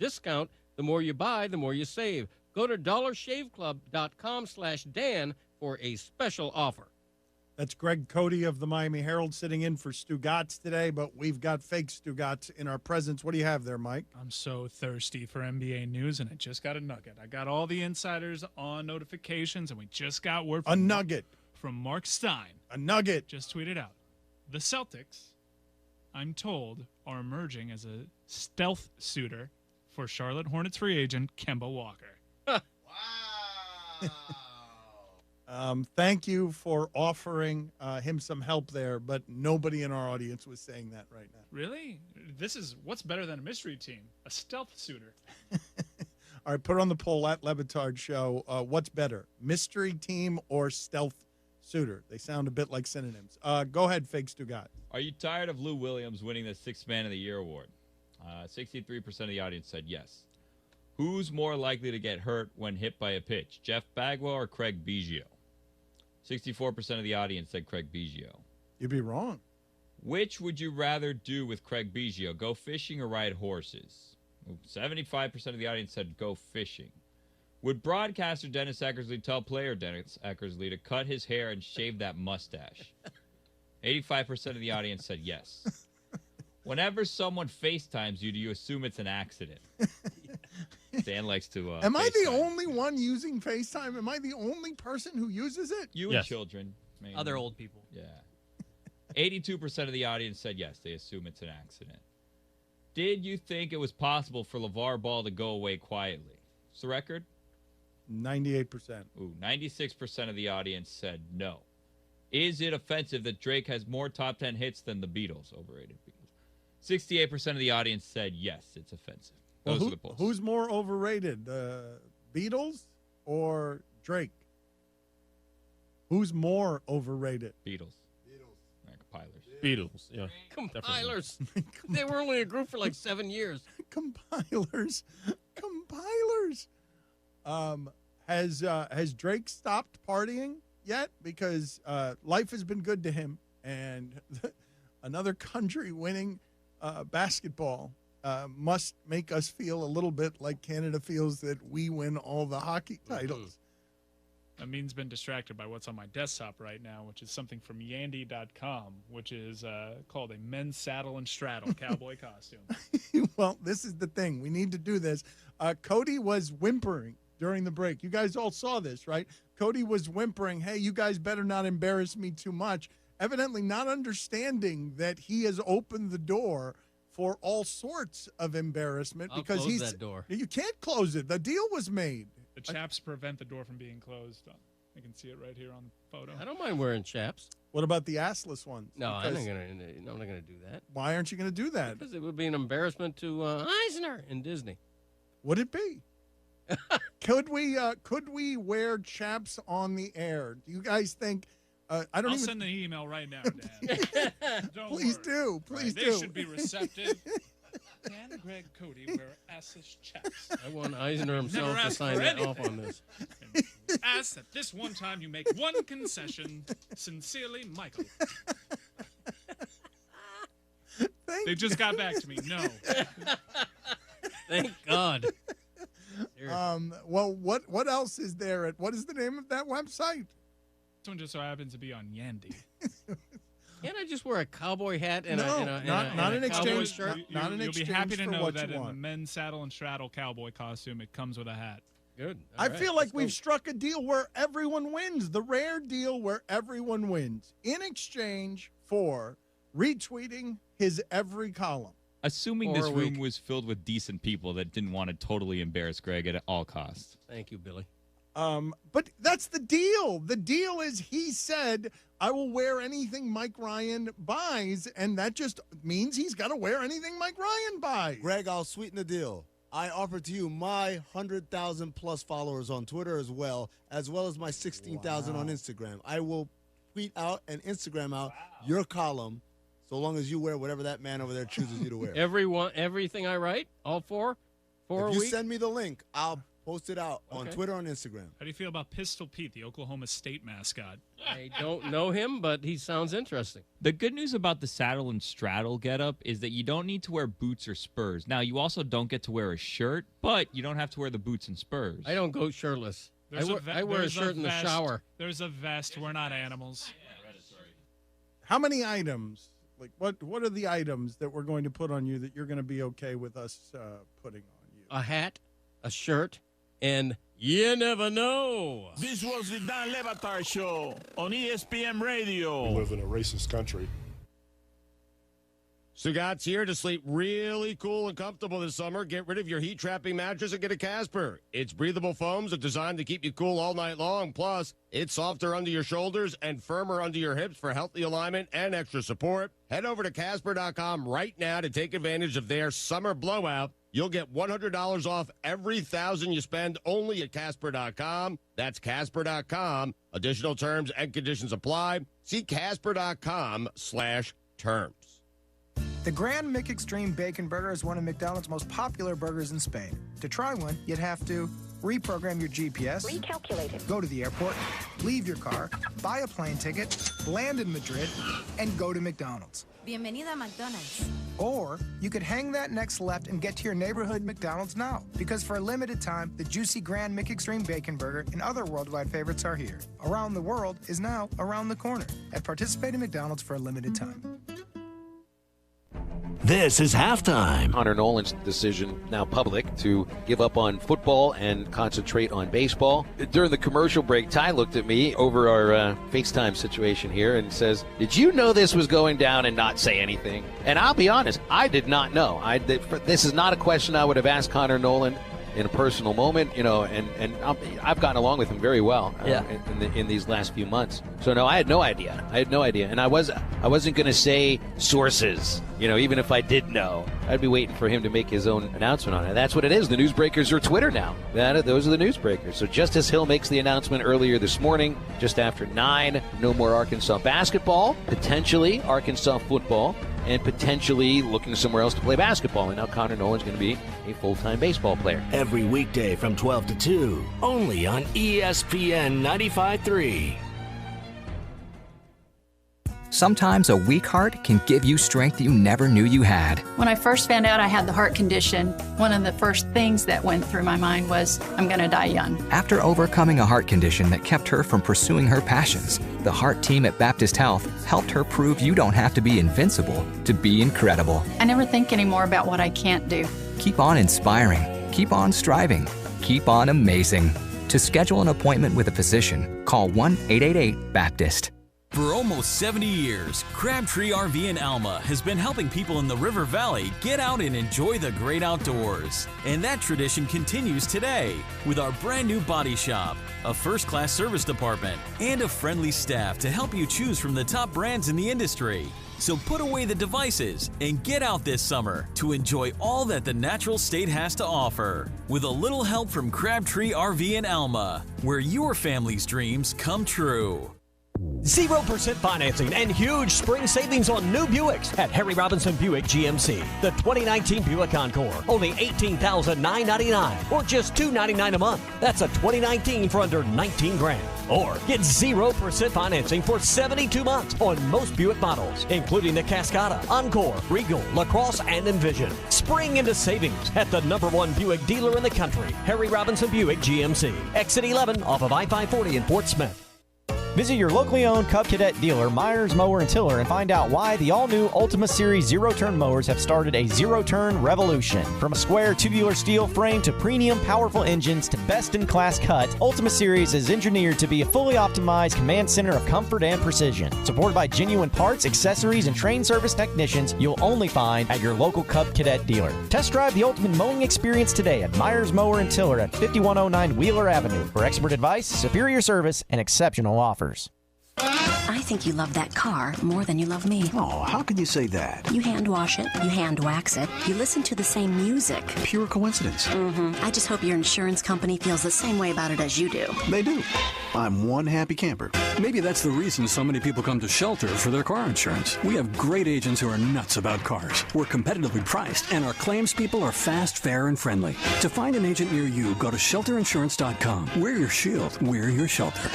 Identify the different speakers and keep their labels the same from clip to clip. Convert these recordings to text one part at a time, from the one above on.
Speaker 1: discount. The more you buy, the more you save. Go to dollarshaveclub.com/Dan for a special offer.
Speaker 2: That's Greg Cody of the Miami Herald sitting in for Stu Gatz today, but we've got fake Stu Gatz in our presence. What do you have there, Mike?
Speaker 3: I'm so thirsty for NBA news, and I just got a nugget. I got all the insiders on notifications, and we just got word from from Mark Stein.
Speaker 2: A nugget.
Speaker 3: Just tweeted out. The Celtics, I'm told, are emerging as a stealth suitor for Charlotte Hornets free agent Kemba Walker.
Speaker 4: Wow.
Speaker 2: Thank you for offering him some help there, but nobody in our audience was saying that right now.
Speaker 3: Really? This is what's better than a mystery team? A stealth suitor.
Speaker 2: All right, put on the poll at Levitard Show. What's better, mystery team or stealth suitor? They sound a bit like synonyms. Go ahead, fake Stu Gatz.
Speaker 5: Are you tired of Lou Williams winning the Sixth Man of the Year award? 63% of the audience said yes. Who's more likely to get hurt when hit by a pitch, Jeff Bagwell or Craig Biggio? 64% of the audience said Craig Biggio.
Speaker 2: You'd be wrong.
Speaker 5: Which would you rather do with Craig Biggio, go fishing or ride horses? 75% of the audience said go fishing. Would broadcaster Dennis Eckersley tell player Dennis Eckersley to cut his hair and shave that mustache? 85% of the audience said yes. Whenever someone FaceTimes you, do you assume it's an accident? Dan likes to
Speaker 2: Am I the
Speaker 5: FaceTime.
Speaker 2: only one using FaceTime? Am I the only person who uses it?
Speaker 5: You and children. Mainly.
Speaker 6: Other old people.
Speaker 5: Yeah. 82% of the audience said yes, they assume it's an accident. Did you think it was possible for LeVar Ball to go away quietly? What's the record?
Speaker 2: 98%.
Speaker 5: Ooh, 96% of the audience said no. Is it offensive that Drake has more top 10 hits than the Beatles? Overrated Beatles. 68% of the audience said yes, it's offensive. Those are the polls.
Speaker 2: Who's more overrated, Beatles or Drake? Who's more overrated?
Speaker 5: Beatles. Compilers.
Speaker 1: Beatles, yeah. Compilers. They were only a group for like 7 years.
Speaker 2: Compilers. Has Drake stopped partying yet? Because life has been good to him, and another country winning basketball must make us feel a little bit like Canada feels that we win all the hockey titles.
Speaker 3: Amin's been distracted by what's on my desktop right now, which is something from Yandy.com, which is called a men's saddle and straddle cowboy costume.
Speaker 2: Well, this is the thing. We need to do this. Cody was whimpering during the break. You guys all saw this, right? Cody was whimpering, hey, you guys better not embarrass me too much, evidently not understanding that he has opened the door for all sorts of embarrassment.
Speaker 1: I'll
Speaker 2: because
Speaker 1: close that door.
Speaker 2: You can't close it. The deal was made.
Speaker 3: The chaps prevent the door from being closed. You can see it right here on the photo.
Speaker 1: I don't mind wearing chaps.
Speaker 2: What about the assless ones?
Speaker 1: No, I'm not gonna do that.
Speaker 2: Why aren't you going to do that?
Speaker 1: Because it would be an embarrassment to Eisner in Disney.
Speaker 2: Would it be? Could we wear chaps on the air? Do you guys think? I'll
Speaker 3: send an email right now, Dan.
Speaker 2: Please do. Please do.
Speaker 3: They should be receptive. Dan, Greg, Cody wear assless chaps.
Speaker 1: I want Eisner himself to sign off on this.
Speaker 3: Ask that this one time you make one concession. Sincerely, Michael. They just got back to me. No.
Speaker 1: Thank God.
Speaker 2: Well, what else is there? What is the name of that website?
Speaker 3: This one just so happens to be on Yandy.
Speaker 1: Can't I just wear a cowboy hat and
Speaker 2: not an exchange
Speaker 1: shirt?
Speaker 3: You'll be happy to know that in the men's saddle and straddle cowboy costume, it comes with a hat.
Speaker 1: Good.
Speaker 2: I feel like we've struck a deal where everyone wins, the rare deal where everyone wins, in exchange for retweeting his every column.
Speaker 5: Assuming this room was filled with decent people that didn't want to totally embarrass Greg at all costs.
Speaker 1: Thank you, Billy.
Speaker 2: But that's the deal. The deal is he said, I will wear anything Mike Ryan buys, and that just means he's got to wear anything Mike Ryan buys.
Speaker 4: Greg, I'll sweeten the deal. I offer to you my 100,000-plus followers on Twitter as well as my 16,000 on Instagram. I will tweet out and Instagram out your column so long as you wear whatever that man over there chooses you to wear.
Speaker 1: Everything I write, all four a
Speaker 4: If you
Speaker 1: week?
Speaker 4: send me the link, I'll Post it out on Twitter and Instagram.
Speaker 3: How do you feel about Pistol Pete, the Oklahoma State mascot?
Speaker 1: I don't know him, but he sounds interesting.
Speaker 5: The good news about the saddle and straddle getup is that you don't need to wear boots or spurs. Now, you also don't get to wear a shirt, but you don't have to wear the boots and spurs.
Speaker 1: I don't go shirtless. I wear a shirt in the shower.
Speaker 3: There's a vest. We're not animals.
Speaker 2: How many items? Like what are the items that we're going to put on you that you're going to be okay with us putting on you?
Speaker 1: A hat, a shirt, and you never know.
Speaker 6: This was the Dan Le Batard Show on ESPN Radio.
Speaker 7: We live in a racist country.
Speaker 8: Sagat's here to sleep really cool and comfortable this summer. Get rid of your heat-trapping mattress and get a Casper. Its breathable foams are designed to keep you cool all night long. Plus, it's softer under your shoulders and firmer under your hips for healthy alignment and extra support. Head over to Casper.com right now to take advantage of their summer blowout. You'll get $100 off every $1,000 you spend only at Casper.com. That's Casper.com. Additional terms and conditions apply. See Casper.com/terms.
Speaker 9: The Grand Mick Extreme Bacon Burger is one of McDonald's most popular burgers in Spain. To try one, you'd have to reprogram your GPS,
Speaker 10: recalculate it,
Speaker 9: go to the airport, leave your car, buy a plane ticket, land in Madrid, and go to McDonald's.
Speaker 10: Bienvenido a McDonald's.
Speaker 9: Or you could hang that next left and get to your neighborhood McDonald's now. Because for a limited time, the juicy Grand Mick Extreme Bacon Burger and other worldwide favorites are here. Around the world is now around the corner at participating McDonald's for a limited time.
Speaker 11: This is halftime.
Speaker 12: Connor Nolan's decision, now public, to give up on football and concentrate on baseball. During the commercial break, Tye looked at me over our FaceTime situation here and says, "Did you know this was going down and not say anything?" And I'll be honest, I did not know. This is not a question I would have asked Connor Nolan in a personal moment, and I've gotten along with him very well in these last few months. So no, I had no idea. And I wasn't going to say sources, even if I did know. I'd be waiting for him to make his own announcement on it. That's what it is. The newsbreakers are Twitter now. Those are the newsbreakers. So Justice Hill makes the announcement earlier this morning, just after 9, no more Arkansas basketball, potentially Arkansas football, and potentially looking somewhere else to play basketball. And now Connor Nolan's going to be a full-time baseball player.
Speaker 11: Every weekday from 12 to 2, only on ESPN 95.3.
Speaker 13: Sometimes a weak heart can give you strength you never knew you had.
Speaker 14: When I first found out I had the heart condition, one of the first things that went through my mind was, I'm going to die young.
Speaker 13: After overcoming a heart condition that kept her from pursuing her passions, the heart team at Baptist Health helped her prove you don't have to be invincible to be incredible.
Speaker 14: I never think anymore about what I can't do.
Speaker 13: Keep on inspiring. Keep on striving. Keep on amazing. To schedule an appointment with a physician, call 1-888-BAPTIST.
Speaker 15: For almost 70 years, Crabtree RV in Alma has been helping people in the River Valley get out and enjoy the great outdoors. And that tradition continues today with our brand new body shop, a first-class service department, and a friendly staff to help you choose from the top brands in the industry. So put away the devices and get out this summer to enjoy all that the natural state has to offer. With a little help from Crabtree RV in Alma, where your family's dreams come true.
Speaker 16: 0% financing and huge spring savings on new Buicks at Harry Robinson Buick GMC. The 2019 Buick Encore, only $18,999 or just $299 a month. That's a 2019 for under $19,000. Or get 0% financing for 72 months on most Buick models, including the Cascada, Encore, Regal, LaCrosse, and Envision. Spring into savings at the #1 Buick dealer in the country, Harry Robinson Buick GMC. Exit 11 off of I-540 in Fort Smith.
Speaker 17: Visit your locally owned Cub Cadet dealer, Myers Mower and Tiller, and find out why the all-new Ultima Series zero-turn mowers have started a zero-turn revolution. From a square tubular steel frame to premium powerful engines to best-in-class cut, Ultima Series is engineered to be a fully optimized command center of comfort and precision. Supported by genuine parts, accessories, and trained service technicians you'll only find at your local Cub Cadet dealer. Test drive the ultimate mowing experience today at Myers Mower and Tiller at 5109 Wheeler Avenue for expert advice, superior service, and exceptional offers.
Speaker 10: I think you love that car more than you love me.
Speaker 11: Oh, how can you say that?
Speaker 10: You hand wash it, you hand wax it, you listen to the same music.
Speaker 11: Pure coincidence.
Speaker 10: I just hope your insurance company feels the same way about it as you do.
Speaker 11: They do. I'm one happy camper.
Speaker 7: Maybe that's the reason so many people come to Shelter for their car insurance. We have great agents who are nuts about cars. We're competitively priced, and our claims people are fast, fair, and friendly. To find an agent near you, go to shelterinsurance.com. We're your shield. We're your shelter.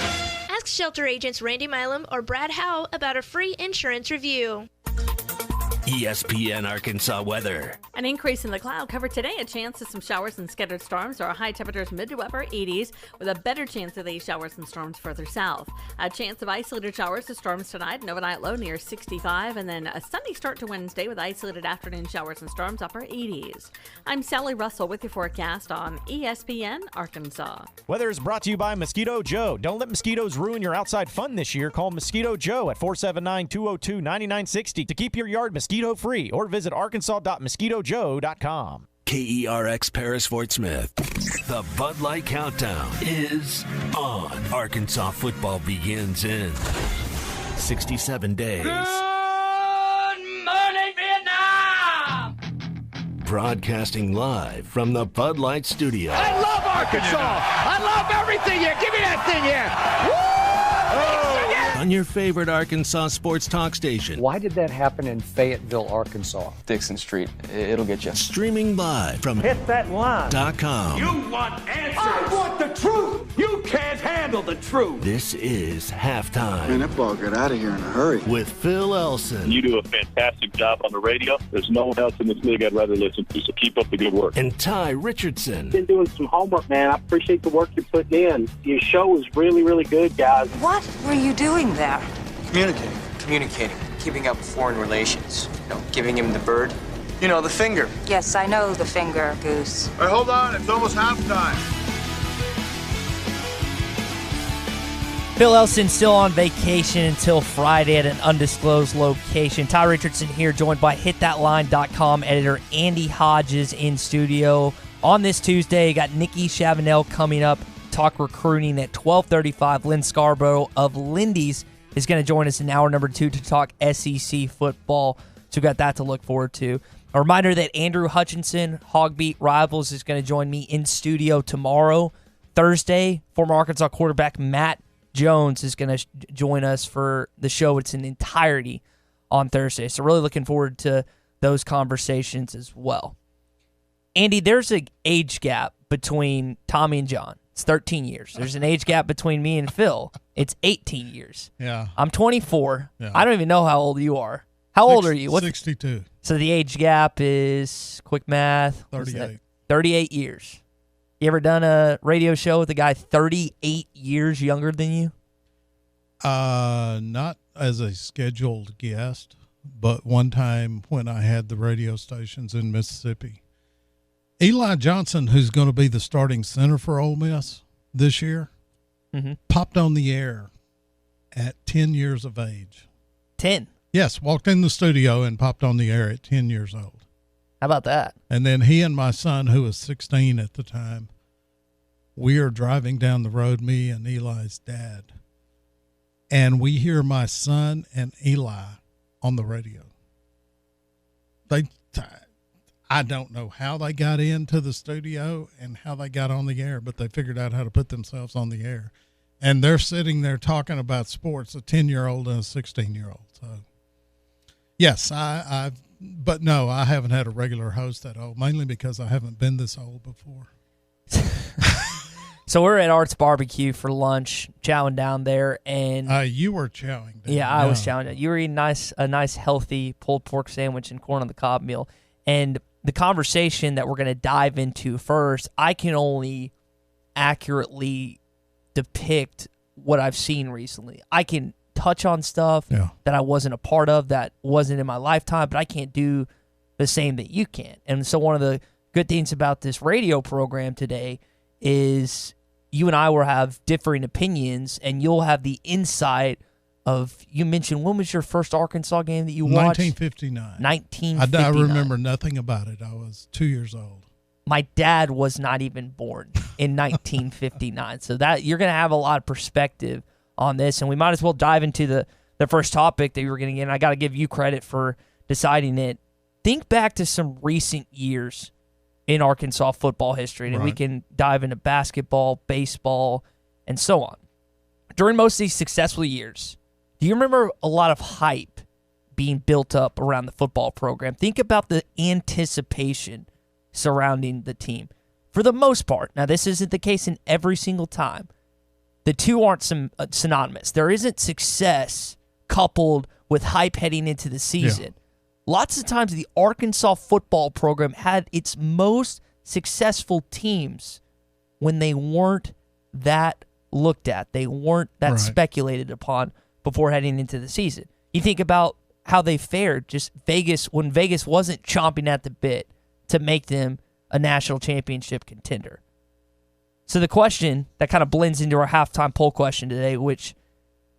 Speaker 18: Ask Shelter agents Randy Milam or Brad Howe about a free insurance review.
Speaker 11: ESPN Arkansas weather.
Speaker 19: An increase in the cloud cover today, a chance of some showers and scattered storms. Our high temperatures mid to upper 80s with a better chance of these showers and storms further south. A chance of isolated showers and storms tonight, an overnight low near 65, and then a sunny start to Wednesday with isolated afternoon showers and storms upper 80s. I'm Sally Russell with your forecast on ESPN Arkansas.
Speaker 17: Weather is brought to you by Mosquito Joe. Don't let mosquitoes ruin your outside fun this year. Call Mosquito Joe at 479-202-9960 to keep your yard mosquito-free, or visit arkansas.mosquitojoe.com.
Speaker 11: KERX Paris Fort Smith. The Bud Light Countdown is on. Arkansas football begins in 67 days.
Speaker 20: Good morning, Vietnam!
Speaker 11: Broadcasting live from the Bud Light Studio.
Speaker 20: I love Arkansas! I love everything here! Give me that thing here! Woo!
Speaker 11: On your favorite Arkansas sports talk station.
Speaker 21: Why did that happen in Fayetteville, Arkansas?
Speaker 22: Dixon Street. It'll get you.
Speaker 11: Streaming live from
Speaker 20: HitThatLine.com.
Speaker 22: You
Speaker 20: want answers! I want the truth! You can't handle the truth!
Speaker 11: This is Halftime.
Speaker 23: Man, that ball got out of here in a hurry.
Speaker 11: With Phil Elson.
Speaker 24: You do a fantastic job on the radio. There's no one else in this league I'd rather listen to, so keep up the good work.
Speaker 11: And Tye Richardson.
Speaker 25: Been doing some homework, man. I appreciate the work you're putting in. Your show is really, really good, guys.
Speaker 10: What were you doing there?
Speaker 26: Communicating. Keeping up with foreign relations. Giving him the bird. The finger.
Speaker 10: Yes, I know the finger, Goose.
Speaker 23: All right, hold on. It's almost halftime.
Speaker 27: Phil Elson still on vacation until Friday at an undisclosed location. Tye Richardson here, joined by HitThatLine.com editor Andy Hodges in studio. On this Tuesday, got Nikki Chavanel coming up, talk recruiting at 12:35. Lynn Scarborough of Lindy's is going to join us in hour number 2 to talk SEC football. So we got that to look forward to. A reminder that Andrew Hutchinson, Hogbeat Rivals, is going to join me in studio tomorrow. Thursday, former Arkansas quarterback Matt Jones is going to join us for the show. It's in entirety on Thursday. So really looking forward to those conversations as well. Andy, there's an age gap between Tommy and John. It's 13 years. There's an age gap between me and Phil. It's 18 years.
Speaker 2: Yeah.
Speaker 27: I'm 24.
Speaker 2: Yeah.
Speaker 27: I don't even know how old you are. How old are you?
Speaker 2: 62.
Speaker 27: So the age gap is, quick math,
Speaker 2: 38.
Speaker 27: 38 years. You ever done a radio show with a guy 38 years younger than you?
Speaker 2: Not as a scheduled guest, but one time when I had the radio stations in Mississippi. Eli Johnson, who's going to be the starting center for Ole Miss this year, popped on the air at 10 years of age.
Speaker 27: 10?
Speaker 2: Yes, walked in the studio and popped on the air at 10 years old.
Speaker 27: How about that?
Speaker 2: And then he and my son, who was 16 at the time, we are driving down the road, me and Eli's dad, and we hear my son and Eli on the radio. I don't know how they got into the studio and how they got on the air, but they figured out how to put themselves on the air. And they're sitting there talking about sports, a 10-year-old and a 16-year-old. So, yes, but no, I haven't had a regular host that old, mainly because I haven't been this old before.
Speaker 27: So we're at Art's Barbecue for lunch, chowing down there, and
Speaker 2: you were chowing down.
Speaker 27: Yeah, I was chowing down. You were eating a nice, healthy pulled pork sandwich and corn on the cob meal. And the conversation that we're going to dive into first, I can only accurately depict what I've seen recently. I can touch on stuff that I wasn't a part of, that wasn't in my lifetime, but I can't do the same that you can. And so one of the good things about this radio program today is you and I will have differing opinions, and you'll have the insight of, you mentioned, when was your first Arkansas game that you watched?
Speaker 2: 1959.
Speaker 27: 1959.
Speaker 2: I remember nothing about it. I was 2 years old.
Speaker 27: My dad was not even born in 1959. So that you're going to have a lot of perspective on this, and we might as well dive into the first topic that you were going to get, and I got to give you credit for deciding it. Think back to some recent years in Arkansas football history, and we can dive into basketball, baseball, and so on. During most of these successful years, do you remember a lot of hype being built up around the football program? Think about the anticipation surrounding the team. For the most part, now this isn't the case in every single time, the two aren't synonymous. There isn't success coupled with hype heading into the season. Yeah. Lots of times the Arkansas football program had its most successful teams when they weren't that looked at. They weren't that speculated upon before heading into the season. You think about how they fared just when Vegas wasn't chomping at the bit to make them a national championship contender. So the question that kind of blends into our halftime poll question today, which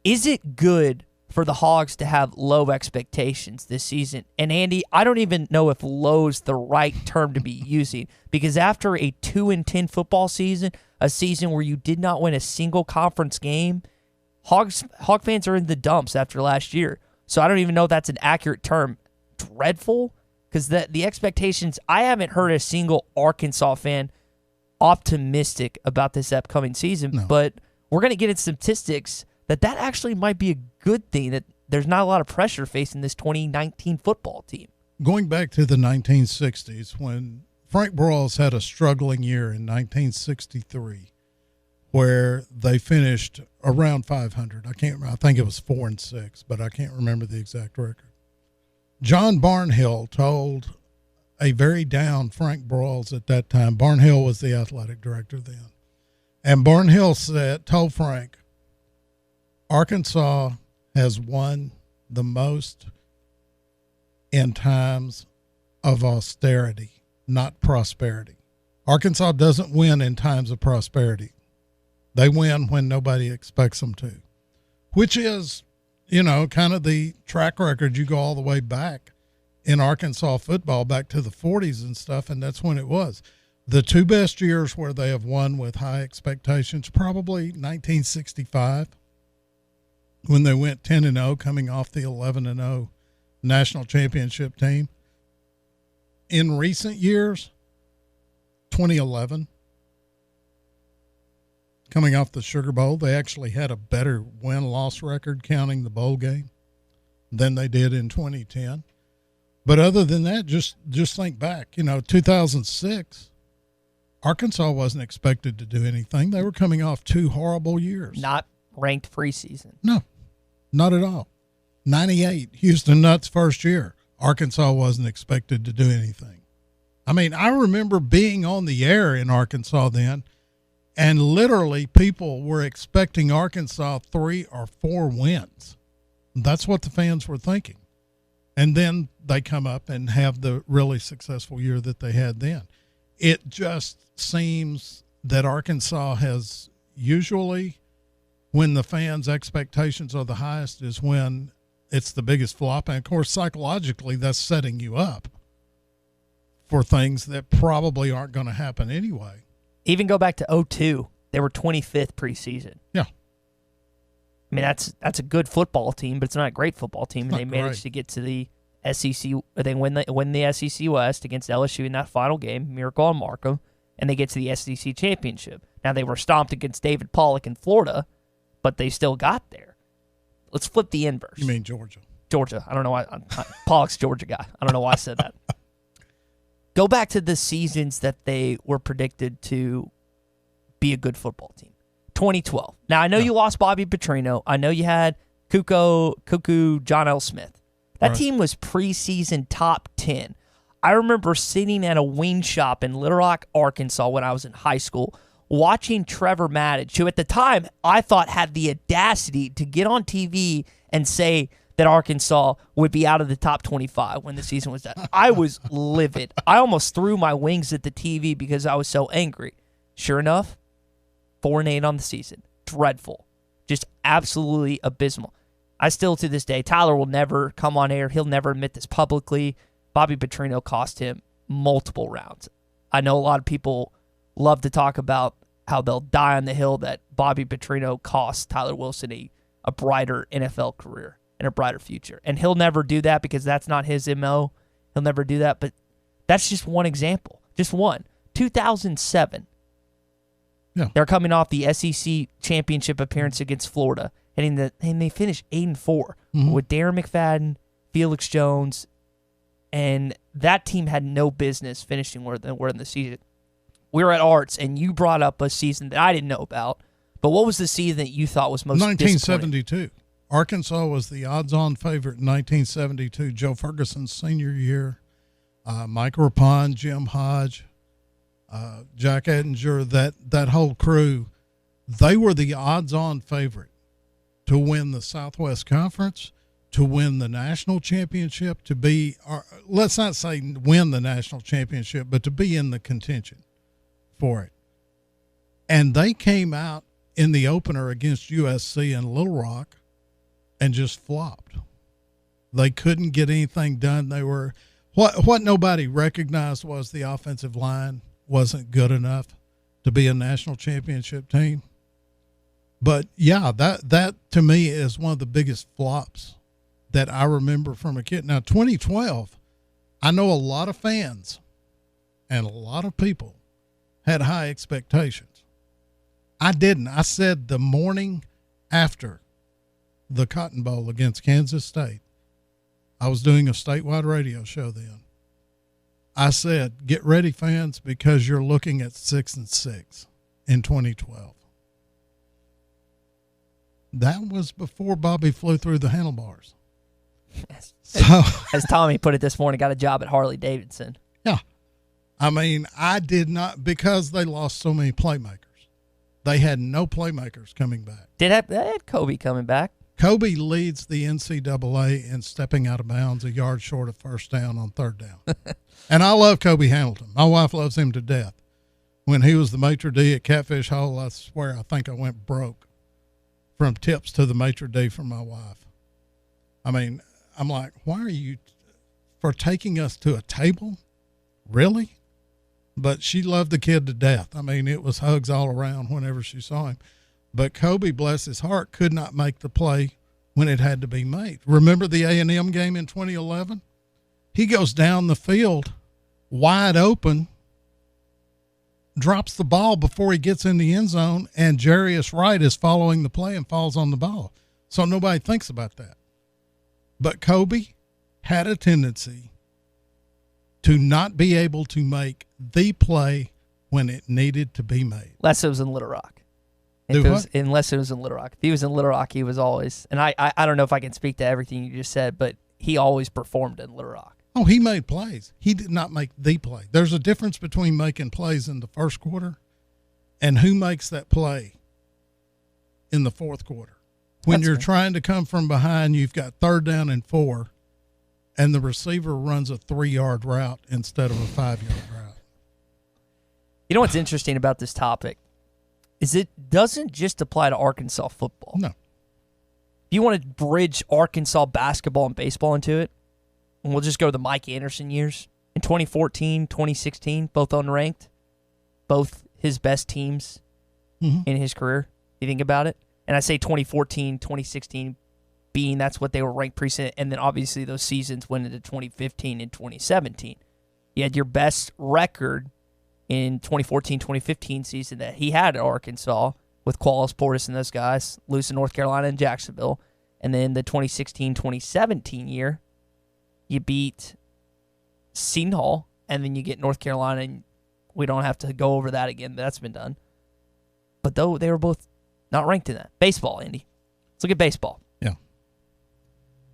Speaker 27: is it good for the Hogs to have low expectations this season? And Andy, I don't even know if low's the right term to be using, because after a 2-10 football season, a season where you did not win a single conference game, Hog fans are in the dumps after last year. So I don't even know if that's an accurate term. Dreadful? Because the expectations, I haven't heard a single Arkansas fan optimistic about this upcoming season, but we're going to get into statistics that actually might be a good thing, that there's not a lot of pressure facing this 2019 football team.
Speaker 1: Going back to the 1960s, when Frank Broyles had a struggling year in 1963, where they finished around 500. I think it was 4-6, but I can't remember the exact record. John Barnhill told a very down Frank Broyles at that time. Barnhill was the athletic director then. And Barnhill told Frank, Arkansas has won the most in times of austerity, not prosperity. Arkansas doesn't win in times of prosperity. They win when nobody expects them to, which is, kind of the track record. You go all the way back in Arkansas football, back to the 40s and stuff, and that's when it was. The two best years where they have won with high expectations, probably 1965, when they went 10-0, coming off the 11-0 national championship team. In recent years, 2011, coming off the Sugar Bowl, they actually had a better win-loss record counting the bowl game than they did in 2010. But other than that, just think back. 2006, Arkansas wasn't expected to do anything. They were coming off 2 horrible years.
Speaker 27: Not ranked preseason.
Speaker 1: No, not at all. 98, Houston Nutt's first year. Arkansas wasn't expected to do anything. I mean, I remember being on the air in Arkansas then, and literally people were expecting Arkansas 3 or 4 wins. That's what the fans were thinking. And then they come up and have the really successful year that they had then. It just seems that Arkansas has usually, when the fans' expectations are the highest, is when it's the biggest flop. And, of course, psychologically, that's setting you up for things that probably aren't going to happen anyway.
Speaker 27: Even go back to 2002. They were 25th preseason.
Speaker 1: Yeah.
Speaker 27: I mean, that's a good football team, but it's not a great football team. And they managed to get to the SEC. They win the SEC West against LSU in that final game, Miracle on Markham, and they get to the SEC championship. Now, they were stomped against David Pollock in Florida, but they still got there. Let's flip the inverse.
Speaker 1: You mean Georgia?
Speaker 27: Georgia. I don't know why. Pollock's Georgia guy. I don't know why I said that. Go back to the seasons that they were predicted to be a good football team. 2012. Now, I know you lost Bobby Petrino. I know you had Cuckoo John L. Smith. That team was preseason top 10. I remember sitting at a wing shop in Little Rock, Arkansas when I was in high school, watching Trevor Maddich, who at the time I thought had the audacity to get on TV and say that Arkansas would be out of the top 25 when the season was done. I was livid. I almost threw my wings at the TV because I was so angry. Sure enough, 4-8 on the season. Dreadful. Just absolutely abysmal. I still, to this day, Tyler will never come on air. He'll never admit this publicly. Bobby Petrino cost him multiple rounds. I know a lot of people love to talk about how they'll die on the hill that Bobby Petrino cost Tyler Wilson a brighter NFL career and a brighter future. And he'll never do that because that's not his MO. He'll never do that. But that's just one example. Just one. 2007.
Speaker 1: Yeah.
Speaker 27: They're coming off the SEC championship appearance against Florida. And they finished 8-4 with Darren McFadden, Felix Jones, and that team had no business finishing where they were in the season. We were at Arts, and you brought up a season that I didn't know about. But what was the season that you thought was most
Speaker 1: 1972. Arkansas was the odds-on favorite in 1972. Joe Ferguson's senior year. Mike Rapon, Jim Hodge, Jack Ettinger, that whole crew, they were the odds-on favorite to win the Southwest Conference, to win the national championship, to be, or let's not say win the national championship, but to be in the contention for it. And they came out in the opener against USC in Little Rock and just flopped. They couldn't get anything done. They were, what nobody recognized was the offensive line wasn't good enough to be a national championship team. But yeah, that to me is one of the biggest flops that I remember from a kid. Now, 2012, I know a lot of fans and a lot of people had high expectations. I didn't. I said the morning after the Cotton Bowl against Kansas State, I was doing a statewide radio show then. I said, get ready, fans, because you're looking at 6-6 in 2012. That was before Bobby flew through the handlebars. So,
Speaker 27: as Tommy put it this morning, got a job at Harley Davidson.
Speaker 1: Yeah. I mean, I did not, because they lost so many playmakers. They had no playmakers coming back.
Speaker 27: They had Kobe coming back.
Speaker 1: Kobe leads the NCAA in stepping out of bounds a yard short of first down on third down. And I love Kobe Hamilton. My wife loves him to death. When he was the maitre d' at Catfish Hole, I swear I think I went broke from tips to the maitre d' for my wife. I mean, I'm like, why are you for taking us to a table? Really? But she loved the kid to death. I mean, it was hugs all around whenever she saw him. But Kobe, bless his heart, could not make the play when it had to be made. Remember the A&M game in 2011? He goes down the field wide open, drops the ball before he gets in the end zone, and Jarius Wright is following the play and falls on the ball. So nobody thinks about that. But Kobe had a tendency to not be able to make the play when it needed to be made.
Speaker 27: Unless it was in Little Rock. Unless it was in Little Rock. If he was in Little Rock, he was always, and I don't know if I can speak to everything you just said, but he always performed in Little Rock.
Speaker 1: Oh, he made plays. He did not make the play. There's a difference between making plays in the first quarter and who makes that play in the fourth quarter. When you're trying to come from behind, you've got 3rd down and 4, and the receiver runs a 3-yard route instead of a 5-yard route.
Speaker 27: You know what's interesting about this topic is it doesn't just apply to Arkansas football.
Speaker 1: No.
Speaker 27: If you want to bridge Arkansas basketball and baseball into it, and we'll just go to the Mike Anderson years. In 2014, 2016, both unranked, both his best teams in his career. You think about it? And I say 2014, 2016 being that's what they were ranked precedent, and then obviously those seasons went into 2015 and 2017. You had your best record in 2014-2015 season that he had at Arkansas with Qualis Portis and those guys, losing North Carolina and Jacksonville. And then the 2016-2017 year, you beat Seton Hall, and then you get North Carolina, and we don't have to go over that again. That's been done. But though they were both not ranked in that. Baseball, Andy. Let's look at baseball.
Speaker 1: Yeah.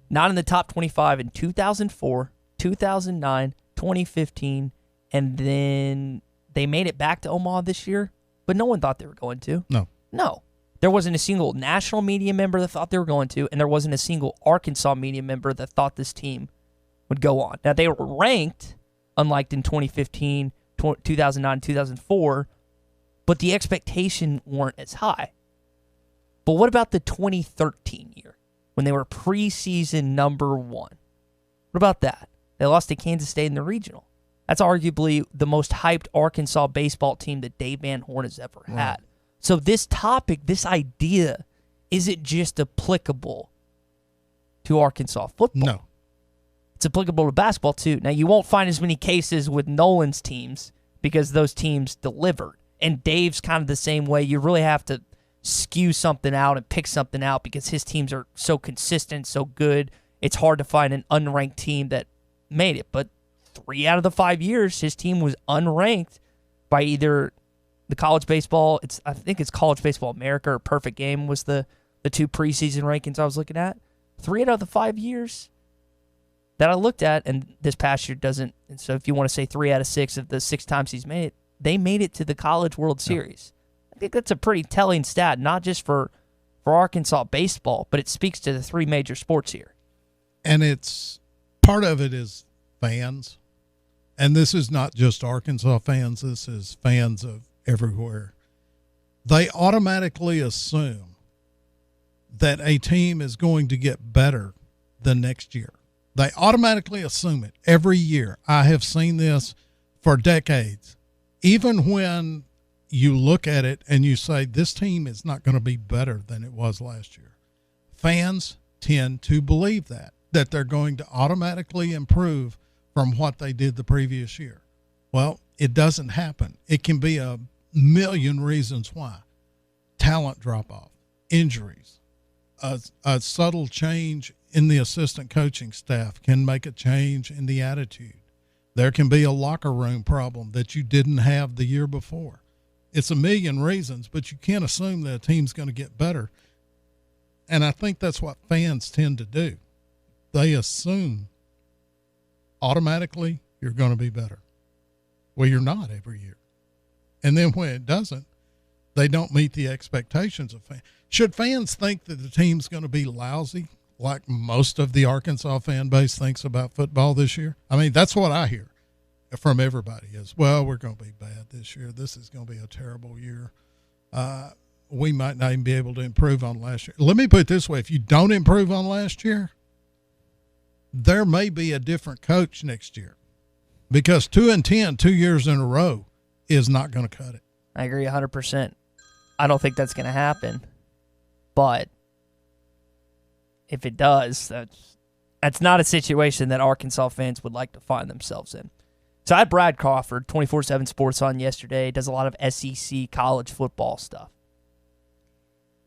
Speaker 27: Not in the top 25 in 2004, 2009, 2015, and then they made it back to Omaha this year, but no one thought they were going to. No. There wasn't a single national media member that thought they were going to, and there wasn't a single Arkansas media member that thought this team would go on. Now, they were ranked, unlike in 2015, 2009, 2004, but the expectation weren't as high. But what about the 2013 year when they were preseason number 1? What about that? They lost to Kansas State in the regional. That's arguably the most hyped Arkansas baseball team that Dave Van Horn has ever had. So this topic, this idea, is it just applicable to Arkansas football?
Speaker 1: No.
Speaker 27: It's applicable to basketball, too. Now, you won't find as many cases with Nolan's teams because those teams delivered. And Dave's kind of the same way. You really have to skew something out and pick something out because his teams are so consistent, so good. It's hard to find an unranked team that made it. But 3 out of the 5 years, his team was unranked by either the college baseball, I think it's College Baseball America or Perfect Game was the 2 preseason rankings I was looking at. 3 out of the 5 years that I looked at, and this past year doesn't. And so if you want to say 3 out of 6 of the 6 times he's made it, they made it to the College World Series. I think that's a pretty telling stat, not just for Arkansas baseball, but it speaks to the 3 major sports here.
Speaker 1: And it's part of it is fans. And this is not just Arkansas fans. This is fans of everywhere. They automatically assume that a team is going to get better the next year. They automatically assume it every year. I have seen this for decades. Even when you look at it and you say, this team is not going to be better than it was last year. Fans tend to believe that they're going to automatically improve from what they did the previous year. Well, it doesn't happen. It can be a million reasons why. Talent drop-off, injuries, a subtle change in the assistant coaching staff can make a change in the attitude. There can be a locker room problem that you didn't have the year before. It's a million reasons, but you can't assume that a team's going to get better. And I think that's what fans tend to do. They assume automatically you're going to be better. Well, you're not every year. And then when it doesn't, they don't meet the expectations of fans. Should fans think that the team's going to be lousy, like most of the Arkansas fan base thinks about football this year? I mean, that's what I hear from everybody is, well, we're going to be bad this year. This is going to be a terrible year. We might not even be able to improve on last year. Let me put it this way. If you don't improve on last year, there may be a different coach next year, because 2-10, 2 years in a row is not going to cut it.
Speaker 27: I agree 100%. I don't think that's going to happen, but if it does, that's not a situation that Arkansas fans would like to find themselves in. So I had Brad Crawford, 24/7 Sports on yesterday, does a lot of SEC college football stuff.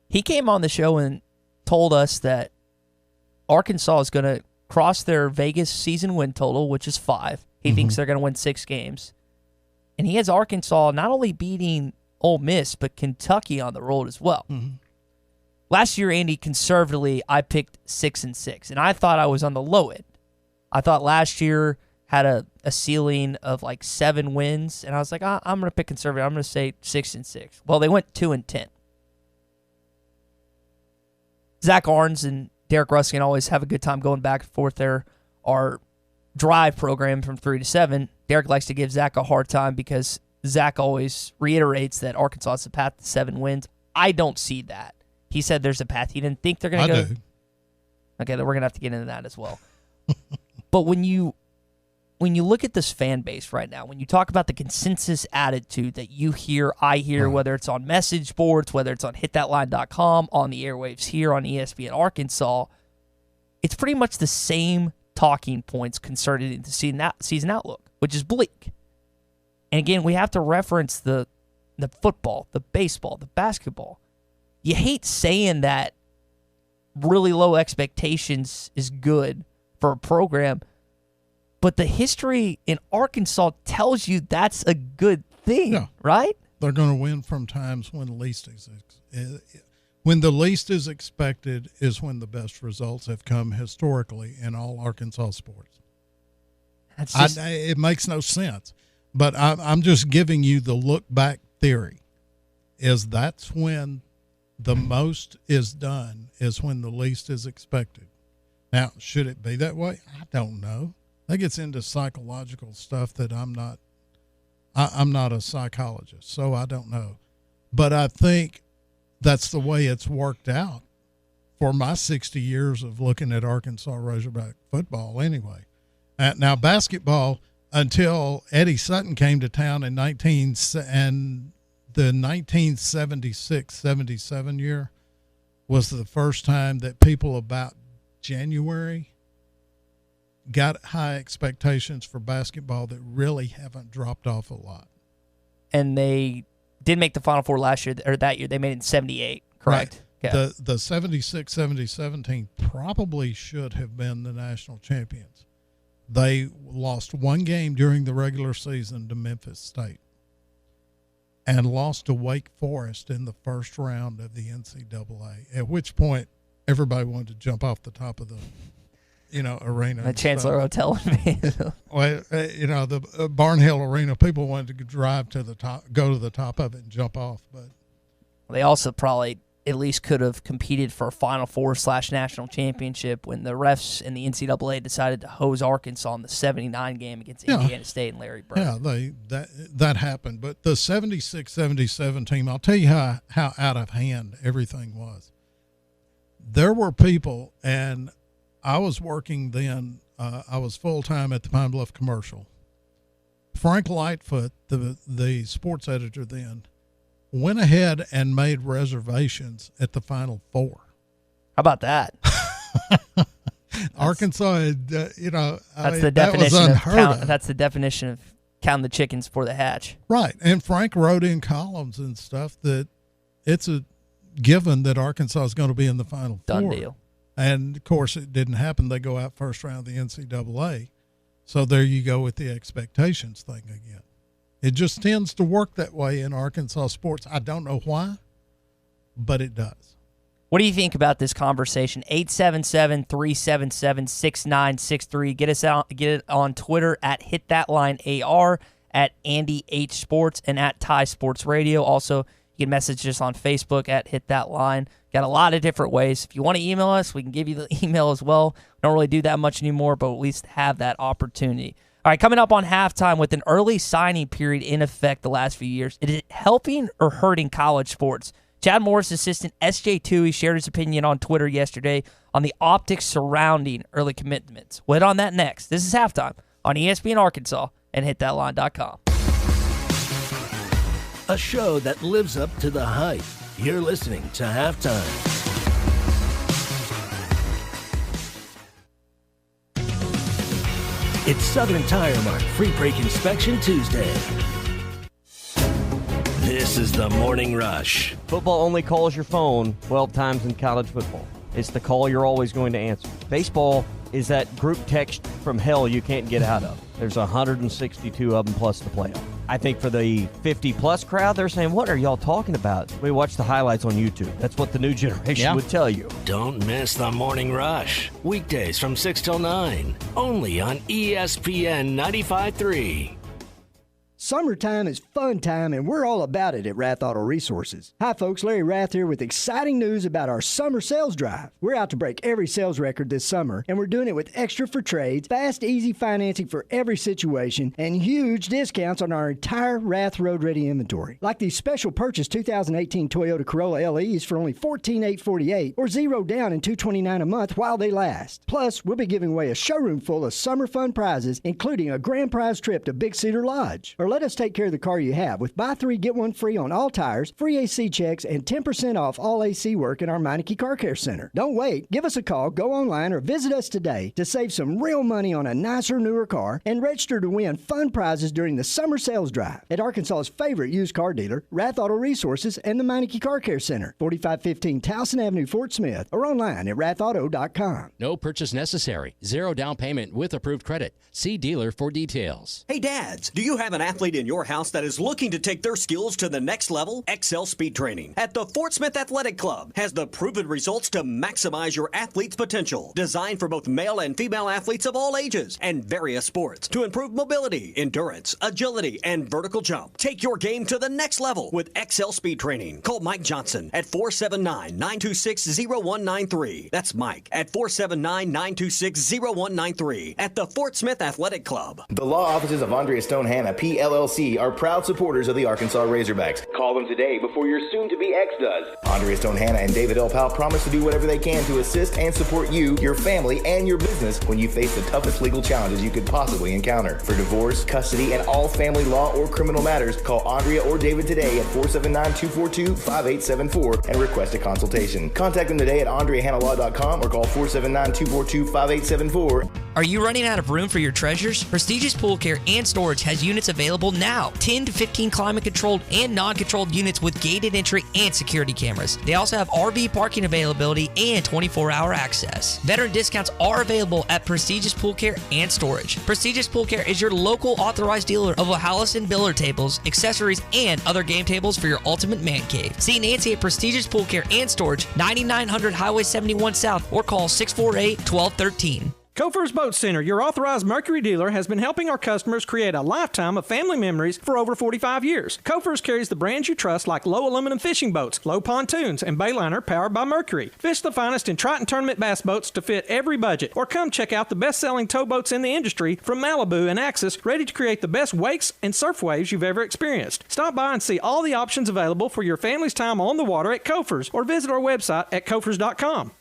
Speaker 27: He came on the show and told us that Arkansas is going to cross their Vegas season win total, which is 5. He thinks they're going to win 6 games. And he has Arkansas not only beating Ole Miss, but Kentucky on the road as well. Last year, Andy, conservatively, I picked 6-6, and I thought I was on the low end. I thought last year had a ceiling of like 7 wins, and I was like, I'm going to pick conservative. I'm going to say 6-6. Well, they went 2-10. Zach Arns and Derek Ruskin always have a good time going back and forth there. Our drive program from 3 to 7, Derek likes to give Zach a hard time because Zach always reiterates that Arkansas has a path to 7 wins. I don't see that. He said there's a path. He didn't think they're going to go.
Speaker 1: Do.
Speaker 27: Okay, then we're going to have to get into that as well. But when you look at this fan base right now, when you talk about the consensus attitude that you hear, I hear, whether it's on message boards, whether it's on hitthatline.com, on the airwaves here on ESPN Arkansas, it's pretty much the same talking points concerning the season outlook, which is bleak. And again, we have to reference the football, the baseball, the basketball. You hate saying that really low expectations is good for a program, but the history in Arkansas tells you that's a good thing, right?
Speaker 1: They're going to win from times when the least is expected is when the best results have come historically in all Arkansas sports. It makes no sense, but I'm just giving you the look back theory. Is that's when the most is done is when the least is expected. Now, should it be that way? I don't know. That gets into psychological stuff that I'm not a psychologist, so I don't know. But I think that's the way it's worked out for my 60 years of looking at Arkansas Razorback football anyway. Now, basketball, until Eddie Sutton came to town in the 1976-77 year was the first time that people about January got high expectations for basketball that really haven't dropped off a lot.
Speaker 27: And they did make the Final Four last year, or that year. They made it in 78, correct?
Speaker 1: Right.
Speaker 27: Okay.
Speaker 1: The 76-77 team probably should have been the national champions. They lost one game during the regular season to Memphis State and lost to Wake Forest in the first round of the NCAA, at which point everybody wanted to jump off the top of the arena.
Speaker 27: The Chancellor Hotel.
Speaker 1: Well, the Barnhill Arena, people wanted to drive to the top, go to the top of it and jump off. But
Speaker 27: they also probably at least could have competed for a Final Four / national championship when the refs in the NCAA decided to hose Arkansas in the 79 game against Indiana State and Larry Bird.
Speaker 1: Yeah, that happened. But the 76-77 team, I'll tell you how out of hand everything was. There were people, and I was working then, I was full-time at the Pine Bluff Commercial. Frank Lightfoot, the sports editor then, went ahead and made reservations at the Final Four.
Speaker 27: How about that?
Speaker 1: Arkansas had, that's
Speaker 27: the definition that's the definition of counting the chickens before the hatch.
Speaker 1: Right. And Frank wrote in columns and stuff that it's a given that Arkansas is going to be in the Final Four.
Speaker 27: Done deal.
Speaker 1: And, of course, it didn't happen. They go out first round of the NCAA. So there you go with the expectations thing again. It just tends to work that way in Arkansas sports. I don't know why, but it does.
Speaker 27: What do you think about this conversation? 877-377-6963. Get it on Twitter at HitThatLineAR, at Andy H Sports, and at Tye Sports Radio. Also, you can message us on Facebook at Hit That Line. Got a lot of different ways. If you want to email us, we can give you the email as well. We don't really do that much anymore, but at least have that opportunity. All right, coming up on halftime with an early signing period in effect the last few years, is it helping or hurting college sports? Chad Morris assistant SJ Toohey shared his opinion on Twitter yesterday on the optics surrounding early commitments. We'll hit on that next. This is halftime on ESPN Arkansas and HitThatLine.com.
Speaker 11: A show that lives up to the hype. You're listening to Halftime. It's Southern Tire Mart Free Break Inspection Tuesday. This is the Morning Rush.
Speaker 17: Football only calls your phone 12 times in college football. It's the call you're always going to answer. Baseball is that group text from hell you can't get out of. There's 162 of them plus the playoff. I think for the 50-plus crowd, they're saying, what are y'all talking about? We watch the highlights on YouTube. That's what the new generation would tell you.
Speaker 11: Don't miss the Morning Rush. Weekdays from 6 till 9. Only on ESPN 95.3.
Speaker 3: Summertime is fun time, and we're all about it at Rath Auto Resources. Hi, folks. Larry Rath here with exciting news about our summer sales drive. We're out to break every sales record this summer, and we're doing it with extra for trades, fast, easy financing for every situation, and huge discounts on our entire Rath road-ready inventory. Like these special purchase 2018 Toyota Corolla LEs for only $14,848 or $0 down and $229 a month while they last. Plus, we'll be giving away a showroom full of summer fun prizes, including a grand prize trip to Big Cedar Lodge. Or let us take care of the car you have with buy 3, get 1 free on all tires, free AC checks, and 10% off all AC work in our Meineke Car Care Center. Don't wait. Give us a call, go online, or visit us today to save some real money on a nicer, newer car and register to win fun prizes during the summer sales drive at Arkansas's favorite used car dealer, Rath Auto Resources, and the Meineke Car Care Center, 4515 Towson Avenue, Fort Smith, or online at rathauto.com.
Speaker 4: No purchase necessary. 0 down payment with approved credit. See dealer for details.
Speaker 5: Hey, dads, do you have an athlete in your house that is looking to take their skills to the next level? Excel Speed Training at the Fort Smith Athletic Club has the proven results to maximize your athlete's potential. Designed for both male and female athletes of all ages and various sports to improve mobility, endurance, agility, and vertical jump. Take your game to the next level with Excel Speed Training. Call Mike Johnson at 479-926-0193. That's Mike at 479-926-0193 at the Fort Smith Athletic Club.
Speaker 6: The law offices of Andrea Stone Hanna, PLL LLC are proud supporters of the Arkansas Razorbacks. Call them today before your soon-to-be ex does. Andrea Stone Hanna and David L. Powell promise to do whatever they can to assist and support you, your family, and your business when you face the toughest legal challenges you could possibly encounter. For divorce, custody, and all family law or criminal matters, call Andrea or David today at 479-242-5874 and request a consultation. Contact them today at AndreaHannahLaw.com or call 479-242-5874.
Speaker 27: Are you running out of room for your treasures? Prestigious Pool Care and Storage has units available now. 10 to 15 climate-controlled and non-controlled units with gated entry and security cameras. They also have RV parking availability and 24-hour access. Veteran discounts are available at Prestigious Pool Care and Storage. Prestigious Pool Care is your local authorized dealer of O'Hallison billiard tables, accessories, and other game tables for your ultimate man cave. See Nancy at Prestigious Pool Care and Storage, 9900 Highway 71 South, or call 648-1213.
Speaker 8: Kofer's Boat Center, your authorized Mercury dealer, has been helping our customers create a lifetime of family memories for over 45 years. Kofer's carries the brands you trust like low aluminum fishing boats, low pontoons, and Bayliner powered by Mercury. Fish the finest in Triton tournament bass boats to fit every budget, or come check out the best-selling towboats in the industry from Malibu and Axis, ready to create the best wakes and surf waves you've ever experienced. Stop by and see all the options available for your family's time on the water at Kofer's, or visit our website at kofers.com.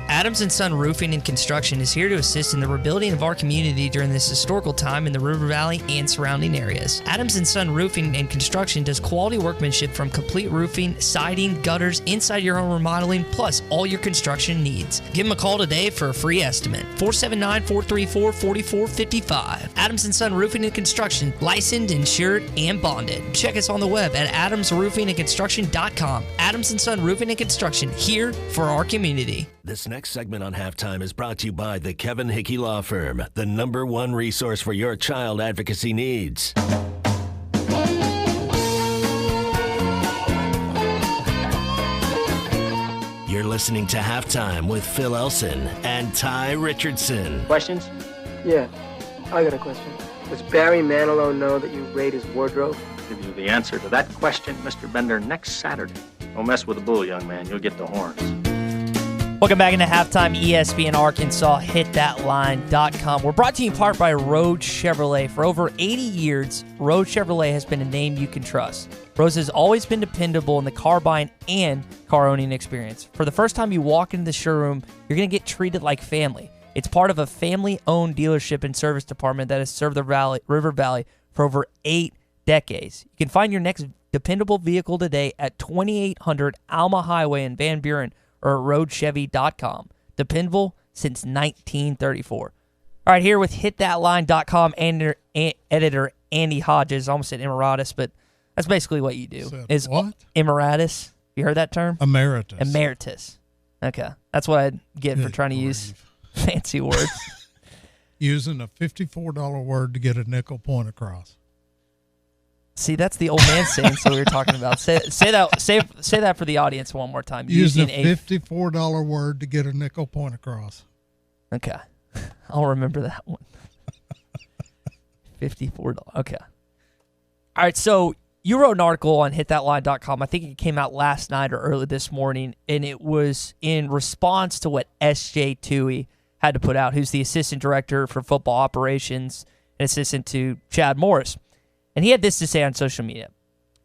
Speaker 27: Adams & Son Roofing and Construction is here to assist in the rebuilding of our community during this historical time in the River Valley and surrounding areas. Adams & Son Roofing and Construction does quality workmanship from complete roofing, siding, gutters, inside your home remodeling, plus all your construction needs. Give them a call today for a free estimate. 479-434-4455. Adams & Son Roofing and Construction, licensed, insured, and bonded. Check us on the web at adamsroofingandconstruction.com. Adams & Son Roofing and Construction, here for our community.
Speaker 11: This next segment on Halftime is brought to you by the Kevin Hickey Law Firm, the #1 resource for your child advocacy needs. You're listening to Halftime with Phil Elson and Tye Richardson.
Speaker 26: Questions?
Speaker 9: Yeah, I got a question. Does Barry Manilow know that you raid his wardrobe?
Speaker 24: I'll give you the answer to that question, Mr. Bender, next Saturday. Don't mess with the bull, young man. You'll get the horns.
Speaker 27: Welcome back into Halftime, ESPN Arkansas, hitthatline.com. We're brought to you in part by Road Chevrolet. For over 80 years, Road Chevrolet has been a name you can trust. Rose has always been dependable in the car buying and car owning experience. For the first time you walk into the showroom, you're going to get treated like family. It's part of a family-owned dealership and service department that has served the River Valley for over 8 decades. You can find your next dependable vehicle today at 2800 Alma Highway in Van Buren, or at roadchevy.com. Dependable since 1934. All right, here with hitthatline.com editor Andy Hodges. I almost said Emeritus, but that's basically what you do. Is
Speaker 1: what?
Speaker 27: Emeritus. You heard that term?
Speaker 1: Emeritus.
Speaker 27: Emeritus. Okay. That's what I get for trying to use fancy words.
Speaker 1: Using a $54 word to get a nickel point across.
Speaker 27: See, that's the old man saying, so we were talking about. Say that for the audience one more time.
Speaker 1: Using a $54 word to get a nickel point across.
Speaker 27: Okay. I'll remember that one. $54. Okay. All right, so you wrote an article on hitthatline.com. I think it came out last night or early this morning, and it was in response to what S.J. Toohey had to put out, who's the assistant director for football operations and assistant to Chad Morris. And he had this to say on social media.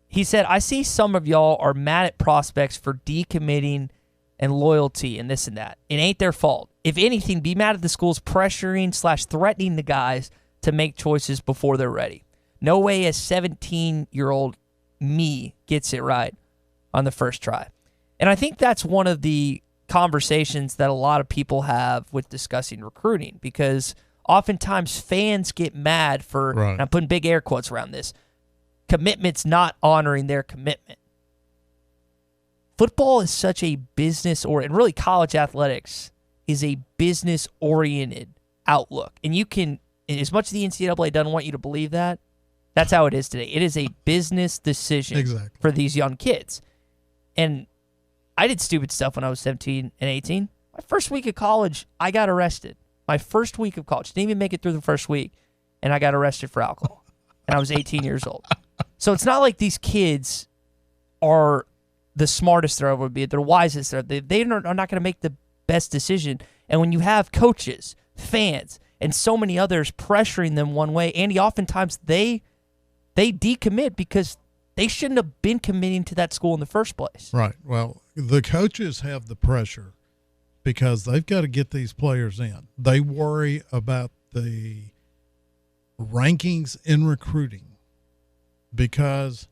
Speaker 27: He said, I see some of y'all are mad at prospects for decommitting and loyalty and this and that. It ain't their fault. If anything, be mad at the schools pressuring/threatening the guys to make choices before they're ready. No way a 17-year-old me gets it right on the first try. And I think that's one of the conversations that a lot of people have with discussing recruiting, because oftentimes fans get mad for, and I'm putting big air quotes around this, commitments not honoring their commitment. Football is such a and really college athletics is a business-oriented outlook. And you can, as much as the NCAA doesn't want you to believe that, that's how it is today. It is a business decision for these young kids. And I did stupid stuff when I was 17 and 18. My first week of college, I got arrested. My first week of college. Didn't even make it through the first week, and I got arrested for alcohol. And I was 18 years old. So it's not like these kids are the smartest there ever would be. They're wisest there. They are not going to make the best decision. And when you have coaches, fans, and so many others pressuring them one way, Andy, oftentimes they they decommit because they shouldn't have been committing to that school in the first place.
Speaker 1: Right. Well, the coaches have the pressure because they've got to get these players in. They worry about the rankings in recruiting because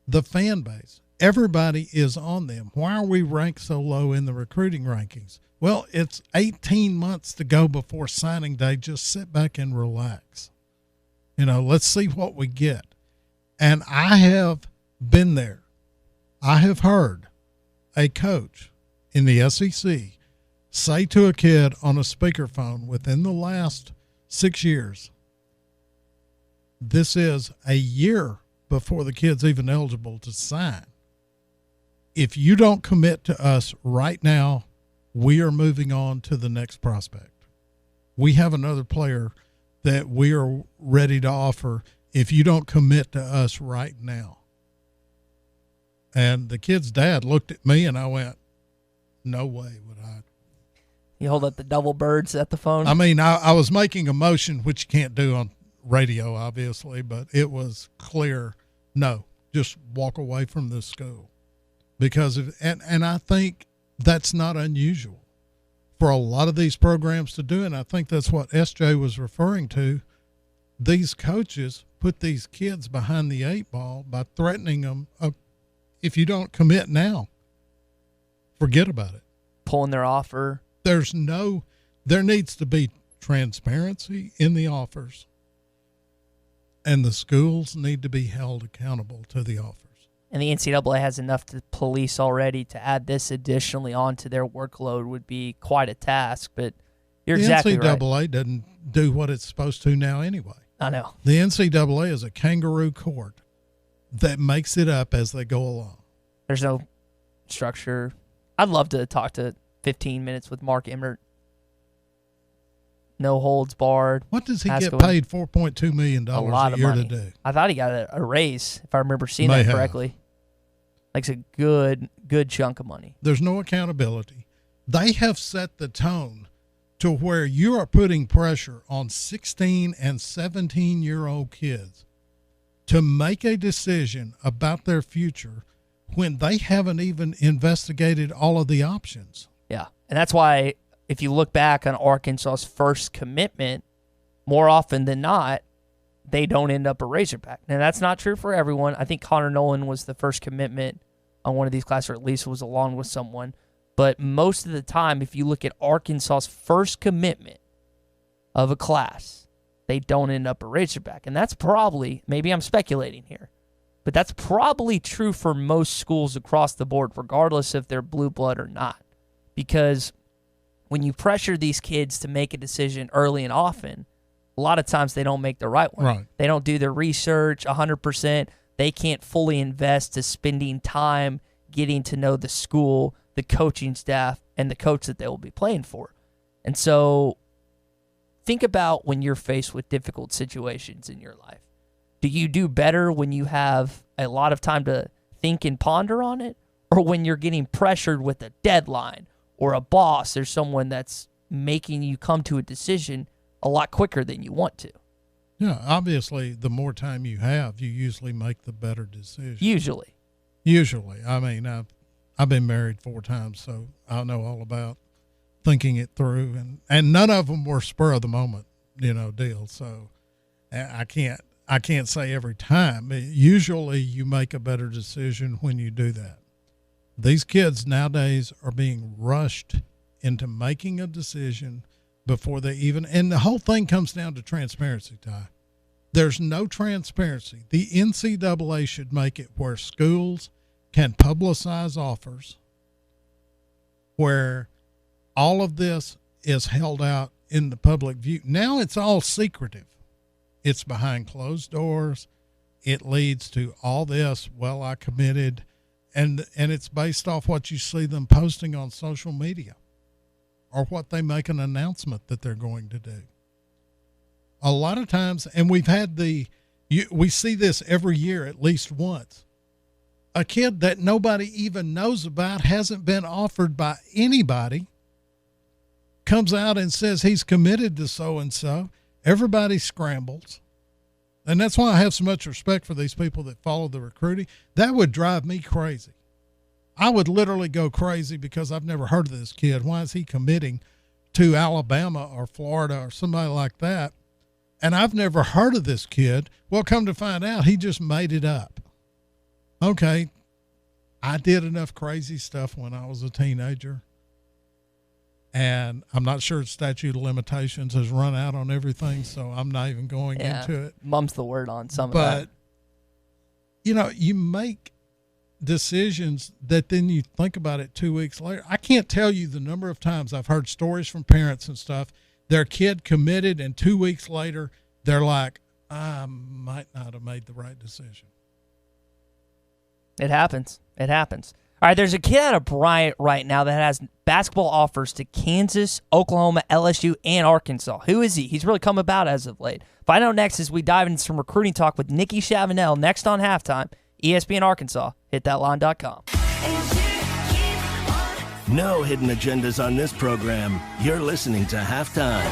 Speaker 1: the fan base, everybody is on them. Why are we ranked so low in the recruiting rankings? Well, it's 18 months to go before signing day. Just sit back and relax. Let's see what we get. And I have been there. I have heard a coach in the SEC say to a kid on a speakerphone within the last 6 years, this is a year before the kid's even eligible to sign. If you don't commit to us right now, we are moving on to the next prospect. We have another player that we are ready to offer if you don't commit to us right now. And the kid's dad looked at me and I went, no way would I.
Speaker 27: You hold up the double birds at the phone?
Speaker 1: I mean, I was making a motion, which you can't do on radio, obviously, but it was clear, no, just walk away from this school. Because and I think that's not unusual for a lot of these programs to do. And I think that's what SJ was referring to. These coaches put these kids behind the 8 ball by threatening them. If you don't commit now, forget about it.
Speaker 27: Pulling their offer.
Speaker 1: There needs to be transparency in the offers, and the schools need to be held accountable to the offers.
Speaker 27: And the NCAA has enough to police already. To add this additionally onto their workload would be quite a task, but you're exactly right.
Speaker 1: The NCAA doesn't do what it's supposed to now anyway.
Speaker 27: I know.
Speaker 1: The NCAA is a kangaroo court that makes it up as they go along.
Speaker 27: There's no structure. I'd love to talk to 15 minutes with Mark Emmert. No holds barred.
Speaker 1: What does he get paid $4.2 million a year to do?
Speaker 27: I thought he got a raise, if I remember seeing that correctly. Like a good chunk of money.
Speaker 1: There's no accountability. They have set the tone to where you are putting pressure on 16 and 17-year-old kids to make a decision about their future when they haven't even investigated all of the options.
Speaker 27: Yeah, and that's why if you look back on Arkansas's first commitment, more often than not, they don't end up a Razorback. Now, that's not true for everyone. I think Connor Nolan was the first commitment on one of these classes, or at least was along with someone. But most of the time, if you look at Arkansas's first commitment of a class, they don't end up a Razorback. And that's probably, maybe I'm speculating here, but that's probably true for most schools across the board, regardless if they're blue blood or not. Because when you pressure these kids to make a decision early and often, a lot of times they don't make the right one.
Speaker 1: Right.
Speaker 27: They don't do their research 100%. They can't fully invest to spending time getting to know the school, the coaching staff, and the coach that they will be playing for. And so think about when you're faced with difficult situations in your life. Do you do better when you have a lot of time to think and ponder on it, or when you're getting pressured with a deadline or a boss or someone that's making you come to a decision a lot quicker than you want to?
Speaker 1: Yeah, obviously, the more time you have, you usually make the better decision.
Speaker 27: Usually.
Speaker 1: I mean, I've been married 4 times, so I know all about thinking it through, and none of them were spur of the moment, deals. So I can't say every time. Usually, you make a better decision when you do that. These kids nowadays are being rushed into making a decision before they even, and the whole thing comes down to transparency, Ty. There's no transparency. The NCAA should make it where schools can publicize offers, where all of this is held out in the public view. Now it's all secretive. It's behind closed doors. It leads to all this, well, I committed, and it's based off what you see them posting on social media or what they make an announcement that they're going to do. A lot of times, and we've had we see this every year at least once. A kid that nobody even knows about, hasn't been offered by anybody, comes out and says he's committed to so-and-so. Everybody scrambles. And that's why I have so much respect for these people that follow the recruiting. That would drive me crazy. I would literally go crazy because I've never heard of this kid. Why is he committing to Alabama or Florida or somebody like that? And I've never heard of this kid. Well, come to find out, he just made it up. Okay, I did enough crazy stuff when I was a teenager. And I'm not sure statute of limitations has run out on everything, so I'm not even going into it.
Speaker 27: Mum's the word on some of that.
Speaker 1: But, you make decisions that then you think about it 2 weeks later. I can't tell you the number of times I've heard stories from parents and stuff. Their kid committed, and 2 weeks later, they're like, I might not have made the right decision.
Speaker 27: It happens. It happens. All right, there's a kid out of Bryant right now that has basketball offers to Kansas, Oklahoma, LSU, and Arkansas. Who is he? He's really come about as of late. Find out next as we dive into some recruiting talk with Nikki Chavanel next on Halftime, ESPN Arkansas. HitThatLine.com.
Speaker 11: No hidden agendas on this program. You're listening to Halftime.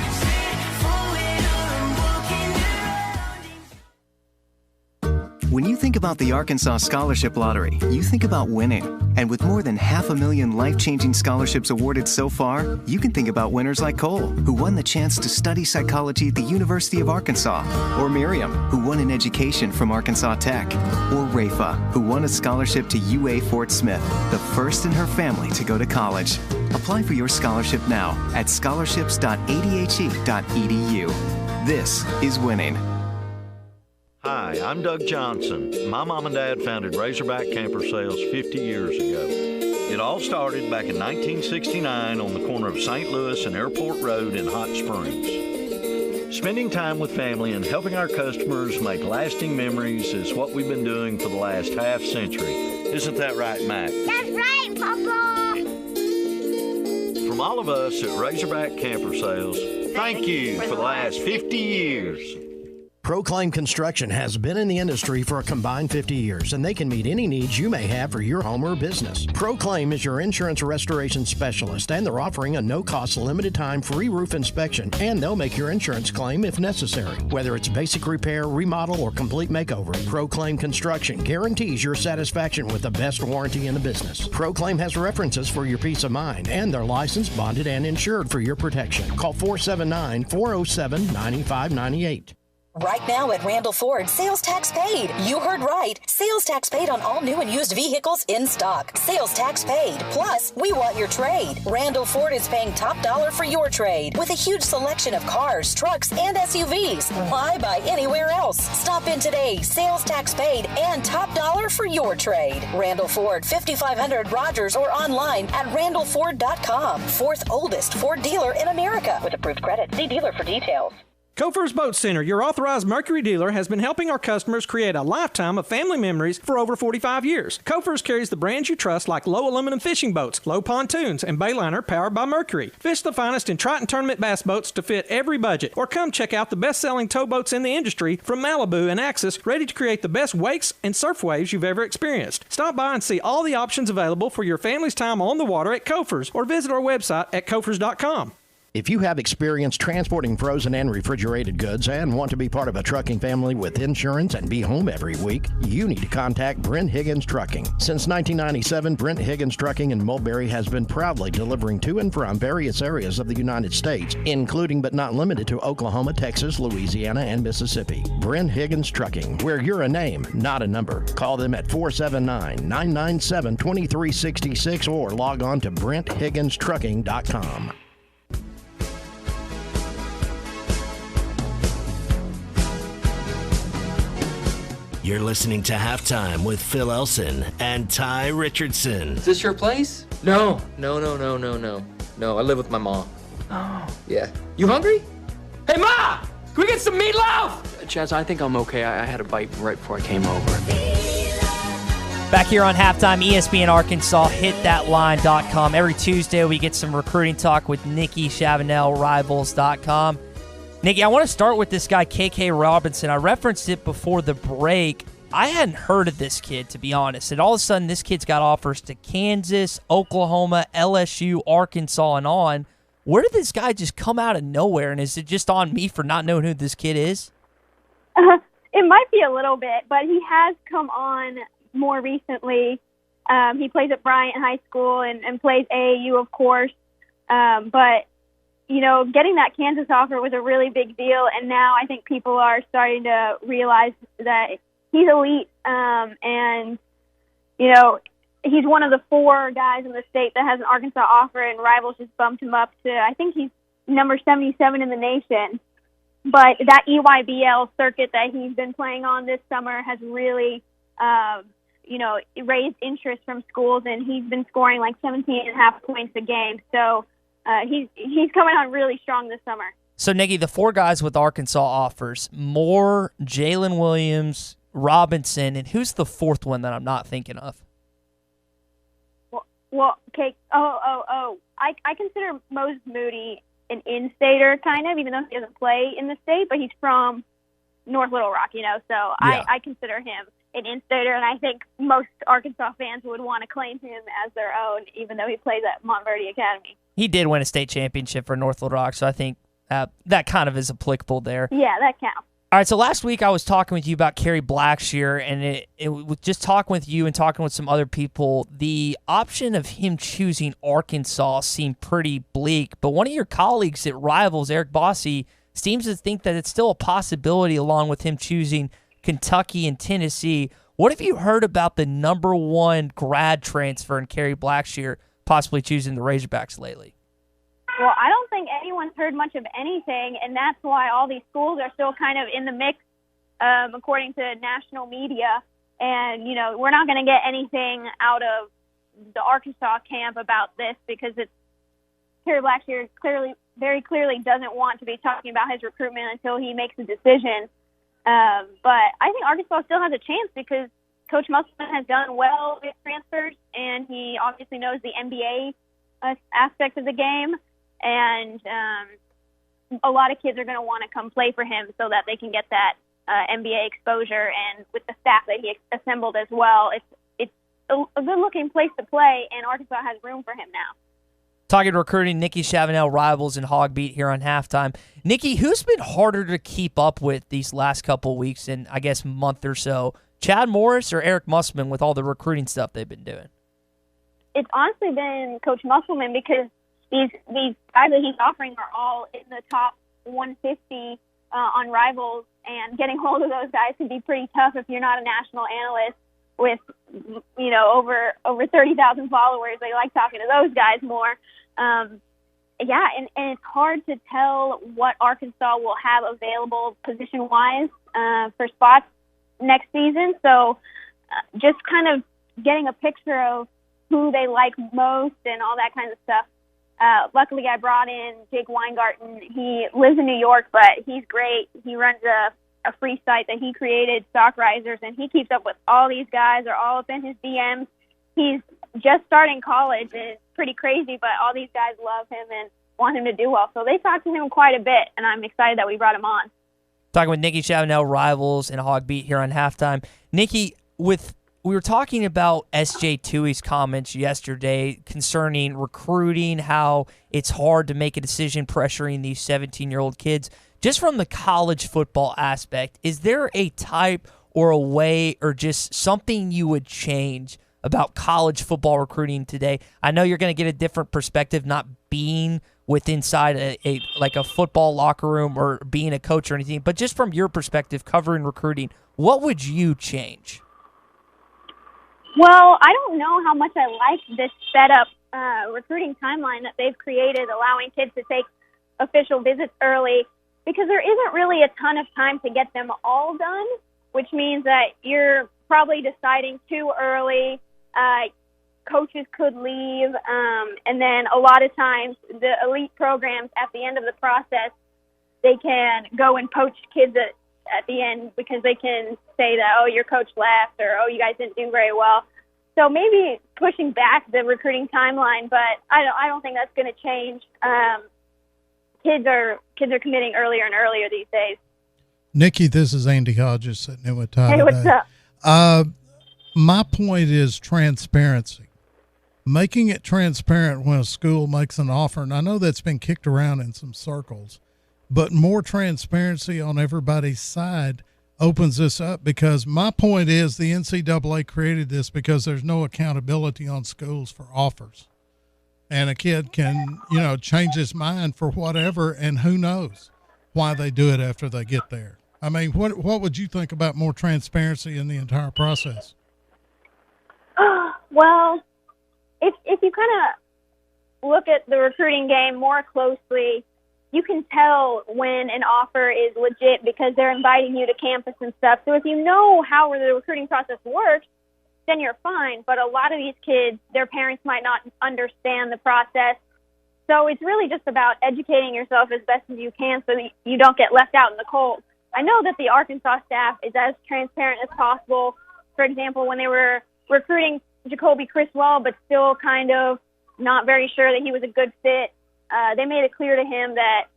Speaker 7: When you think about the Arkansas Scholarship Lottery, you think about winning. And with more than 500,000 life-changing scholarships awarded so far, you can think about winners like Cole, who won the chance to study psychology at the University of Arkansas, or Miriam, who won an education from Arkansas Tech, or Rafa, who won a scholarship to UA Fort Smith, the first in her family to go to college. Apply for your scholarship now at scholarships.adhe.edu. This is winning.
Speaker 12: Hi, I'm Doug Johnson. My mom and dad founded Razorback Camper Sales 50 years ago. It all started back in 1969 on the corner of St. Louis and Airport Road in Hot Springs. Spending time with family and helping our customers make lasting memories is what we've been doing for the last half century. Isn't that right, Mac?
Speaker 13: That's right, Papa!
Speaker 12: From all of us at Razorback Camper Sales, thank you for the last 50 years.
Speaker 14: Proclaim Construction has been in the industry for a combined 50 years, and they can meet any needs you may have for your home or business. Proclaim is your insurance restoration specialist, and they're offering a no-cost, limited-time free roof inspection, and they'll make your insurance claim if necessary. Whether it's basic repair, remodel, or complete makeover, Proclaim Construction guarantees your satisfaction with the best warranty in the business. Proclaim has references for your peace of mind, and they're licensed, bonded, and insured for your protection. Call 479-407-9598.
Speaker 15: Right now at Randall Ford, sales tax paid. You heard right. Sales tax paid on all new and used vehicles in stock. Sales tax paid. Plus, we want your trade. Randall Ford is paying top dollar for your trade with a huge selection of cars, trucks, and SUVs. Why buy anywhere else? Stop in today. Sales tax paid and top dollar for your trade. Randall Ford, 5500 Rogers, or online at randallford.com. Fourth oldest Ford dealer in America with approved credit. See dealer for details.
Speaker 8: Kofer's Boat Center, your authorized Mercury dealer, has been helping our customers create a lifetime of family memories for over 45 years. Kofer's carries the brands you trust like low aluminum fishing boats, low pontoons, and Bayliner powered by Mercury. Fish the finest in Triton tournament bass boats to fit every budget. Or come check out the best-selling towboats in the industry from Malibu and Axis, ready to create the best wakes and surf waves you've ever experienced. Stop by and see all the options available for your family's time on the water at Kofer's, or visit our website at kofers.com.
Speaker 14: If you have experience transporting frozen and refrigerated goods and want to be part of a trucking family with insurance and be home every week, you need to contact Brent Higgins Trucking. Since 1997, Brent Higgins Trucking in Mulberry has been proudly delivering to and from various areas of the United States, including but not limited to Oklahoma, Texas, Louisiana, and Mississippi. Brent Higgins Trucking, where you're a name, not a number. Call them at 479-997-2366 or log on to BrentHigginsTrucking.com.
Speaker 11: You're listening to Halftime with Phil Elson and Tye Richardson.
Speaker 26: Is this your place? No, I live with my mom. Oh. Yeah. You hungry? Hey, Ma! Can we get some meatloaf? Chaz, I think I'm okay. I had a bite right before I came over.
Speaker 27: Back here on Halftime, ESPN Arkansas, HitThatLine.com. Every Tuesday we get some recruiting talk with Nikki Chavanel, Rivals.com. Nikki, I want to start with this guy, KK Robinson. I referenced it before the break. I hadn't heard of this kid, to be honest. And all of a sudden, this kid's got offers to Kansas, Oklahoma, LSU, Arkansas, and on. Where did this guy just come out of nowhere? And is it just on me for not knowing who this kid is?
Speaker 16: It might be a little bit, but he has come on more recently. He plays at Bryant High School and plays AAU, of course. But, you know, getting that Kansas offer was a really big deal, and now I think people are starting to realize that he's elite, and, you know, he's one of the 4 guys in the state that has an Arkansas offer, and Rivals just bumped him up to, I think he's number 77 in the nation. But that EYBL circuit that he's been playing on this summer has really, you know, raised interest from schools, and he's been scoring like 17.5 points a game. So he's coming on really strong this summer.
Speaker 27: So, Nikki, the 4 guys with Arkansas offers, Moore, Jalen Williams, Robinson, and who's the 4th one that I'm not thinking of?
Speaker 16: Well, okay. I consider Moses Moody an in-stater, kind of, even though he doesn't play in the state, but he's from North Little Rock, you know, so yeah. I consider him an in-stater, and I think most Arkansas fans would want to claim him as their own, even though he plays at Montverde Academy.
Speaker 27: He did win a state championship for North Little Rock, so I think that kind of is applicable there.
Speaker 16: Yeah, that counts.
Speaker 27: All right, so last week I was talking with you about Kerry Blackshear, and it was just talking with you and talking with some other people, the option of him choosing Arkansas seemed pretty bleak, but one of your colleagues at Rivals, Eric Bossy, seems to think that it's still a possibility along with him choosing Kentucky and Tennessee. What have you heard about the number 1 grad transfer in Kerry Blackshear possibly choosing the Razorbacks lately?
Speaker 16: Well, I don't think anyone's heard much of anything, and that's why all these schools are still kind of in the mix, according to national media. And, you know, we're not going to get anything out of the Arkansas camp about this because Kerry Blackshear very clearly doesn't want to be talking about his recruitment until he makes a decision. But I think Arkansas still has a chance because Coach Musselman has done well with transfers, and he obviously knows the NBA aspect of the game. And a lot of kids are going to want to come play for him so that they can get that NBA exposure. And with the staff that he assembled as well, it's a good-looking place to play, and Arkansas has room for him now.
Speaker 27: Talking recruiting, Nikki Chavanel, Rivals, and Hog Beat here on Halftime. Nikki, who's been harder to keep up with these last couple weeks and, I guess, month or so? Chad Morris or Eric Musselman with all the recruiting stuff they've been doing?
Speaker 16: It's honestly been Coach Musselman because these guys that he's offering are all in the top 150 on Rivals, and getting hold of those guys can be pretty tough if you're not a national analyst with, you know, over 30,000 followers. They like talking to those guys more. Yeah, and it's hard to tell what Arkansas will have available position-wise for spots next season. So just kind of getting a picture of who they like most and all that kind of stuff. Luckily, I brought in Jake Weingarten. He lives in New York, but he's great. He runs a free site that he created, Stock Risers, and he keeps up with all these guys. They're all up in his DMs. He's just starting college, and it's pretty crazy, but all these guys love him and want him to do well. So they talk to him quite a bit, and I'm excited that we brought him on.
Speaker 27: Talking with Nikki Chavanel, Rivals, and Hog Beat here on Halftime. Nikki, we were talking about S.J. Tui's comments yesterday concerning recruiting, how it's hard to make a decision pressuring these 17-year-old kids. Just from the college football aspect, is there a type or a way or just something you would change about college football recruiting today? I know you're going to get a different perspective not being inside a football locker room or being a coach or anything, but just from your perspective covering recruiting, what would you change?
Speaker 16: Well, I don't know how much I like this setup recruiting timeline that they've created, allowing kids to take official visits early, because there isn't really a ton of time to get them all done, which means that you're probably deciding too early. Coaches could leave, and then a lot of times the elite programs at the end of the process, they can go and poach kids at the end because they can say that, oh, your coach left, or oh, you guys didn't do very well. So maybe pushing back the recruiting timeline, but I don't think that's going to change. Kids are committing earlier and earlier these days.
Speaker 1: Nikki, this is Andy Hodges sitting in with Tye.
Speaker 16: Hey, what's up?
Speaker 1: My point is transparency. Making it transparent when a school makes an offer, and I know that's been kicked around in some circles, but more transparency on everybody's side opens this up, because my point is the NCAA created this because there's no accountability on schools for offers. And a kid can, change his mind for whatever, and who knows why they do it after they get there. I mean, what would you think about more transparency in the entire process?
Speaker 16: Well, if you kind of look at the recruiting game more closely, you can tell when an offer is legit because they're inviting you to campus and stuff. So if you know how the recruiting process works, then you're fine. But a lot of these kids, their parents might not understand the process. So it's really just about educating yourself as best as you can so that you don't get left out in the cold. I know that the Arkansas staff is as transparent as possible. For example, when they were recruiting Jacoby Criswell, but still kind of not very sure that he was a good fit, they made it clear to him that,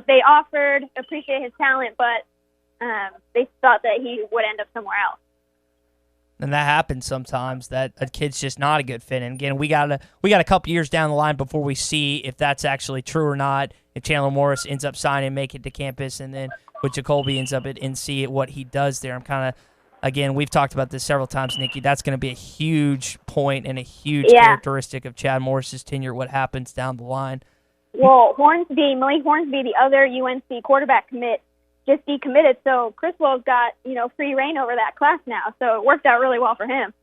Speaker 16: they offered, appreciate his talent, but they thought that he would end up somewhere else.
Speaker 27: And that happens sometimes, that a kid's just not a good fit. And again, we got a couple years down the line before we see if that's actually true or not. If Chandler Morris ends up signing, make it to campus, and then with Jacoby ends up at NC, what he does there. I'm kind of, again, we've talked about this several times, Nikki. That's going to be a huge point and a huge characteristic of Chad Morris's tenure, what happens down the line.
Speaker 16: Well, Malik Hornsby, the other UNC quarterback commit, just decommitted, so Criswell's got, free reign over that class now, so it worked out really well for him.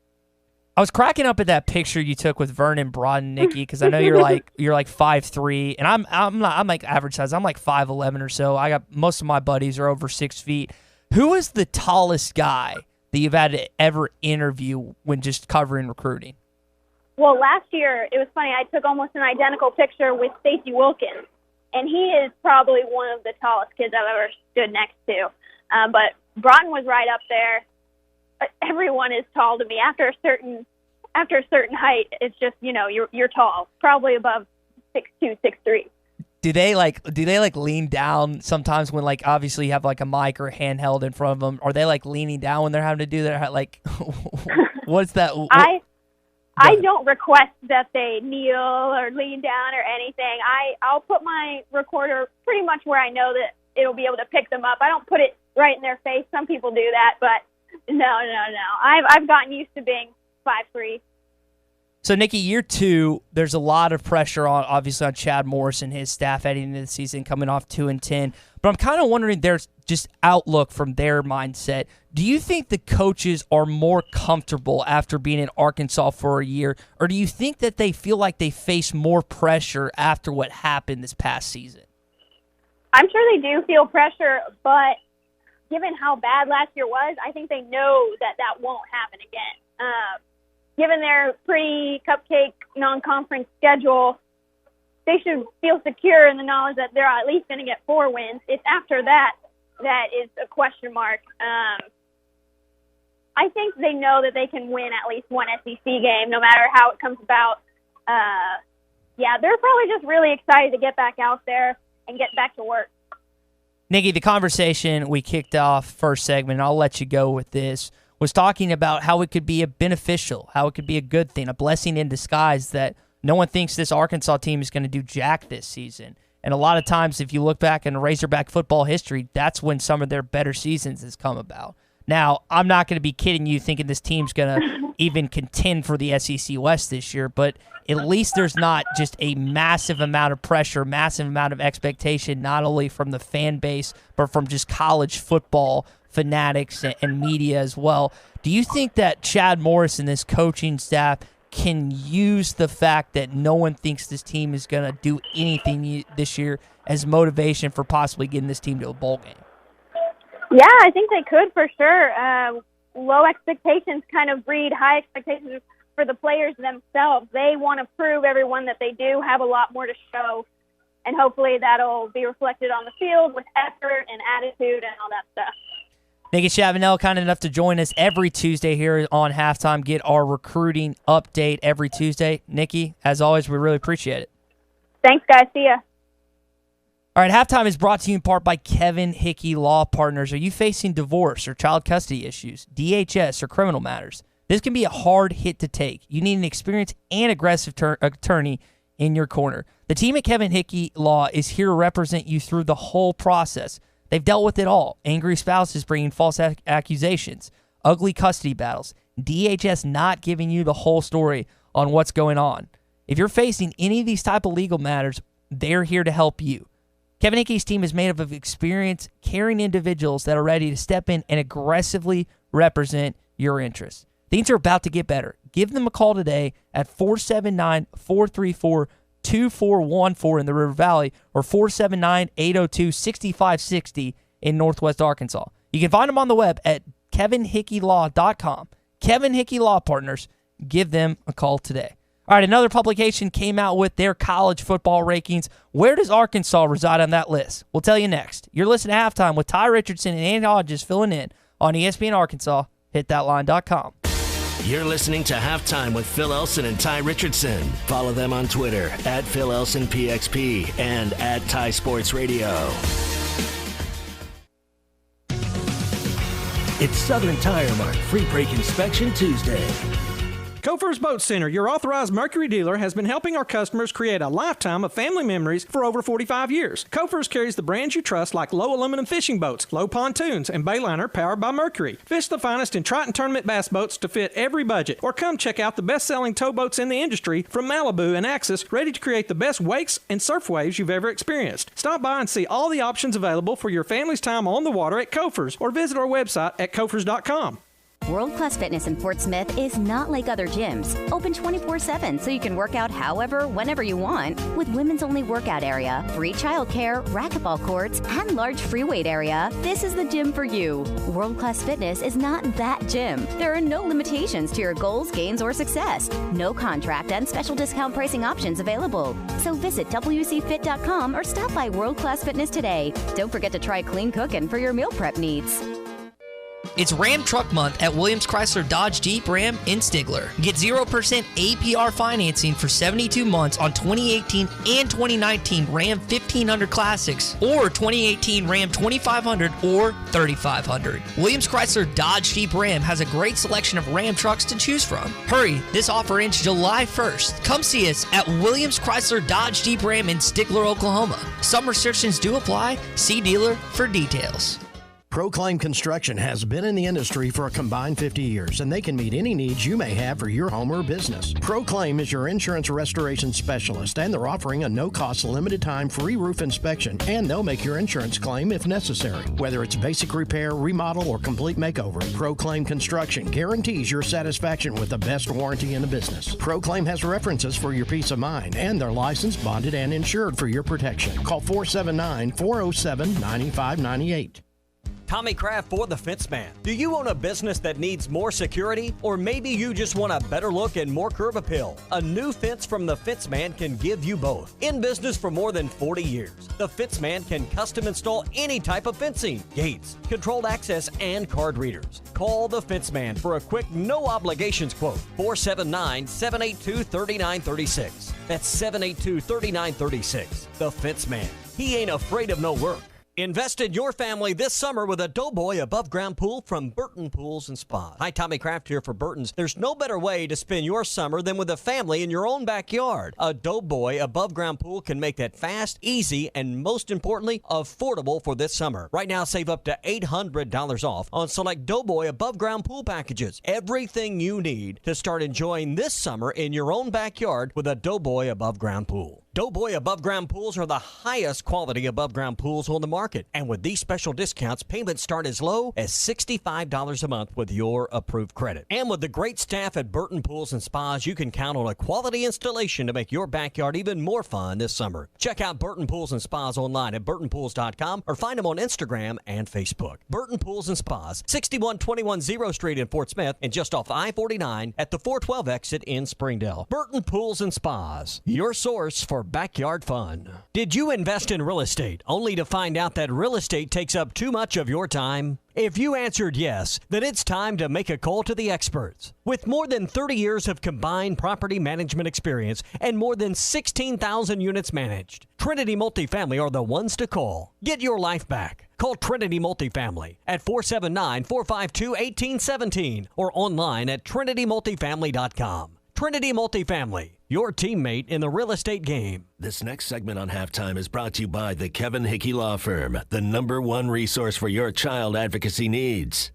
Speaker 27: I was cracking up at that picture you took with Vernon Broughton, Nikki, because I know you're like 5'3", and I'm like average size. I'm like 5'11" or so. I got most of my buddies are over 6 feet. Who is the tallest guy that you've had to ever interview when just covering recruiting?
Speaker 16: Well, last year, it was funny. I took almost an identical picture with Stacey Wilkins, and he is probably one of the tallest kids I've ever stood next to. But Broughton was right up there. Everyone is tall to me. After a certain height, it's just, you're tall, probably above 6'2", 6'3".
Speaker 27: Do they lean down sometimes when obviously you have a mic or a handheld in front of them? Are they leaning down when they're having to do that? What's that?
Speaker 16: I don't request that they kneel or lean down or anything. I'll put my recorder pretty much where I know that it'll be able to pick them up. I don't put it right in their face. Some people do that, but no. I've gotten used to being 5'3".
Speaker 27: So, Nikki, year 2, there's a lot of pressure obviously on Chad Morris and his staff heading into the season, coming off 2-10. But I'm kind of wondering their just outlook from their mindset. Do you think the coaches are more comfortable after being in Arkansas for a year, or do you think that they feel like they face more pressure after what happened this past season?
Speaker 16: I'm sure they do feel pressure, but given how bad last year was, I think they know that won't happen again. Given their pre-cupcake non-conference schedule, they should feel secure in the knowledge that they're at least going to get 4 wins. It's after that is a question mark. I think they know that they can win at least one SEC game, no matter how it comes about. They're probably just really excited to get back out there and get back to work.
Speaker 27: Nikki, the conversation we kicked off first segment, and I'll let you go with this, was talking about how it could be a beneficial, how it could be a good thing, a blessing in disguise that no one thinks this Arkansas team is going to do jack this season. And a lot of times, if you look back in Razorback football history, that's when some of their better seasons has come about. Now, I'm not going to be kidding you thinking this team's going to even contend for the SEC West this year, but at least there's not just a massive amount of pressure, massive amount of expectation, not only from the fan base, but from just college football fanatics and media as well. Do you think that Chad Morris and this coaching staff can use the fact that no one thinks this team is going to do anything this year as motivation for possibly getting this team to a bowl game?
Speaker 16: Yeah, I think they could for sure. Low expectations kind of breed high expectations for the players themselves. They want to prove everyone that they do have a lot more to show, and hopefully that'll be reflected on the field with effort and attitude and all that stuff.
Speaker 27: Nikki Chavanel, kind enough to join us every Tuesday here on Halftime, get our recruiting update every Tuesday. Nikki, as always, we really appreciate it.
Speaker 16: Thanks, guys. See ya.
Speaker 27: All right, Halftime is brought to you in part by Kevin Hickey Law Partners. Are you facing divorce or child custody issues, DHS, or criminal matters? This can be a hard hit to take. You need an experienced and aggressive attorney in your corner. The team at Kevin Hickey Law is here to represent you through the whole process. They've dealt with it all. Angry spouses bringing false accusations, ugly custody battles, DHS not giving you the whole story on what's going on. If you're facing any of these type of legal matters, they're here to help you. Kevin Hickey's team is made up of experienced, caring individuals that are ready to step in and aggressively represent your interests. Things are about to get better. Give them a call today at 479-434-2414 in the River Valley or 479-802-6560 in Northwest Arkansas. You can find them on the web at kevinhickeylaw.com. Kevin Hickey Law Partners. Give them a call today. All right, another publication came out with their college football rankings. Where does Arkansas reside on that list? We'll tell you next. You're listening to Halftime with Tye Richardson and Andy Hodges filling in on ESPN Arkansas. HitThatLine.com.
Speaker 11: You're listening to Halftime with Phil Elson and Tye Richardson. Follow them on Twitter at Phil Elson PXP and at Tye Sports Radio. It's Southern Tire Mart Free Brake Inspection Tuesday.
Speaker 8: Kofer's Boat Center, your authorized Mercury dealer, has been helping our customers create a lifetime of family memories for over 45 years. Kofer's carries the brands you trust like low aluminum fishing boats, low pontoons, and Bayliner powered by Mercury. Fish the finest in Triton tournament bass boats to fit every budget. Or come check out the best-selling towboats in the industry from Malibu and Axis, ready to create the best wakes and surf waves you've ever experienced. Stop by and see all the options available for your family's time on the water at Kofer's or visit our website at kofers.com.
Speaker 10: World Class Fitness in Fort Smith is not like other gyms. Open 24/7 so you can work out however, whenever you want. With women's only workout area, free childcare, racquetball courts, and large free weight area, this is the gym for you. World Class Fitness is not that gym. There are no limitations to your goals, gains, or success. No contract and special discount pricing options available. So visit WCFit.com or stop by World Class Fitness today. Don't forget to try clean cooking for your meal prep needs.
Speaker 27: It's Ram Truck Month at Williams Chrysler Dodge Jeep Ram in Stigler. Get 0% APR financing for 72 months on 2018 and 2019 Ram 1500 Classics or 2018 Ram 2500 or 3500. Williams Chrysler Dodge Jeep Ram has a great selection of Ram trucks to choose from. Hurry, this offer ends July 1st. Come see us at Williams Chrysler Dodge Jeep Ram in Stigler, Oklahoma. Some restrictions do apply. See dealer for details.
Speaker 14: Proclaim Construction has been in the industry for a combined 50 years, and they can meet any needs you may have for your home or business. Proclaim is your insurance restoration specialist, and they're offering a no-cost, limited-time free roof inspection, and they'll make your insurance claim if necessary. Whether it's basic repair, remodel, or complete makeover, Proclaim Construction guarantees your satisfaction with the best warranty in the business. Proclaim has references for your peace of mind, and they're licensed, bonded, and insured for your protection. Call 479-407-9598.
Speaker 5: Tommy Kraft for the Fence Man. Do you own a business that needs more security? Or maybe you just want a better look and more curb appeal? A new fence from the Fence Man can give you both. In business for more than 40 years, the Fence Man can custom install any type of fencing, gates, controlled access, and card readers. Call the Fence Man for a quick, no obligations quote. 479-782-3936. That's 782-3936. The Fence Man. He ain't afraid of no work. Invest in your family this summer with a Doughboy above ground pool from Burton Pools and Spas. Hi, Tommy Kraft here for Burton's. There's no better way to spend your summer than with a family in your own backyard. A Doughboy above ground pool can make that fast, easy, and most importantly, affordable for this summer. Right now, save up to $800 off on select Doughboy above ground pool packages. Everything you need to start enjoying this summer in your own backyard with a Doughboy above ground pool. Doughboy above ground pools are the highest quality above ground pools on the market. And with these special discounts, payments start as low as $65 a month with your approved credit. And with the great staff at Burton Pools and Spas, you can count on a quality installation to make your backyard even more fun this summer. Check out Burton Pools and Spas online at burtonpools.com or find them on Instagram and Facebook. Burton Pools and Spas, 6121 0 Street in Fort Smith and just off I-49 at the 412 exit in Springdale. Burton Pools and Spas, your source for backyard fun. Did you invest in real estate only to find out that real estate takes up too much of your time? If you answered yes, then it's time to make a call to the experts. With more than 30 years of combined property management experience and more than 16,000 units managed, Trinity Multifamily are the ones to call. Get your life back. Call Trinity Multifamily at 479-452-1817 or online at trinitymultifamily.com. Trinity Multifamily,
Speaker 18: your teammate in the real estate game.
Speaker 11: This next segment on Halftime is brought to you by the Kevin Hickey Law Firm, the #1 resource for your child advocacy needs.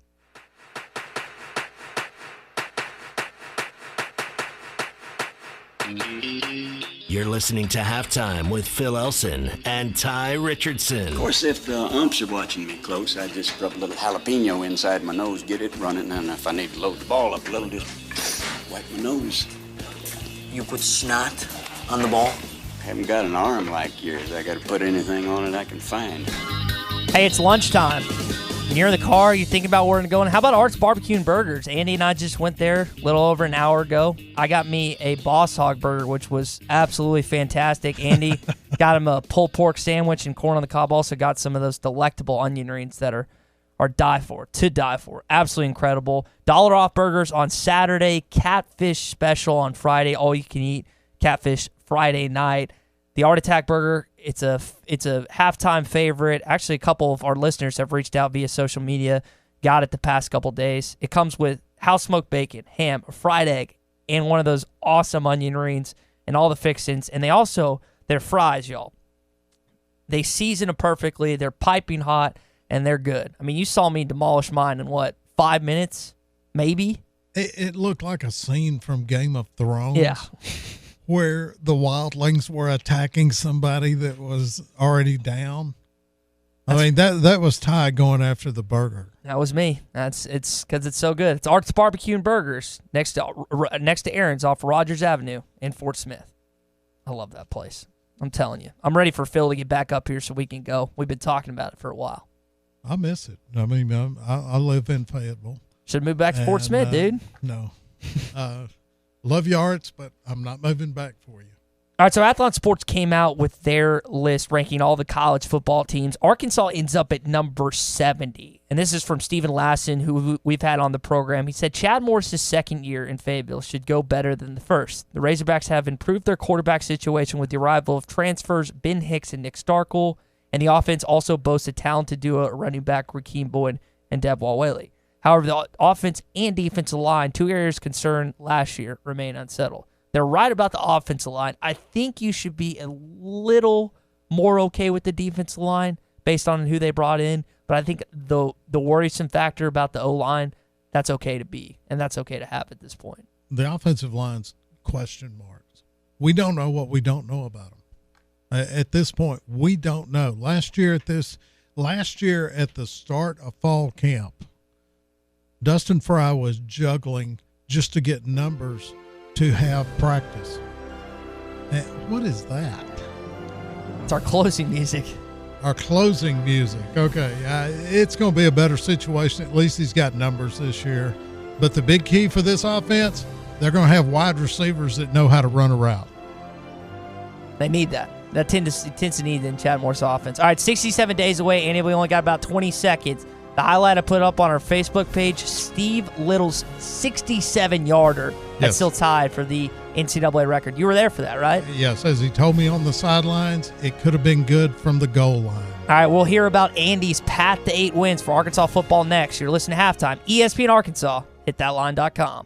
Speaker 11: You're listening to Halftime with Phil Elson and Tye Richardson.
Speaker 19: Of course, if the umps are watching me close, I just rub a little jalapeno inside my nose, get it running, and if I need to load the ball up a little, just wipe my nose.
Speaker 20: You put snot on the ball?
Speaker 19: I haven't got an arm like yours. I got to put anything on it I can find.
Speaker 27: Hey, it's lunchtime. When you're in the car, you're thinking about where to go. And how about Art's Barbecue and Burgers? Andy and I just went there a little over an hour ago. I got me a Boss Hog burger, which was absolutely fantastic. Andy got him a pulled pork sandwich and corn on the cob. Also got some of those delectable onion rings that are to die for. Absolutely incredible. $1 off burgers on Saturday. Catfish special on Friday. All you can eat. Catfish Friday night. The Art Attack Burger, it's a halftime favorite. Actually, a couple of our listeners have reached out via social media, got it the past couple days. It comes with house smoked bacon, ham, a fried egg, and one of those awesome onion rings and all the fixins. And their fries, y'all. They season them perfectly. They're piping hot, and they're good. I mean, you saw me demolish mine in 5 minutes? Maybe?
Speaker 1: It looked like a scene from Game of Thrones.
Speaker 27: Yeah.
Speaker 1: Where the wildlings were attacking somebody that was already down. That was Tye going after the burger.
Speaker 27: That was me. It's because it's so good. It's Art's Barbecue and Burgers next to Aaron's off Rogers Avenue in Fort Smith. I love that place. I'm telling you. I'm ready for Phil to get back up here so we can go. We've been talking about it for a while.
Speaker 1: I miss it. I mean, I live in Fayetteville.
Speaker 27: Should move back to Fort Smith, dude.
Speaker 1: No. Love you, Arts, but I'm not moving back for you.
Speaker 27: All right, so Athlon Sports came out with their list ranking all the college football teams. Arkansas ends up at number 70. And this is from Stephen Lassen, who we've had on the program. He said, Chad Morris's second year in Fayetteville should go better than the first. The Razorbacks have improved their quarterback situation with the arrival of transfers Ben Hicks and Nick Starkel, and the offense also boasts a talented duo at running back Rakeem Boyd and Devwall Whaley. However, the offense and defensive line, two areas of concern last year, remain unsettled. They're right about the offensive line. I think you should be a little more okay with the defensive line based on who they brought in, but I think the worrisome factor about the O-line, that's okay to be, and that's okay to have at this point.
Speaker 1: The offensive line's question marks. We don't know what we don't know about them. At this point, we don't know. Last year at the start of fall camp, Dustin Fry was juggling just to get numbers to have practice. And what is that?
Speaker 27: It's our closing music.
Speaker 1: Our closing music. Okay. It's going to be a better situation. At least he's got numbers this year. But the big key for this offense, they're going to have wide receivers that know how to run a route.
Speaker 27: They need that. That tends to need in Chad Morris offense. All right, 67 days away, and we only got about 20 seconds. The highlight I put up on our Facebook page, Steve Little's 67-yarder. That's still tied for the NCAA record. You were there for that, right?
Speaker 1: Yes, as he told me on the sidelines, it could have been good from the goal line.
Speaker 27: All right, we'll hear about Andy's path to 8 wins for Arkansas football next. You're listening to Halftime. ESPN Arkansas. HitThatLine.com.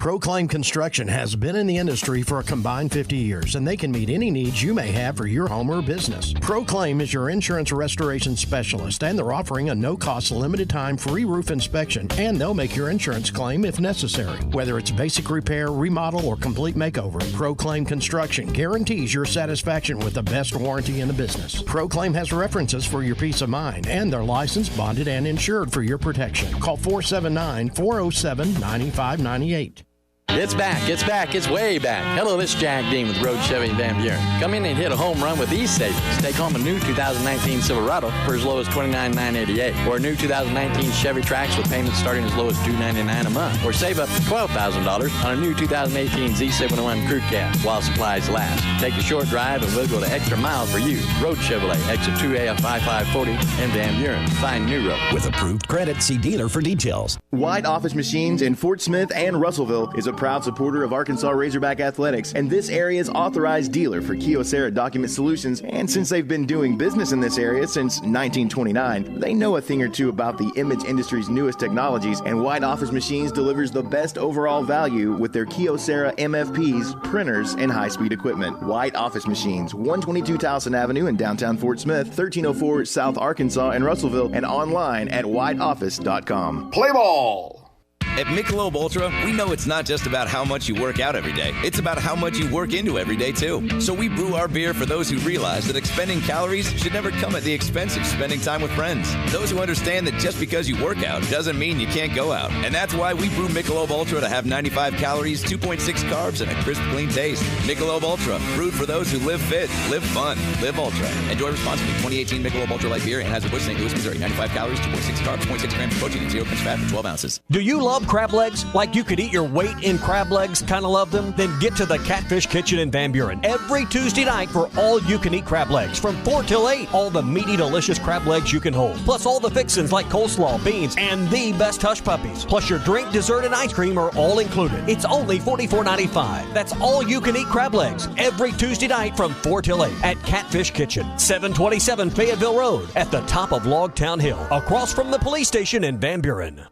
Speaker 14: Proclaim Construction has been in the industry for a combined 50 years, and they can meet any needs you may have for your home or business. Proclaim is your insurance restoration specialist, and they're offering a no-cost, limited-time free roof inspection, and they'll make your insurance claim if necessary. Whether it's basic repair, remodel, or complete makeover, Proclaim Construction guarantees your satisfaction with the best warranty in the business. Proclaim has references for your peace of mind, and they're licensed, bonded, and insured for your protection. Call 479-407-9598.
Speaker 21: It's back, it's way back. Hello, this is Jack Dean with Road Chevy in Van Buren. Come in and hit a home run with these savings. Take home a new 2019 Silverado for as low as $29,988, or a new 2019 Chevy Trax with payments starting as low as $299 a month, or save up to $12,000 on a new 2018 Z701 Crew Cab while supplies last. Take a short drive and we'll go the extra mile for you. Road Chevrolet, exit 2A of 5540 in Van Buren. Find new road.
Speaker 22: With approved credit, see dealer for details.
Speaker 6: White Office Machines in Fort Smith and Russellville is a proud supporter of Arkansas Razorback Athletics and this area's authorized dealer for Kyocera Document Solutions. And since they've been doing business in this area since 1929, they know a thing or two about the image industry's newest technologies, and White Office Machines delivers the best overall value with their Kyocera MFPs, printers, and high-speed equipment. White Office Machines, 122 Towson Avenue in downtown Fort Smith, 1304 South Arkansas in Russellville, and online at whiteoffice.com.
Speaker 2: Play ball!
Speaker 3: At Michelob Ultra, we know it's not just about how much you work out every day. It's about how much you work into every day, too. So we brew our beer for those who realize that expending calories should never come at the expense of spending time with friends. Those who understand that just because you work out doesn't mean you can't go out. And that's why we brew Michelob Ultra to have 95 calories, 2.6 carbs, and a crisp, clean taste. Michelob Ultra, brewed for those who live fit, live fun, live ultra. Enjoy responsibly. 2018 Michelob Ultra Light Beer, Anheuser-Busch, St. Louis, Missouri. 95 calories, 2.6 carbs, 0.6 grams of protein, and 0 grams fat for 12 ounces.
Speaker 5: Do you love crab legs? Like you could eat your weight in crab legs? Kind of love them? Then get to the Catfish Kitchen in Van Buren every Tuesday night for all you can eat crab legs from 4 till 8. All the meaty, delicious crab legs you can hold. Plus all the fixins like coleslaw, beans, and the best hush puppies. Plus your drink, dessert, and ice cream are all included. It's only $44.95. That's all you can eat crab legs every Tuesday night from 4 till 8 at Catfish Kitchen, 727 Fayetteville Road at the top of Logtown Hill, across from the police station in Van Buren.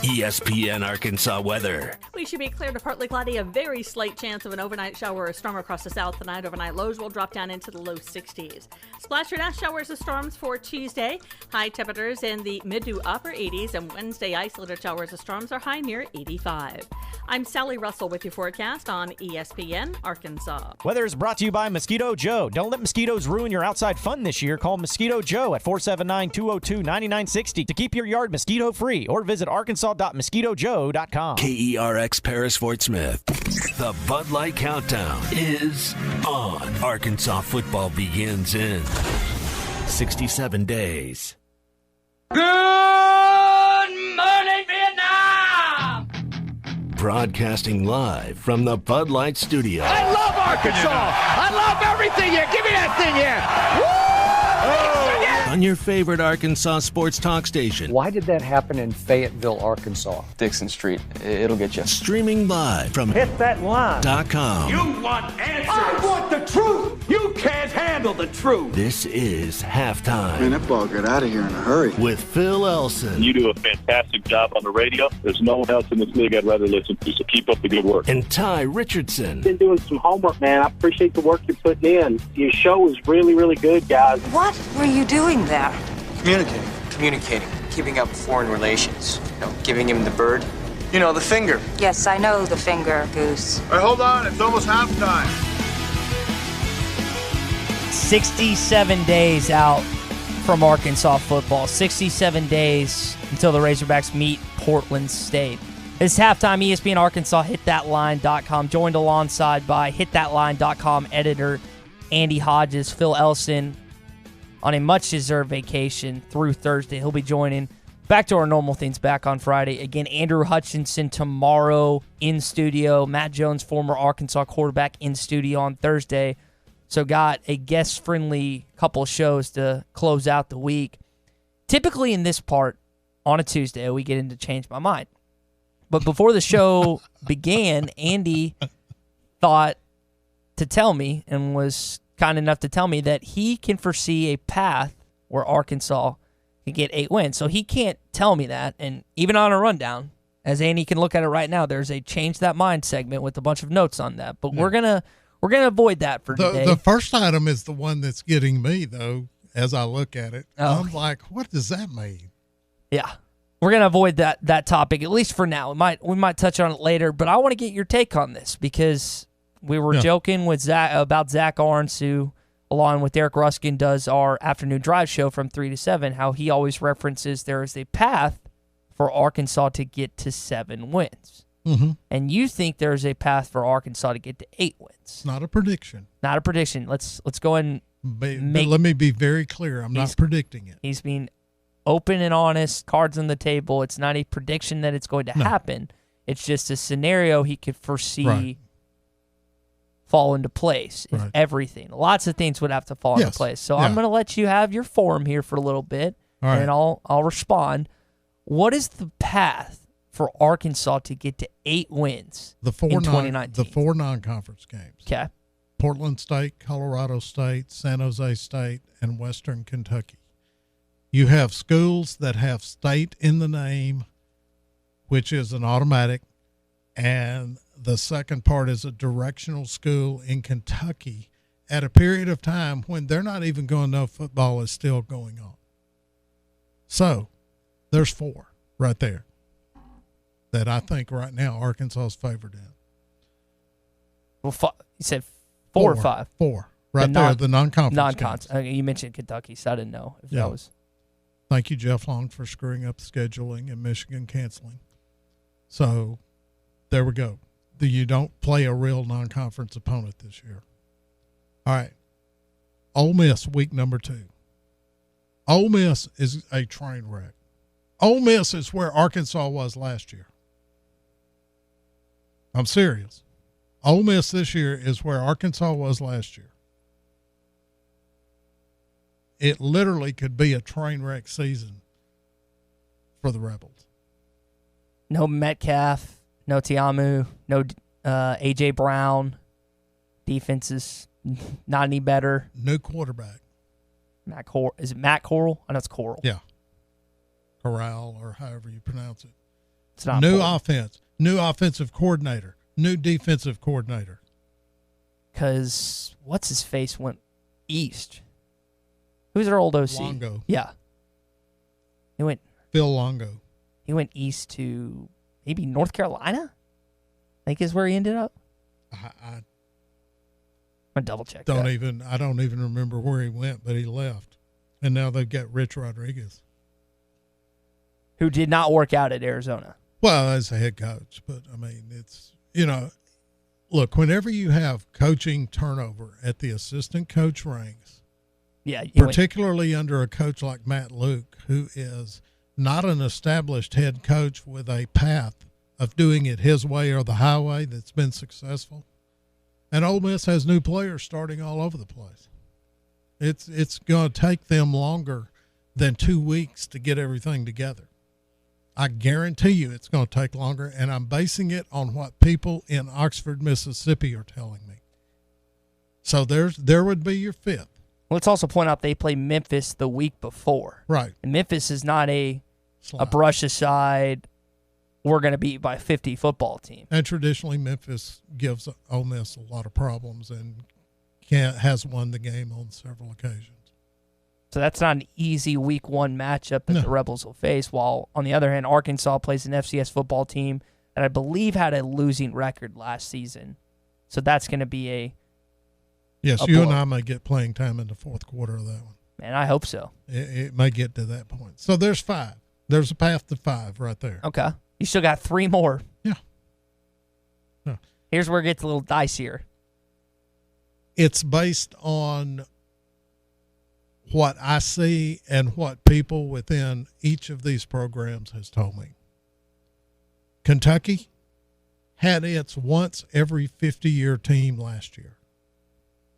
Speaker 11: ESPN Arkansas weather.
Speaker 4: We should be clear to partly cloudy, a very slight chance of an overnight shower or storm across the south tonight. Overnight lows will drop down into the low 60s. Splash or dash showers or storms for Tuesday. High temperatures in the mid to upper 80s, and Wednesday isolated showers or storms are high near 85. I'm Sally Russell with your forecast on ESPN Arkansas.
Speaker 17: Weather is brought to you by Mosquito Joe. Don't let mosquitoes ruin your outside fun this year. Call Mosquito Joe at 479-202-9960 to keep your yard mosquito free, or visit arkansas.mosquitojoe.com.
Speaker 11: KERX Paris Fort Smith. The Bud Light Countdown is on. Arkansas football begins in 67 days.
Speaker 22: Good morning, Vietnam!
Speaker 11: Broadcasting live from the Bud Light Studio.
Speaker 22: I love Arkansas! I love everything here! Give me that thing here! Woo!
Speaker 11: On your favorite Arkansas sports talk station.
Speaker 23: Why did that happen in Fayetteville, Arkansas?
Speaker 25: Dixon Street. It'll get you.
Speaker 11: Streaming live from
Speaker 22: hitthatline.com.
Speaker 11: .com.
Speaker 22: You want answers? I want the truth! You can't handle the truth!
Speaker 11: This is Halftime.
Speaker 28: Man, that ball got out of here in a hurry.
Speaker 11: With Phil Elson.
Speaker 29: You do a fantastic job on the radio. There's no one else in this league I'd rather listen to, so keep up the good work.
Speaker 11: And Tye Richardson.
Speaker 30: Been doing some homework, man. I appreciate the work you're putting in. Your show is really, really good, guys.
Speaker 31: What were you doing there?
Speaker 23: Communicating. Keeping up foreign relations. Giving him the bird. The finger.
Speaker 31: Yes, I know the finger, Goose.
Speaker 28: All right, hold on. It's almost halftime.
Speaker 27: 67 days out from Arkansas football. 67 days until the Razorbacks meet Portland State. It's halftime. ESPN Arkansas, hitthatline.com. Joined alongside by hitthatline.com editor Andy Hodges. Phil Elson on a much-deserved vacation through Thursday. He'll be joining back to our normal things back on Friday. Again, Andrew Hutchinson tomorrow in studio. Matt Jones, former Arkansas quarterback, in studio on Thursday. So got a guest-friendly couple of shows to close out the week. Typically in this part, on a Tuesday, we get into Change My Mind. But before the show began, Andy thought to tell me, and was kind enough to tell me, that he can foresee a path where Arkansas can get 8 wins. So he can't tell me that. And even on a rundown, as Andy can look at it right now, there's a Change That Mind segment with a bunch of notes on that. But we're gonna avoid that for today.
Speaker 1: The first item is the one that's getting me, though, as I look at it. Oh. I'm like, what does that mean?
Speaker 27: Yeah. We're going to avoid that topic, at least for now. We might touch on it later, but I want to get your take on this, because we were joking with about Zach Arns, who, along with Derek Ruskin, does our afternoon drive show from 3 to 7, how he always references there is a path for Arkansas to get to 7 wins.
Speaker 1: Mm-hmm.
Speaker 27: And you think there's a path for Arkansas to get to 8 wins.
Speaker 1: Not a prediction.
Speaker 27: Not a prediction. Let's go and
Speaker 1: let me be very clear. I'm not predicting it.
Speaker 27: He's being open and honest, cards on the table. It's not a prediction that it's going to happen. It's just a scenario he could foresee fall into place. If everything. Lots of things would have to fall into place. So I'm going to let you have your forum here for a little bit, and I'll respond. What is the path for Arkansas to get to 8 wins in 2019?
Speaker 1: The 4 non-conference games.
Speaker 27: Okay.
Speaker 1: Portland State, Colorado State, San Jose State, and Western Kentucky. You have schools that have state in the name, which is an automatic, and the second part is a directional school in Kentucky at a period of time when they're not even going to know football is still going on. So there's 4 right there that I think right now Arkansas is favored in.
Speaker 27: Well, you said 4 or 5?
Speaker 1: 4. Right there, the non-conference games.
Speaker 27: You mentioned Kentucky, so I didn't know if that was.
Speaker 1: Thank you, Jeff Long, for screwing up the scheduling and Michigan canceling. So there we go. You don't play a real non-conference opponent this year. All right. Ole Miss, week number 2. Ole Miss is a train wreck. Ole Miss is where Arkansas was last year. I'm serious. Ole Miss this year is where Arkansas was last year. It literally could be a train wreck season for the Rebels.
Speaker 27: No Metcalf, no Tiamu, no A.J. Brown. Defense is not any better.
Speaker 1: New quarterback.
Speaker 27: Is it Matt Corral? I know it's Coral.
Speaker 1: Yeah. Corral, or however you pronounce it.
Speaker 27: It's not
Speaker 1: new
Speaker 27: important.
Speaker 1: offense, new offensive coordinator, new defensive coordinator.
Speaker 27: Because what's his face went east. Who's their old OC?
Speaker 1: Longo.
Speaker 27: Yeah. He went.
Speaker 1: Phil Longo.
Speaker 27: He went east to maybe North Carolina, I think is where he ended up.
Speaker 1: I'm
Speaker 27: gonna double check.
Speaker 1: I don't even remember where he went, but he left, and now they've got Rich Rodriguez,
Speaker 27: who did not work out at Arizona.
Speaker 1: Well, as a head coach, but I mean, it's look, whenever you have coaching turnover at the assistant coach ranks, particularly under a coach like Matt Luke, who is not an established head coach with a path of doing it his way or the highway that's been successful. And Ole Miss has new players starting all over the place. It's going to take them longer than 2 weeks to get everything together. I guarantee you it's going to take longer, and I'm basing it on what people in Oxford, Mississippi are telling me. So there would be your 5th.
Speaker 27: Let's also point out they play Memphis the week before.
Speaker 1: Right.
Speaker 27: And Memphis is not a brush aside, we're going to beat by 50 football team.
Speaker 1: And traditionally, Memphis gives Ole Miss a lot of problems and has won the game on several occasions.
Speaker 27: So that's not an easy week 1 matchup that the Rebels will face, while on the other hand, Arkansas plays an FCS football team that I believe had a losing record last season. So that's going to be a
Speaker 1: Yes, you and I may get playing time in the 4th quarter of that one.
Speaker 27: Man, I hope so.
Speaker 1: It may get to that point. So there's 5. There's a path to 5 right there.
Speaker 27: Okay. You still got 3 more.
Speaker 1: Yeah.
Speaker 27: Here's where it gets a little dicier.
Speaker 1: It's based on what I see and what people within each of these programs has told me. Kentucky had its once every 50-year team last year.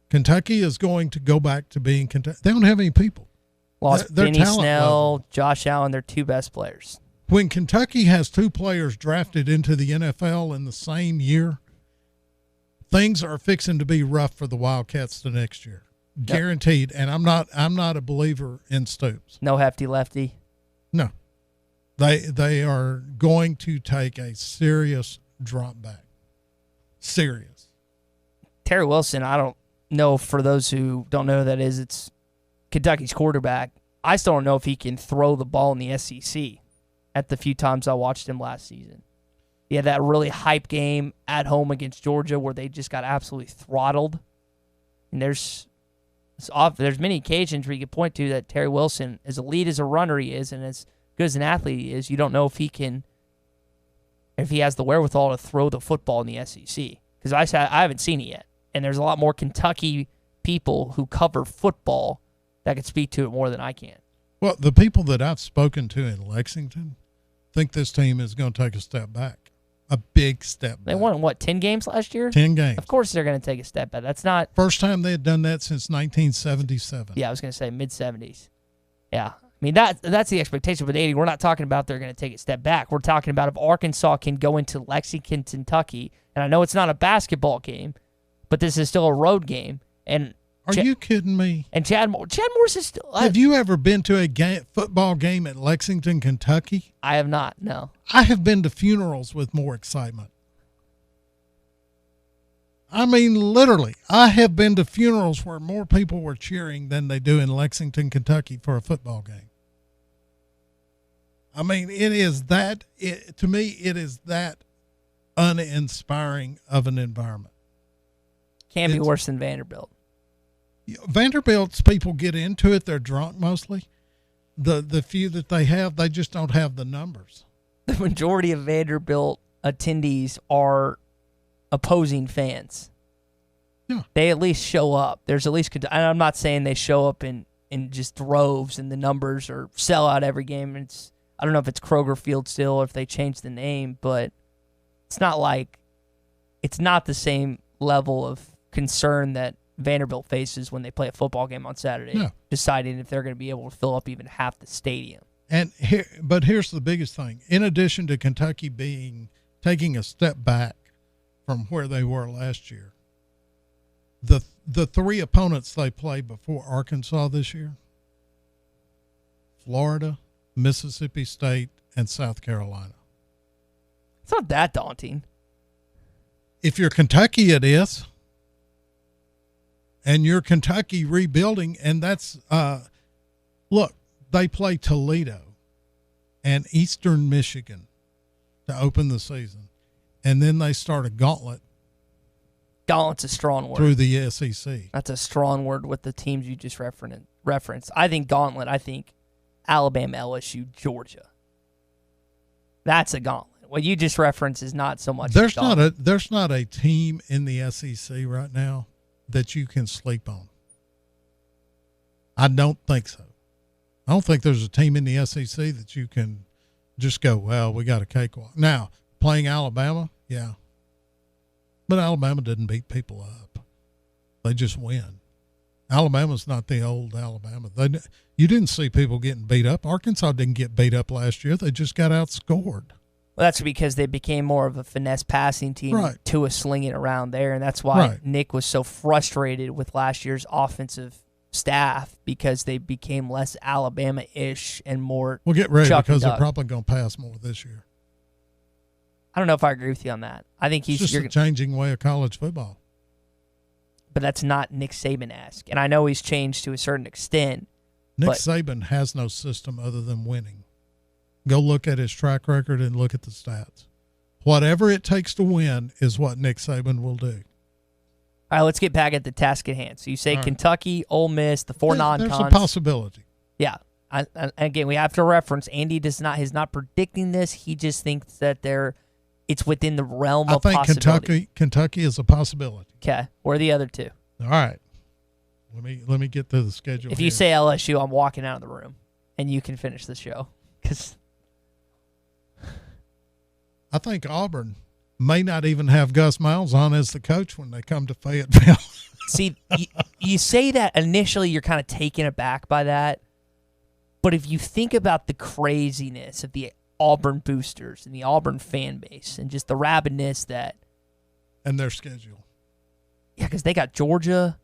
Speaker 1: Kentucky is going to go back to being Kentucky. They don't have any people.
Speaker 27: Lost Benny Snell, Josh Allen, their 2 best players.
Speaker 1: When Kentucky has 2 players drafted into the NFL in the same year, things are fixing to be rough for the Wildcats the next year. Guaranteed. And I'm not a believer in Stoops.
Speaker 27: No hefty lefty.
Speaker 1: No. They are going to take a serious drop back. Serious.
Speaker 27: Terry Wilson, I don't know, for those who don't know who that is, it's Kentucky's quarterback. I still don't know if he can throw the ball in the SEC at the few times I watched him last season. He had that really hype game at home against Georgia where they just got absolutely throttled. And there's many occasions where you can point to that Terry Wilson, as elite as a runner he is and as good as an athlete he is, you don't know if he has the wherewithal to throw the football in the SEC. Because I haven't seen it yet. And there's a lot more Kentucky people who cover football that could speak to it more than I can.
Speaker 1: Well, the people that I've spoken to in Lexington think this team is going to take a step back, a big step back.
Speaker 27: They won, 10 games last year?
Speaker 1: 10 games.
Speaker 27: Of course they're going to take a step back. That's not...
Speaker 1: First time they had done that since 1977.
Speaker 27: Yeah, I was going to say mid-70s. Yeah. I I mean, that's the expectation. But, Andy, we're not talking about they're going to take a step back. We're talking about if Arkansas can go into Lexington, Kentucky, and I know it's not a basketball game, but this is still a road game. And
Speaker 1: are you kidding me?
Speaker 27: And Chad Morris is still.
Speaker 1: Have you ever been to a football game at Lexington, Kentucky?
Speaker 27: I have not, no.
Speaker 1: I have been to funerals with more excitement. I mean, literally, I have been to funerals where more people were cheering than they do in Lexington, Kentucky for a football game. I mean, to me, it is that uninspiring of an environment.
Speaker 27: Can't be worse than Vanderbilt.
Speaker 1: Vanderbilt's people get into it. They're drunk mostly. The few that they have, they just don't have the numbers.
Speaker 27: The majority of Vanderbilt attendees are opposing fans.
Speaker 1: Yeah.
Speaker 27: They at least show up. There's at least, and I'm not saying they show up in just droves and the numbers or sell out every game. I don't know if it's Kroger Field still or if they changed the name, but it's not the same level of concern that Vanderbilt faces when they play a football game on Saturday, deciding if they're going to be able to fill up even half the stadium.
Speaker 1: But here's the biggest thing. In addition to Kentucky taking a step back from where they were last year, the three opponents they played before Arkansas this year, Florida, Mississippi State, and South Carolina.
Speaker 27: It's not that daunting.
Speaker 1: If you're Kentucky, it is. And you're Kentucky rebuilding, and that's look, they play Toledo and Eastern Michigan to open the season, and then they start a gauntlet.
Speaker 27: Gauntlet's a strong word.
Speaker 1: Through the SEC.
Speaker 27: That's a strong word with the teams you just referenced. I think gauntlet, Alabama, LSU, Georgia. That's a gauntlet. What you just referenced is not so much.
Speaker 1: There's not a team in the SEC right now that you can sleep on. I don't think so. I don't think there's a team in the SEC that you can just go, well, we got a cakewalk. Now, playing Alabama, yeah. But Alabama didn't beat people up. They just win. Alabama's not the old Alabama. You didn't see people getting beat up. Arkansas didn't get beat up last year. They just got outscored.
Speaker 27: Well, that's because they became more of a finesse passing team,
Speaker 1: right,
Speaker 27: to a slinging around there, and that's why Nick was so frustrated with last year's offensive staff, because they became less Alabama-ish and more.
Speaker 1: Well, get ready, because they're probably going to pass more this year.
Speaker 27: I don't know if I agree with you on that. I think
Speaker 1: it's just a changing way of college football.
Speaker 27: But that's not Nick Saban-esque, and I know he's changed to a certain extent.
Speaker 1: Nick Saban has no system other than winning. Go look at his track record and look at the stats. Whatever it takes to win is what Nick Saban will do.
Speaker 27: All right, let's get back at the task at hand. So you say Kentucky, Ole Miss, the four non-cons.
Speaker 1: There's a possibility.
Speaker 27: Yeah. Again, we have to reference, Andy is not predicting this. He just thinks that it's within the realm of possibility.
Speaker 1: I think Kentucky is a possibility.
Speaker 27: Okay. Where are the other two?
Speaker 1: All right. Let me get to the schedule.
Speaker 27: If you say LSU, I'm walking out of the room, and you can finish the show. Because
Speaker 1: I think Auburn may not even have Gus Miles on as the coach when they come to Fayetteville.
Speaker 27: See, you say that initially, you're kind of taken aback by that. But if you think about the craziness of the Auburn boosters and the Auburn fan base and just the rabidness that.
Speaker 1: And their schedule.
Speaker 27: Yeah, because they got Georgia,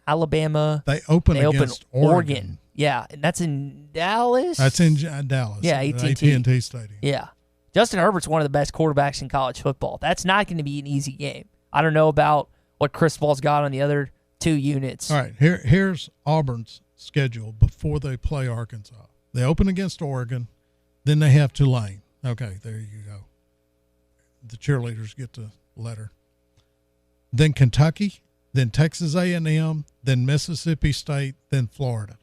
Speaker 27: Alabama.
Speaker 1: They open against Oregon.
Speaker 27: Yeah, and that's in Dallas.
Speaker 1: That's in Dallas.
Speaker 27: Yeah,
Speaker 1: AT&T Stadium.
Speaker 27: Yeah. Justin Herbert's one of the best quarterbacks in college football. That's not going to be an easy game. I don't know about what Chris Paul's got on the other two units.
Speaker 1: All right, here's Auburn's schedule before they play Arkansas. They open against Oregon, then they have Tulane. Okay, there you go. The cheerleaders get the letter. Then Kentucky, then Texas A&M, then Mississippi State, then Florida.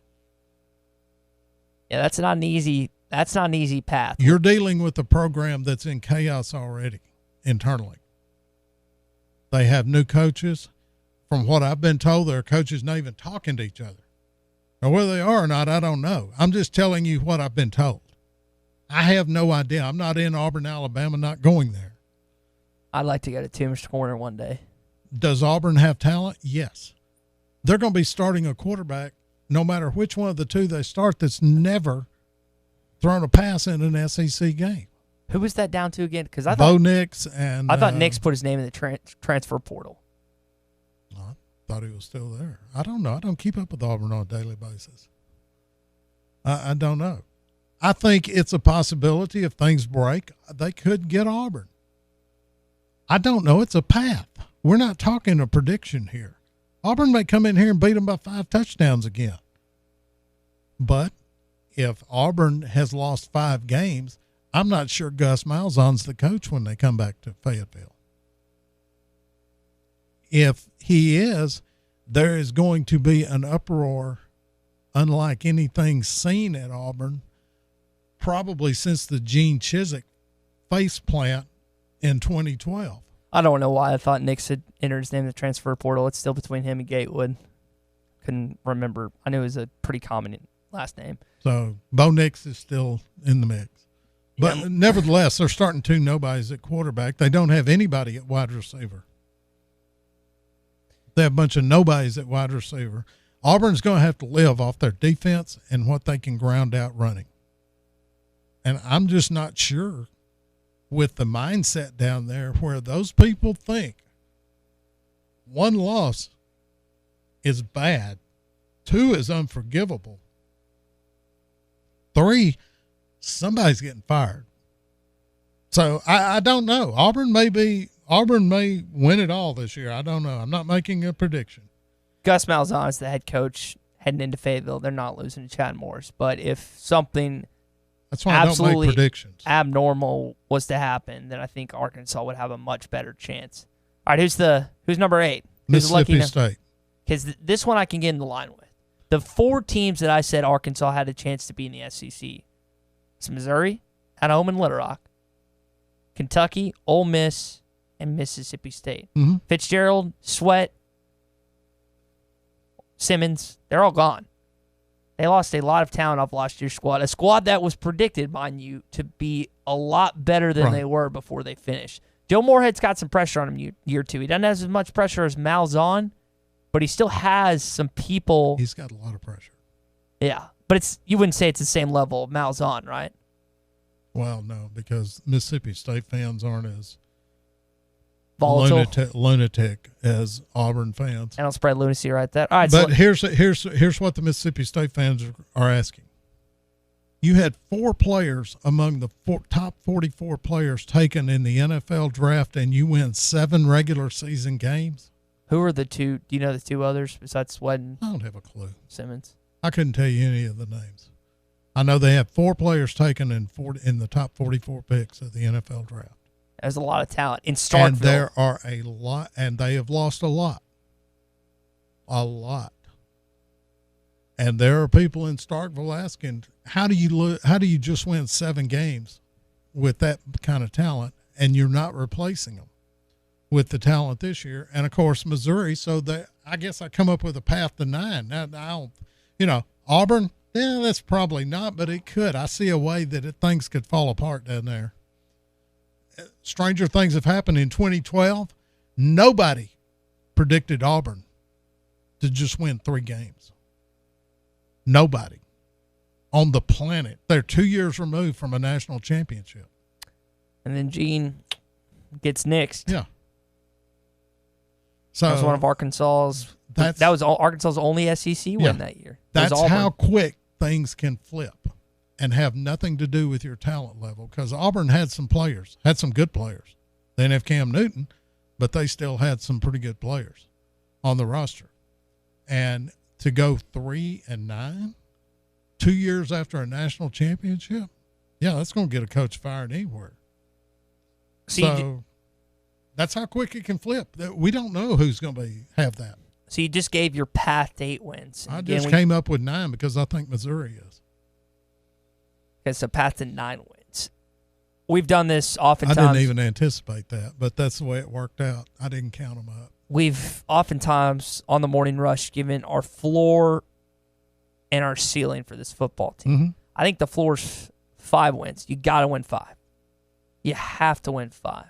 Speaker 27: Yeah, that's not an easy path.
Speaker 1: You're dealing with a program that's in chaos already internally. They have new coaches. From what I've been told, their coaches not even talking to each other. Now, whether they are or not, I don't know. I'm just telling you what I've been told. I have no idea. I'm not in Auburn, Alabama, not going there.
Speaker 27: I'd like to go to Tim's Corner one day.
Speaker 1: Does Auburn have talent? Yes. They're going to be starting a quarterback no matter which one of the two they start, that's never thrown a pass in an SEC game.
Speaker 27: Who was that down to again? Because
Speaker 1: Bo Nix and
Speaker 27: I thought Nix put his name in the transfer portal.
Speaker 1: I thought he was still there. I don't know. I don't keep up with Auburn on a daily basis. I don't know. I think it's a possibility if things break, they could get Auburn. I don't know. It's a path. We're not talking a prediction here. Auburn may come in here and beat them by 5 touchdowns again. But if Auburn has lost 5 games, I'm not sure Gus Malzahn's the coach when they come back to Fayetteville. If he is, there is going to be an uproar unlike anything seen at Auburn, probably since the Gene Chizik faceplant in 2012.
Speaker 27: I don't know why I thought Nix had entered his name in the transfer portal. It's still between him and Gatewood. Couldn't remember. I knew it was a pretty common last name.
Speaker 1: So Bo Nix is still in the mix. But nevertheless, they're starting 2 nobodies at quarterback. They don't have anybody at wide receiver. They have a bunch of nobodies at wide receiver. Auburn's going to have to live off their defense and what they can ground out running. And I'm just not sure with the mindset down there where those people think 1 loss is bad, 2 is unforgivable, 3, somebody's getting fired. So I don't know. Auburn may win it all this year. I don't know. I'm not making a prediction.
Speaker 27: Gus Malzahn is the head coach heading into Fayetteville. They're not losing to Chad Morris. But if something
Speaker 1: that's why I don't make predictions.
Speaker 27: Abnormal was to happen, then I think Arkansas would have a much better chance. All right, who's number 8?
Speaker 1: Mississippi State.
Speaker 27: Because this one I can get in the line with. The 4 teams that I said Arkansas had a chance to be in the SEC. It's Missouri, at home in Little Rock, Kentucky, Ole Miss, and Mississippi State.
Speaker 1: Mm-hmm.
Speaker 27: Fitzgerald, Sweat, Simmons, they're all gone. They lost a lot of talent off last year's squad, a squad that was predicted, mind you, to be a lot better than they were before they finished. Joe Moorhead's got some pressure on him year 2. He doesn't have as much pressure as Malzahn, but he still has some people.
Speaker 1: He's got a lot of pressure.
Speaker 27: Yeah, but you wouldn't say it's the same level of Malzahn, right?
Speaker 1: Well, no, because Mississippi State fans aren't as
Speaker 27: volatile,
Speaker 1: lunatic as Auburn fans.
Speaker 27: I don't spread lunacy right there. All right,
Speaker 1: but here's what the Mississippi State fans are asking. You had 4 players among the top 44 players taken in the NFL draft, and you win 7 regular season games.
Speaker 27: Who are the 2? Do you know the 2 others besides Sweat and
Speaker 1: I don't have a clue.
Speaker 27: Simmons?
Speaker 1: I couldn't tell you any of the names. I know they have 4 players taken in the top 44 picks of the NFL draft.
Speaker 27: There's a lot of talent in Starkville.
Speaker 1: And there are a lot, and they have lost a lot. A lot. And there are people in Starkville asking, how do you just win 7 games with that kind of talent, and you're not replacing them with the talent this year? And of course, Missouri. So I guess I come up with a path to 9. Now, Auburn. Yeah, that's probably not, but it could. I see a way that things could fall apart down there. Stranger things have happened in 2012. Nobody predicted Auburn to just win 3 games. Nobody on the planet. They're 2 years removed from a national championship.
Speaker 27: And then Gene gets nixed.
Speaker 1: Yeah. So
Speaker 27: that was one of Arkansas's. That was Arkansas's only SEC win that year.
Speaker 1: That's how quick things can flip and have nothing to do with your talent level, because Auburn had some players, had some good players. They didn't have Cam Newton, but they still had some pretty good players on the roster. And to go 3-9, 2 years after a national championship, yeah, that's going to get a coach fired anywhere. So that's how quick it can flip. We don't know who's going to have that.
Speaker 27: So you just gave your path to 8 wins.
Speaker 1: I just came up with 9 because I think Missouri is.
Speaker 27: It's a path to 9 wins. We've done this oftentimes.
Speaker 1: I didn't even anticipate that, but that's the way it worked out. I didn't count them up.
Speaker 27: We've oftentimes on the Morning Rush given our floor and our ceiling for this football team.
Speaker 1: Mm-hmm.
Speaker 27: I think the floor's 5 wins. You got to win 5. You have to win 5.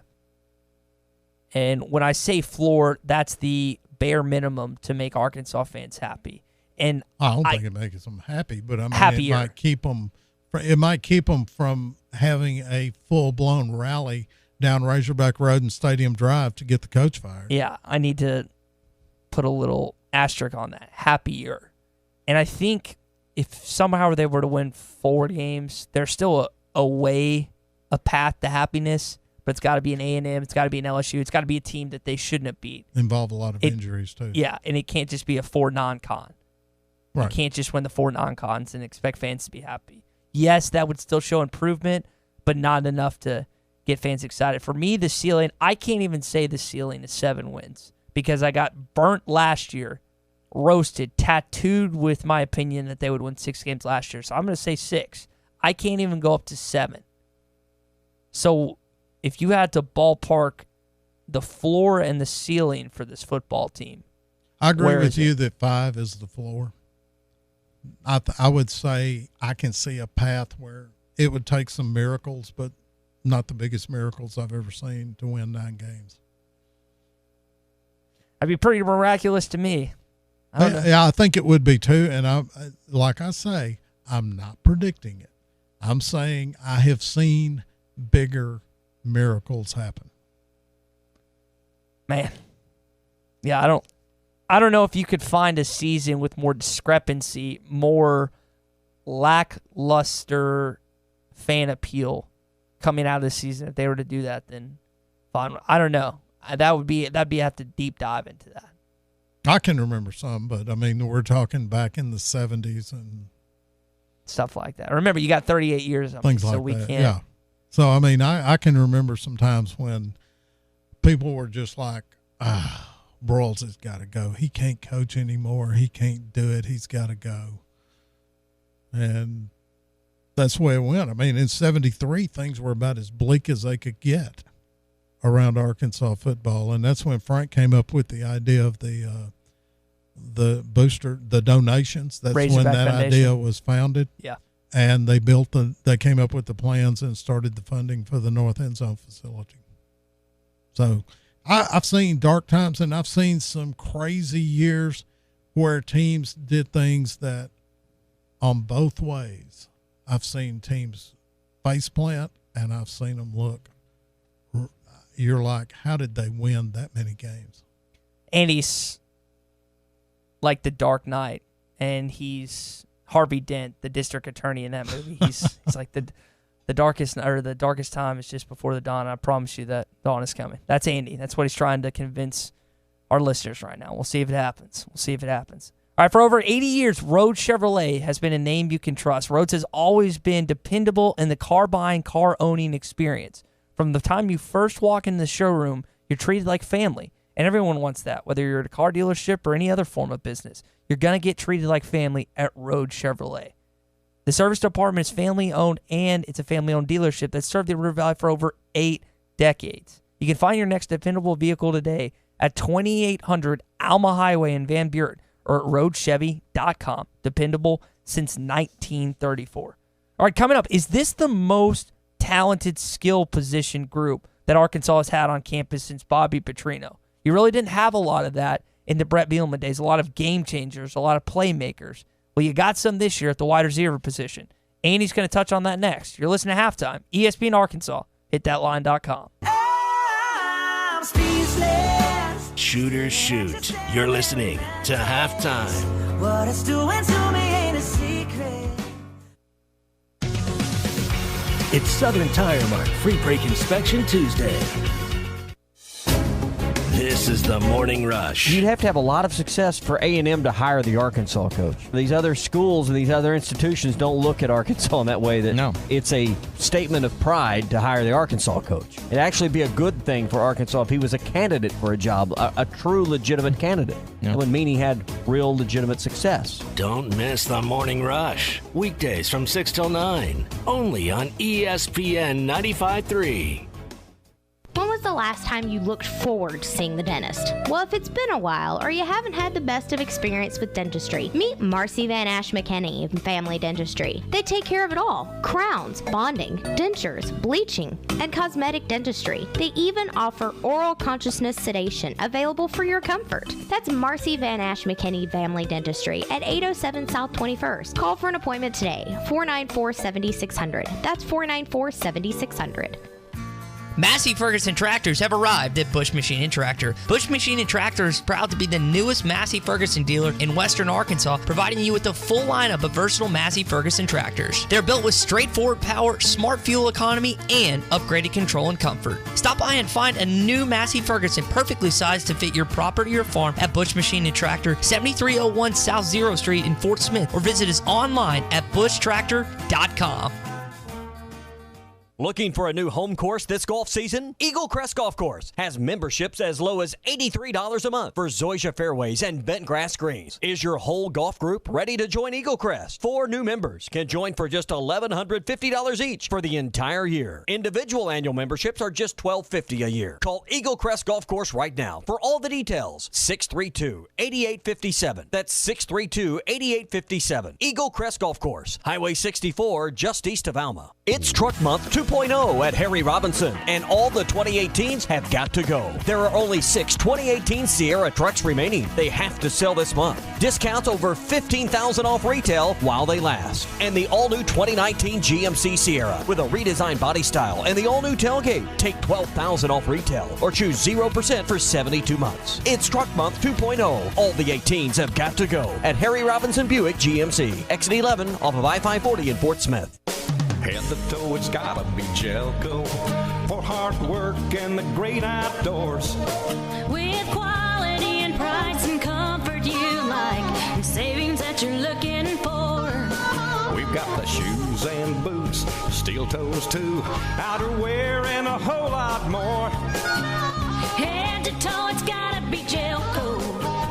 Speaker 27: And when I say floor, that's the bare minimum to make Arkansas fans happy. And
Speaker 1: I don't think it makes them happy, but I mean,
Speaker 27: happier.
Speaker 1: It might keep them from having a full-blown rally down Razorback Road and Stadium Drive to get the coach fired.
Speaker 27: Yeah, I need to put a little asterisk on that. Happier. And I think if somehow they were to win 4 games, there's still a path to happiness, but it's got to be an A&M, it's got to be an LSU, it's got to be a team that they shouldn't have beat.
Speaker 1: Involve a lot of injuries, too.
Speaker 27: Yeah, and it can't just be a 4 non-con.
Speaker 1: Right.
Speaker 27: You can't just win the 4 non-cons and expect fans to be happy. Yes, that would still show improvement, but not enough to get fans excited. For me, the ceiling, I can't even say the ceiling is 7 wins because I got burnt last year, roasted, tattooed with my opinion that they would win 6 games last year. So I'm going to say 6. I can't even go up to 7. So if you had to ballpark the floor and the ceiling for this football team,
Speaker 1: I agree with you that 5 is the floor. I would say I can see a path where it would take some miracles, but not the biggest miracles I've ever seen to win 9 games.
Speaker 27: That'd be pretty miraculous to me.
Speaker 1: Yeah, I think it would be too. And like I say, I'm not predicting it. I'm saying I have seen bigger miracles happen.
Speaker 27: Man. Yeah, I don't know if you could find a season with more discrepancy, more lackluster fan appeal coming out of the season if they were to do that. Then fine. I don't know. That'd be have to deep dive into that.
Speaker 1: I can remember some, but I mean, we're talking back in the 70s and
Speaker 27: stuff like that. Remember, you got 38 years of
Speaker 1: things
Speaker 27: it,
Speaker 1: like
Speaker 27: so we
Speaker 1: that.
Speaker 27: can't.
Speaker 1: Yeah. So I mean, I can remember some times when people were just like, Broyles has got to go. He can't coach anymore. He can't do it. He's got to go. And that's the way it went. I mean, in 73, things were about as bleak as they could get around Arkansas football. And that's when Frank came up with the idea of the booster, the donations. That's
Speaker 27: Razorback
Speaker 1: when that
Speaker 27: Foundation.
Speaker 1: idea was founded.
Speaker 27: Yeah.
Speaker 1: And they came up with the plans and started the funding for the North End Zone facility. So I've seen dark times and I've seen some crazy years where teams did things that on both ways. I've seen teams faceplant and I've seen them look. You're like, how did they win that many games?
Speaker 27: And he's like the Dark Knight, and he's Harvey Dent, the district attorney in that movie. He's like the darkest time is just before the dawn. I promise you that dawn is coming. That's Andy. That's what he's trying to convince our listeners right now. We'll see if it happens. All right, for over 80 years, Rhodes Chevrolet has been a name you can trust. Rhodes has always been dependable in the car buying, car owning experience. From the time you first walk into the showroom, you're treated like family. And everyone wants that, whether you're at a car dealership or any other form of business. You're going to get treated like family at Rhodes Chevrolet. The service department is family-owned, and it's a family-owned dealership that served the River Valley for over 8 decades. You can find your next dependable vehicle today at 2800 Alma Highway in Van Buren or at RhodesChevy.com. Dependable since 1934. All right, coming up, is this the most talented skill position group that Arkansas has had on campus since Bobby Petrino? You really didn't have a lot of that in the Brett Bielema days, a lot of game changers, a lot of playmakers. Well, you got some this year at the wide receiver position. Andy's going to touch on that next. You're listening to Halftime, ESPN Arkansas. HitThatLine.com.
Speaker 11: Shooters shoot. You're listening to Halftime.
Speaker 2: What it's doing to me ain't a secret.
Speaker 11: It's Southern Tire Mart Free Brake Inspection Tuesday. This is the Morning Rush.
Speaker 18: You'd have to have a lot of success for A&M to hire the Arkansas coach. These other schools and these other institutions don't look at Arkansas in that way. That it's a statement of pride to hire the Arkansas coach. It'd actually be a good thing for Arkansas if he was a candidate for a job, a true legitimate candidate. It would mean he had real legitimate success.
Speaker 11: Don't miss the Morning Rush. Weekdays from 6 till 9. Only on ESPN 95.3.
Speaker 7: When was the last time you looked forward to seeing the dentist? Well, if it's been a while or you haven't had the best of experience with dentistry, meet Marcy Van Ash McKinney of Family Dentistry. They take care of it all: crowns, bonding, dentures, bleaching, and cosmetic dentistry. They even offer oral consciousness sedation available for your comfort. That's Marcy Van Ash McKinney Family Dentistry at 807 South 21st. Call for an appointment today, 494-7600. That's 494-7600.
Speaker 27: Massey Ferguson tractors have arrived at Bush Machine and Tractor. Bush Machine and Tractor is proud to be the newest Massey Ferguson dealer in Western Arkansas, providing you with a full lineup of versatile Massey Ferguson tractors. They're built with straightforward power, smart fuel economy, and upgraded control and comfort. Stop by and find a new Massey Ferguson perfectly sized to fit your property or farm at Bush Machine and Tractor, 7301 South 0 Street in Fort Smith, or visit us online at bushtractor.com.
Speaker 5: Looking for a new home course this golf season? Eagle Crest Golf Course has memberships as low as $83 a month for Zoysia fairways and bent grass greens. Is your whole golf group ready to join Eagle Crest? 4 new members can join for just $1,150 each for the entire year. Individual annual memberships are just $1,250 a year. Call Eagle Crest Golf Course right now for all the details. 632-8857. That's 632-8857. Eagle Crest Golf Course, Highway 64, just east of Alma. It's Truck Month 2.0 at Harry Robinson, and all the 2018s have got to go. There are only 6 2018 Sierra trucks remaining. They have to sell this month. Discounts over $15,000 off retail while they last. And the all-new 2019 GMC Sierra with a redesigned body style and the all-new tailgate. Take $12,000 off retail or choose 0% for 72 months. It's Truck Month 2.0. All the 18s have got to go at Harry Robinson Buick GMC. Exit 11 off of I-540 in Fort Smith.
Speaker 8: Head to toe, it's gotta be Jelco for hard work and the great outdoors.
Speaker 2: With quality and price and comfort you like, and savings that you're looking for.
Speaker 8: We've got the shoes and boots, steel toes too, outerwear and a whole lot more.
Speaker 2: Head to toe, it's gotta be Jelco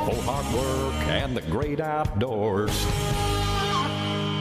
Speaker 8: for hard work and the great outdoors.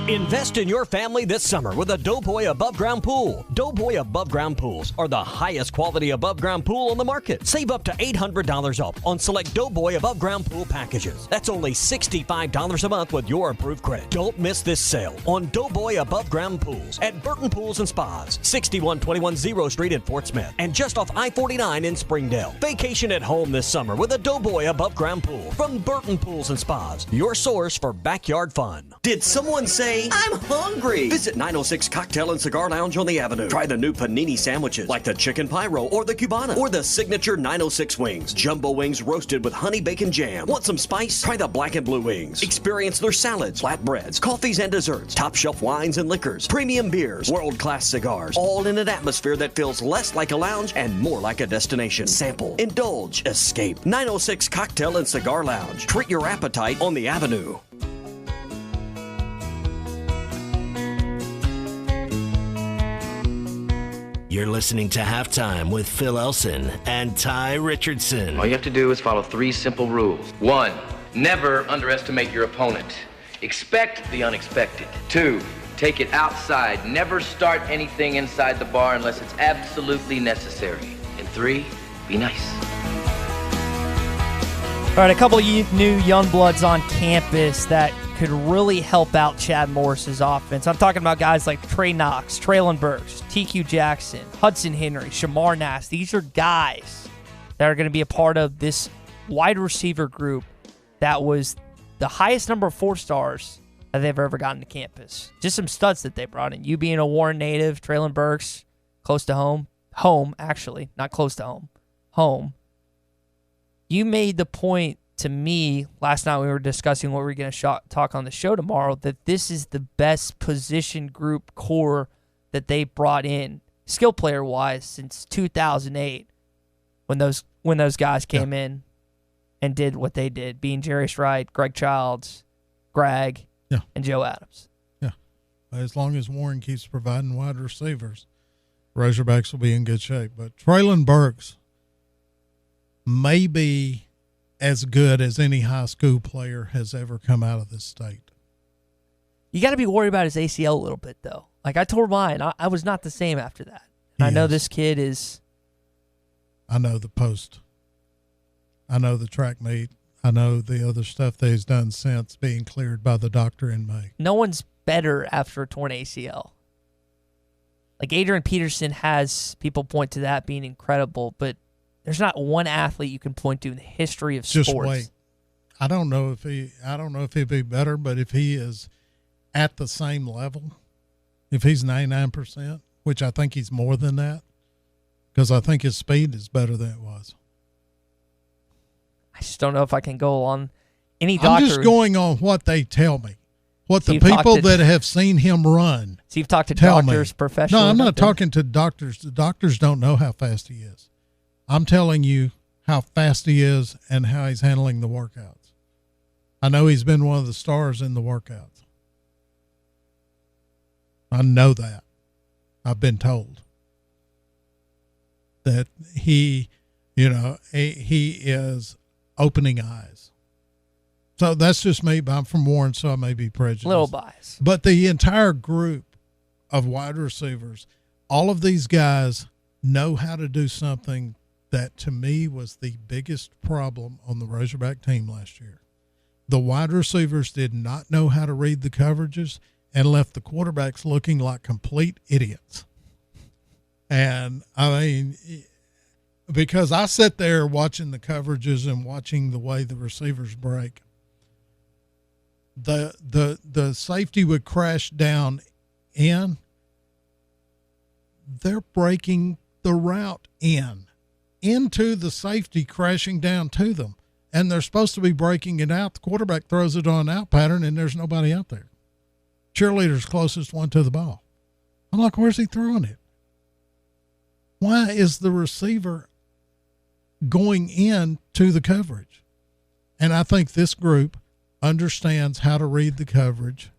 Speaker 5: Invest in your family this summer with a Doughboy above ground pool. Doughboy above ground pools are the highest quality above ground pool on the market. Save up to $800 off on select Doughboy above ground pool packages. That's only $65 a month with your approved credit. Don't miss this sale on Doughboy above ground pools at Burton Pools and Spas, 6121 0 Street in Fort Smith, and just off I-49 in Springdale. Vacation at home this summer with a Doughboy above ground pool from Burton Pools and Spas, your source for backyard fun. Did someone say, I'm hungry? Visit 906 Cocktail and Cigar Lounge on the Avenue. Try the new panini sandwiches like the chicken pyro or the cubana or the signature 906 wings. Jumbo wings roasted with honey bacon jam. Want some spice? Try the black and blue wings. Experience their salads, flatbreads, coffees and desserts, top shelf wines and liquors, premium beers, world-class cigars, all in an atmosphere that feels less like a lounge and more like a destination. Sample, indulge, escape. 906 Cocktail and Cigar Lounge. Treat your appetite on the Avenue.
Speaker 11: You're listening to Halftime with Phil Elson and Tye Richardson.
Speaker 9: All you have to do is follow 3 simple rules. 1, never underestimate your opponent. Expect the unexpected. 2, take it outside. Never start anything inside the bar unless it's absolutely necessary. And 3, be nice.
Speaker 27: All right, a couple of new young bloods on campus that could really help out Chad Morris's offense. I'm talking about guys like Trey Knox, Traylon Burks, TQ Jackson, Hudson Henry, Shamar Nass. These are guys that are going to be a part of this wide receiver group that was the highest number of 4-stars that they've ever gotten to campus. Just some studs that they brought in. You being a Warren native, Traylon Burks, close to home. Home, actually, not close to home. Home. You made the point to me last night when we were discussing what we were going to talk on the show tomorrow, that this is the best position group core that they brought in, skill player wise, since 2008, when those guys came in and did what they did, being Jarius Wright, Greg Childs, Greg, and Joe Adams.
Speaker 1: Yeah, as long as Warren keeps providing wide receivers, Razorbacks will be in good shape. But Traylon Burks may be as good as any high school player has ever come out of this state.
Speaker 27: You got to be worried about his ACL a little bit, though. Like I told mine, I was not the same after that. And I know this kid is
Speaker 1: I know the post. I know the track meet. I know the other stuff that he's done since being cleared by the doctor in May.
Speaker 27: No one's better after a torn ACL. Like Adrian Peterson has, people point to that being incredible, but there's not one athlete you can point to in the history of sports.
Speaker 1: Just wait. I don't know if he'd be better, but if he is at the same level, if he's 99%, which I think he's more than that, because I think his speed is better than it was.
Speaker 27: I just don't know if I can go on any doctor.
Speaker 1: I'm just going on what they tell me, what
Speaker 27: So
Speaker 1: the
Speaker 27: you've talked
Speaker 1: people
Speaker 27: to-
Speaker 1: that have seen him run.
Speaker 27: So you've talked to
Speaker 1: tell
Speaker 27: doctors,
Speaker 1: me.
Speaker 27: professionals?
Speaker 1: No, I'm
Speaker 27: out
Speaker 1: not
Speaker 27: there?
Speaker 1: talking to doctors. The doctors don't know how fast he is. I'm telling you how fast he is and how he's handling the workouts. I know he's been one of the stars in the workouts. I know that. I've been told that he is opening eyes. So that's just me, but I'm from Warren, so I may be prejudiced.
Speaker 27: Little bias.
Speaker 1: But the entire group of wide receivers, all of these guys know how to do something that to me was the biggest problem on the Razorback team last year. The wide receivers did not know how to read the coverages and left the quarterbacks looking like complete idiots. And I mean, because I sit there watching the coverages and watching the way the receivers break, the safety would crash down in. They're breaking the route into the safety, crashing down to them. And they're supposed to be breaking it out. The quarterback throws it on an out pattern, and there's nobody out there. Cheerleader's closest one to the ball. I'm like, where's he throwing it? Why is the receiver going in to the coverage? And I think this group understands how to read the coverage,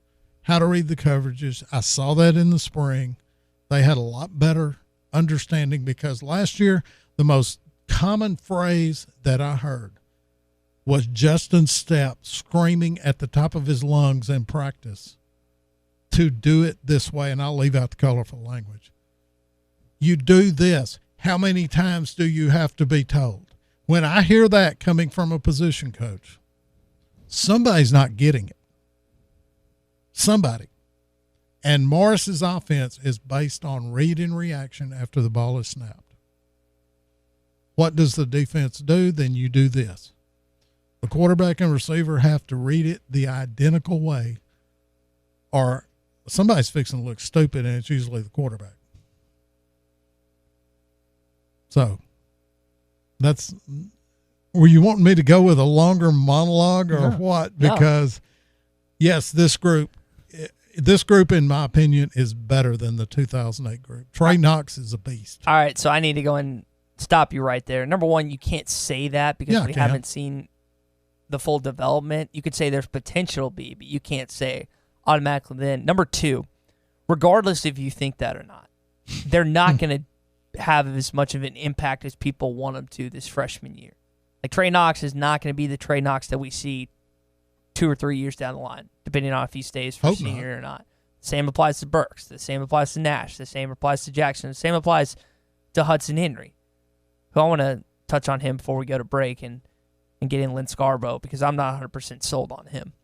Speaker 1: how to read the coverages. I saw that in the spring. They had a lot better understanding because last year, the most common phrase that I heard was Justin Stepp screaming at the top of his lungs in practice to do it this way. And I'll leave out the colorful language. You do this. How many times do you have to be told? When I hear that coming from a position coach, somebody's not getting it. Somebody. And Morris's offense is based on read and reaction after the ball is snapped. What does the defense do? Then you do this. The quarterback and receiver have to read it the identical way, or somebody's fixing to look stupid, and it's usually the quarterback. So that's were you wanting me to go with a longer monologue or what? Because yes, this group, in my opinion, is better than the 2008 group. Trey Knox is a beast.
Speaker 27: All right, so I need to go and stop you right there. Number one, you can't say that because we haven't seen the full development. You could say there's potential to be, but you can't say automatically then. Number two, regardless if you think that or not, they're not going to have as much of an impact as people want them to this freshman year. Like Trey Knox is not going to be the Trey Knox that we see 2 or 3 years down the line, depending on if he stays for senior or not. The same applies to Burks. The same applies to Nash. The same applies to Jackson. The same applies to Hudson Henry, who I want to touch on him before we go to break and get in Lynn Scarborough because I'm not 100% sold on him.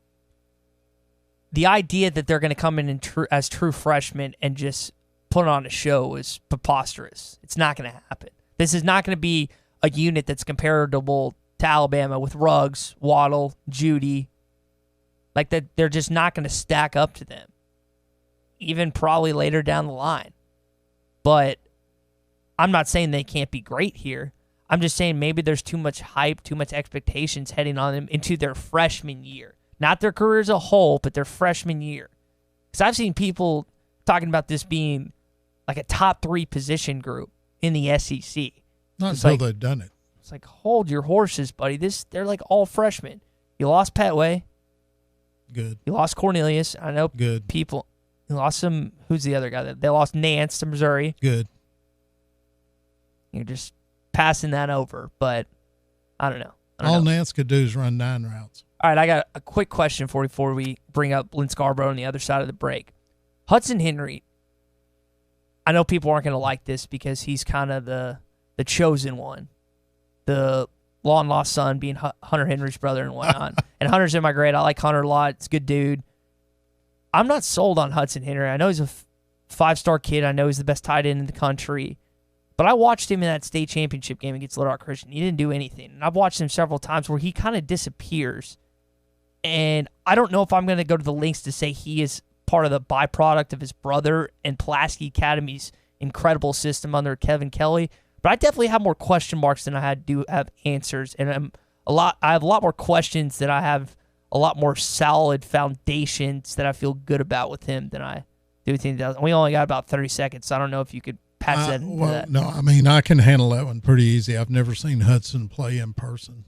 Speaker 27: The idea that they're going to come in as true freshmen and just put on a show is preposterous. It's not going to happen. This is not going to be a unit that's comparable to Alabama with Ruggs, Waddle, Judy. Like that, they're just not going to stack up to them, even probably later down the line. But I'm not saying they can't be great here. I'm just saying maybe there's too much hype, too much expectations heading on them into their freshman year. Not their career as a whole, but their freshman year. Because I've seen people talking about this being like a top 3 position group in the SEC.
Speaker 1: Not
Speaker 27: it's
Speaker 1: until they've done it.
Speaker 27: It's like, hold your horses, buddy. They're like all freshmen. You lost Petway.
Speaker 1: Good.
Speaker 27: You lost Cornelius. I know
Speaker 1: good
Speaker 27: people. You lost some. Who's the other guy? They lost Nance to Missouri.
Speaker 1: Good.
Speaker 27: You're just passing that over, but I don't know.
Speaker 1: All Nance could do is run 9 routes.
Speaker 27: All right, I got a quick question for you before we bring up Lynn Scarborough on the other side of the break. Hudson Henry, I know people aren't going to like this because he's kind of the chosen one the long-lost son being Hunter Henry's brother and whatnot. And Hunter's in my grade. I like Hunter a lot. It's a good dude. I'm not sold on Hudson Henry. I know he's a five-star kid. I know he's the best tight end in the country. But I watched him in that state championship game against Little Rock Christian. He didn't do anything. And I've watched him several times where he kind of disappears. And I don't know if I'm going to go to the lengths to say he is part of the byproduct of his brother and Pulaski Academy's incredible system under Kevin Kelly. But I definitely have more question marks than I do have answers. And I have a lot more questions than I have a lot more solid foundations that I feel good about with him than I do with him. We only got about 30 seconds, so I don't know if you could patch that into that.
Speaker 1: No, I mean, I can handle that one pretty easy. I've never seen Hudson play in person.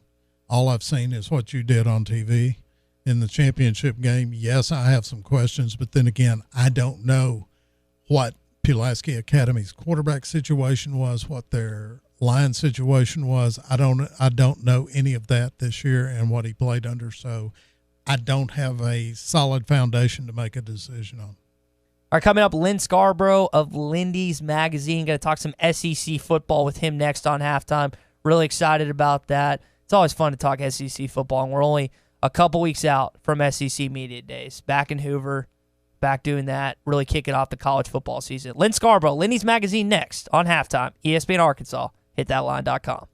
Speaker 1: All I've seen is what you did on TV in the championship game. Yes, I have some questions, but then again, I don't know what Pulaski Academy's quarterback situation was, what their line situation was. I don't know any of that this year and what he played under, so I don't have a solid foundation to make a decision on.
Speaker 27: All right, coming up, Lynn Scarborough of Lindy's Magazine. Going to talk some SEC football with him next on Halftime. Really excited about that. It's always fun to talk SEC football, and we're only a couple weeks out from SEC Media Days. Back in Hoover, back doing that, really kicking off the college football season. Lynn Scarborough, Lindy's Magazine next on Halftime. ESPN Arkansas. HitThatLine.com.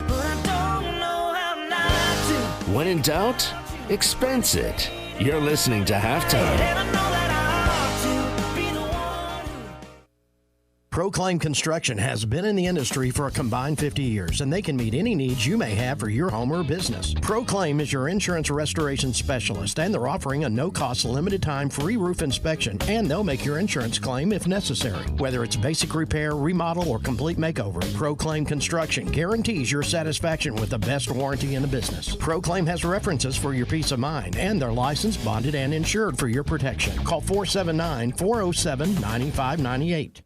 Speaker 11: When in doubt, expense it. You're listening to Halftime.
Speaker 10: Proclaim Construction has been in the industry for a combined 50 years, and they can meet any needs you may have for your home or business. Proclaim is your insurance restoration specialist, and they're offering a no-cost, limited-time free roof inspection, and they'll make your insurance claim if necessary. Whether it's basic repair, remodel, or complete makeover, Proclaim Construction guarantees your satisfaction with the best warranty in the business. Proclaim has references for your peace of mind, and they're licensed, bonded, and insured for your protection. Call 479-407-9598.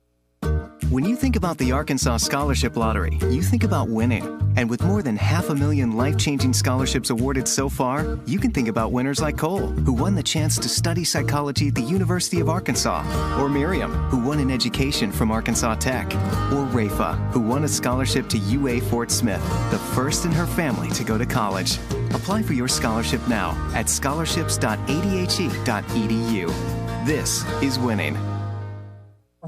Speaker 12: When you think about the Arkansas Scholarship Lottery, you think about winning. And with more than 500,000 life-changing scholarships awarded so far, you can think about winners like Cole, who won the chance to study psychology at the University of Arkansas, or Miriam, who won an education from Arkansas Tech, or Rafa, who won a scholarship to UA Fort Smith, the first in her family to go to college. Apply for your scholarship now at scholarships.adhe.edu. This is winning.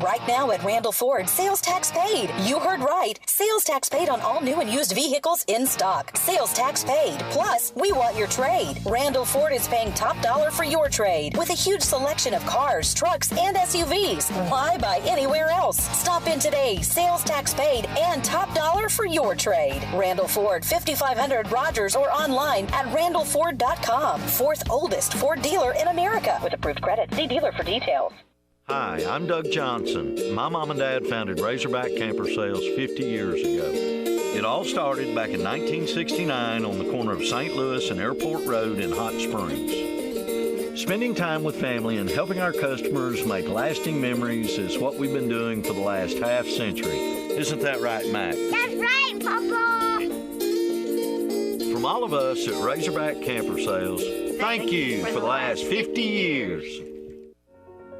Speaker 13: Right now at Randall Ford, sales tax paid. You heard right. Sales tax paid on all new and used vehicles in stock. Sales tax paid. Plus, we want your trade. Randall Ford is paying top dollar for your trade with a huge selection of cars, trucks, and SUVs. Why buy anywhere else? Stop in today. Sales tax paid and top dollar for your trade. Randall Ford, 5500 Rogers, or online at randallford.com. Fourth oldest Ford dealer in America with approved credit. See dealer for details.
Speaker 14: Hi, I'm Doug Johnson. My mom and dad founded Razorback Camper Sales 50 years ago. It all started back in 1969 on the corner of St. Louis and Airport Road in Hot Springs. Spending time with family and helping our customers make lasting memories is what we've been doing for the last half century. Isn't that right, Mac?
Speaker 15: That's right, Papa!
Speaker 14: From all of us at Razorback Camper Sales, thank you for the last 50 years.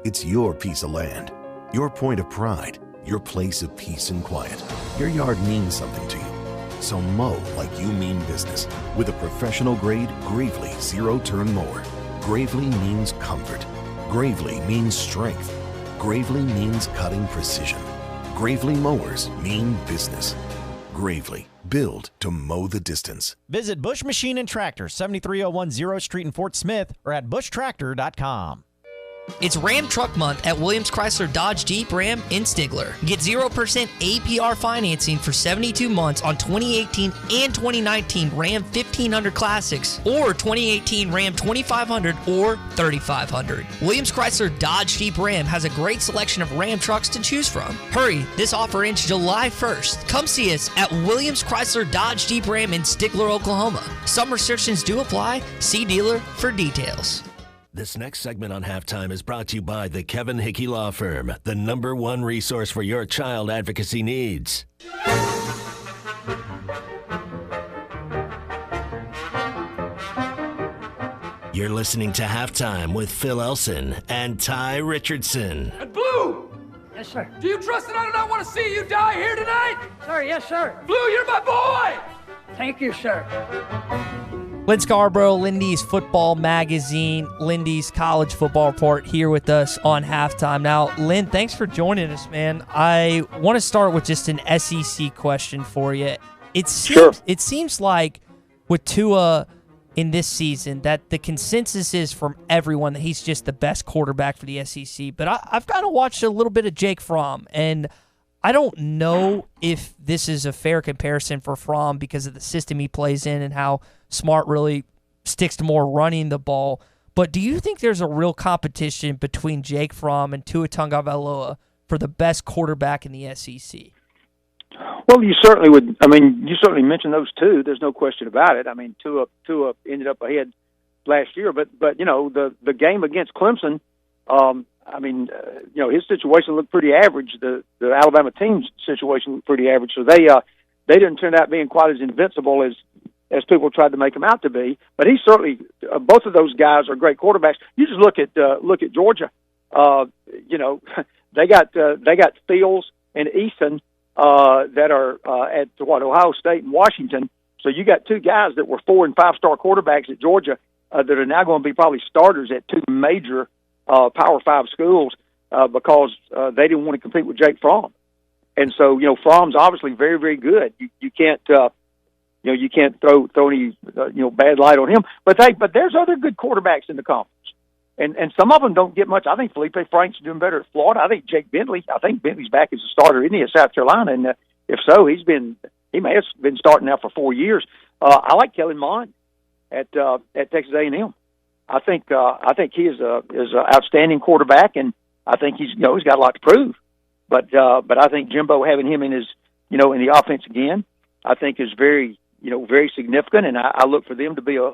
Speaker 16: It's your piece of land, your point of pride, your place of peace and quiet. Your yard means something to you. So mow like you mean business with a professional-grade Gravely zero-turn mower. Gravely means comfort. Gravely means strength. Gravely means cutting precision. Gravely mowers mean business. Gravely, build to mow the distance.
Speaker 17: Visit Bush Machine and Tractor, 7301 0th Street in Fort Smith, or at bushtractor.com.
Speaker 27: It's Ram Truck Month at Williams Chrysler Dodge Jeep Ram in Stigler. Get 0% APR financing for 72 months on 2018 and 2019 Ram 1500 Classics or 2018 Ram 2500 or 3500. Williams Chrysler Dodge Jeep Ram has a great selection of Ram trucks to choose from. Hurry, this offer ends July 1st. Come see us at Williams Chrysler Dodge Jeep Ram in Stigler, Oklahoma. Some restrictions do apply. See dealer for details.
Speaker 11: This next segment on Halftime is brought to you by the Kevin Hickey Law Firm, the #1 resource for your child advocacy needs. You're listening to Halftime with Phil Elson and Tye Richardson.
Speaker 19: And Blue!
Speaker 20: Yes, sir.
Speaker 19: Do you trust that I do not want to see you die here tonight?
Speaker 20: Sir, yes, sir.
Speaker 19: Blue, you're my boy!
Speaker 3: Thank you, sir.
Speaker 27: Lynn Scarborough, Lindy's Football Magazine, Lindy's College Football Report, here with us on Halftime. Now, Lynn, thanks for joining us, man. I want to start with just an SEC question for you. It seems like with Tua in this season that the consensus is from everyone that he's just the best quarterback for the SEC. But I've kind of watched a little bit of Jake Fromm, and I don't know if this is a fair comparison for Fromm because of the system he plays in and how Smart really sticks to more running the ball. But do you think there's a real competition between Jake Fromm and Tua Tagovailoa for the best quarterback in the SEC?
Speaker 4: Well, you certainly would. I mean, you certainly mentioned those two. There's no question about it. I mean, Tua ended up ahead last year, but you know, the game against Clemson, his situation looked pretty average. The Alabama team's situation looked pretty average. So they didn't turn out being quite as invincible as people tried to make them out to be. But he certainly, both of those guys are great quarterbacks. You just look at Georgia. They got Fields and Eason that are at Ohio State and Washington. So you got two guys that were 4- and 5-star quarterbacks at Georgia that are now going to be probably starters at two major Power 5 schools because they didn't want to compete with Jake Fromm. And so, you know, Fromm's obviously very, very good. You can't you can't throw any bad light on him. But there's other good quarterbacks in the conference. And some of them don't get much. I think Felipe Frank's doing better at Florida. I think Bentley's back as a starter, isn't he, at South Carolina? And if so, he may have been starting now for 4 years. I like Kellen Mond at Texas A&M. I think he is a outstanding quarterback, and I think he's got a lot to prove. But I think Jimbo having him in his in the offense again, I think is very significant, and I look for them to be a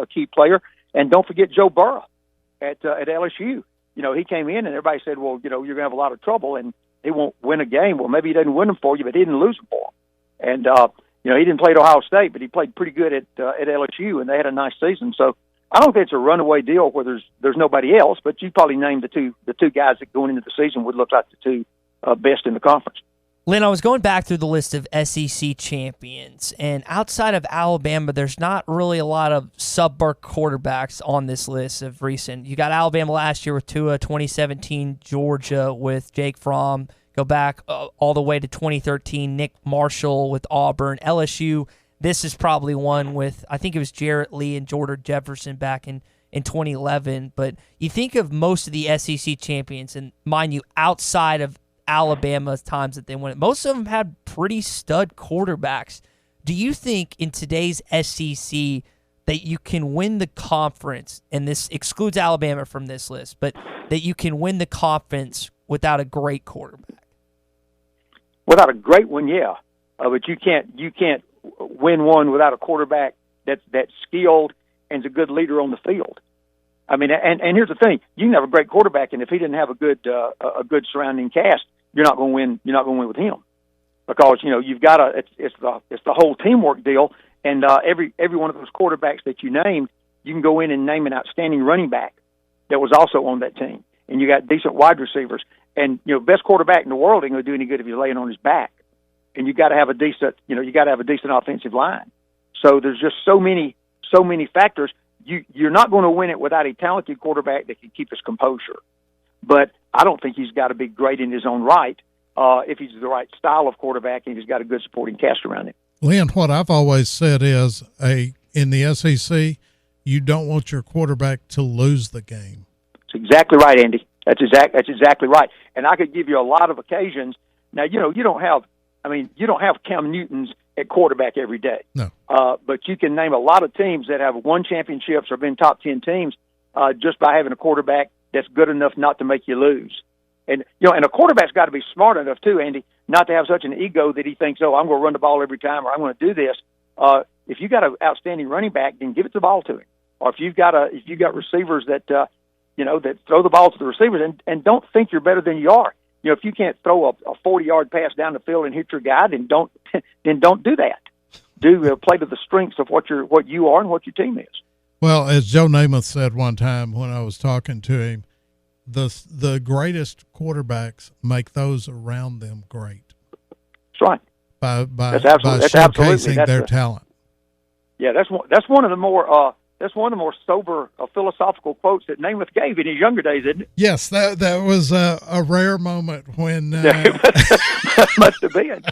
Speaker 4: key player. And don't forget Joe Burrow at LSU. You know, he came in and everybody said, well, you're going to have a lot of trouble and he won't win a game. Well, maybe he doesn't win them for you, but he didn't lose them for him. And he didn't play at Ohio State, but he played pretty good at LSU, and they had a nice season. So I don't think it's a runaway deal where there's nobody else, but you probably named the two guys that going into the season would look like the two best in the conference.
Speaker 27: Lynn, I was going back through the list of SEC champions, and outside of Alabama, there's not really a lot of suburb quarterbacks on this list of recent. You got Alabama last year with Tua, 2017 Georgia with Jake Fromm. Go back all the way to 2013, Nick Marshall with Auburn. LSU, this is probably one with, I think it was Jarrett Lee and Jordan Jefferson back in 2011. But you think of most of the SEC champions, and mind you, outside of Alabama's times that they won it, most of them had pretty stud quarterbacks. Do you think in today's SEC that you can win the conference, and this excludes Alabama from this list, but that you can win the conference without a great quarterback?
Speaker 4: Without a great one, yeah. But you can't win one without a quarterback that's skilled and is a good leader on the field. I mean, and here's the thing: you can have a great quarterback, and if he didn't have a good surrounding cast, you're not going to win. You're not going to win with him because you've got to. It's the whole teamwork deal, and every one of those quarterbacks that you named, you can go in and name an outstanding running back that was also on that team, and you got decent wide receivers, and best quarterback in the world ain't going to do any good if you're laying on his back, and you got to have a decent offensive line. So there's just so many factors. You're not going to win it without a talented quarterback that can keep his composure. But I don't think he's got to be great in his own right if he's the right style of quarterback and he's got a good supporting cast around him.
Speaker 1: Lynn, what I've always said is in the SEC, you don't want your quarterback to lose the game.
Speaker 4: That's exactly right, Andy. That's exactly right. And I could give you a lot of occasions. Now, you don't have Cam Newton's at quarterback every day.
Speaker 1: No.
Speaker 4: But you can name a lot of teams that have won championships or been top 10 teams just by having a quarterback that's good enough not to make you lose. And and a quarterback's got to be smart enough too, Andy, not to have such an ego that he thinks, I'm going to run the ball every time or I'm going to do this. If you got an outstanding running back, then give it the ball to him. Or if you've got receivers that that throw the ball to the receivers and don't think you're better than you are. If you can't throw a 40-yard pass down the field and hit your guy, then don't do that. Play to the strengths of what you are and what your team is.
Speaker 1: Well, as Joe Namath said one time when I was talking to him, the greatest quarterbacks make those around them great.
Speaker 4: That's right.
Speaker 1: By showcasing their talent.
Speaker 4: Yeah, that's one of the more sober philosophical quotes that Namath gave in his younger days, isn't it?
Speaker 1: Yes, that was a rare moment when
Speaker 4: must have been.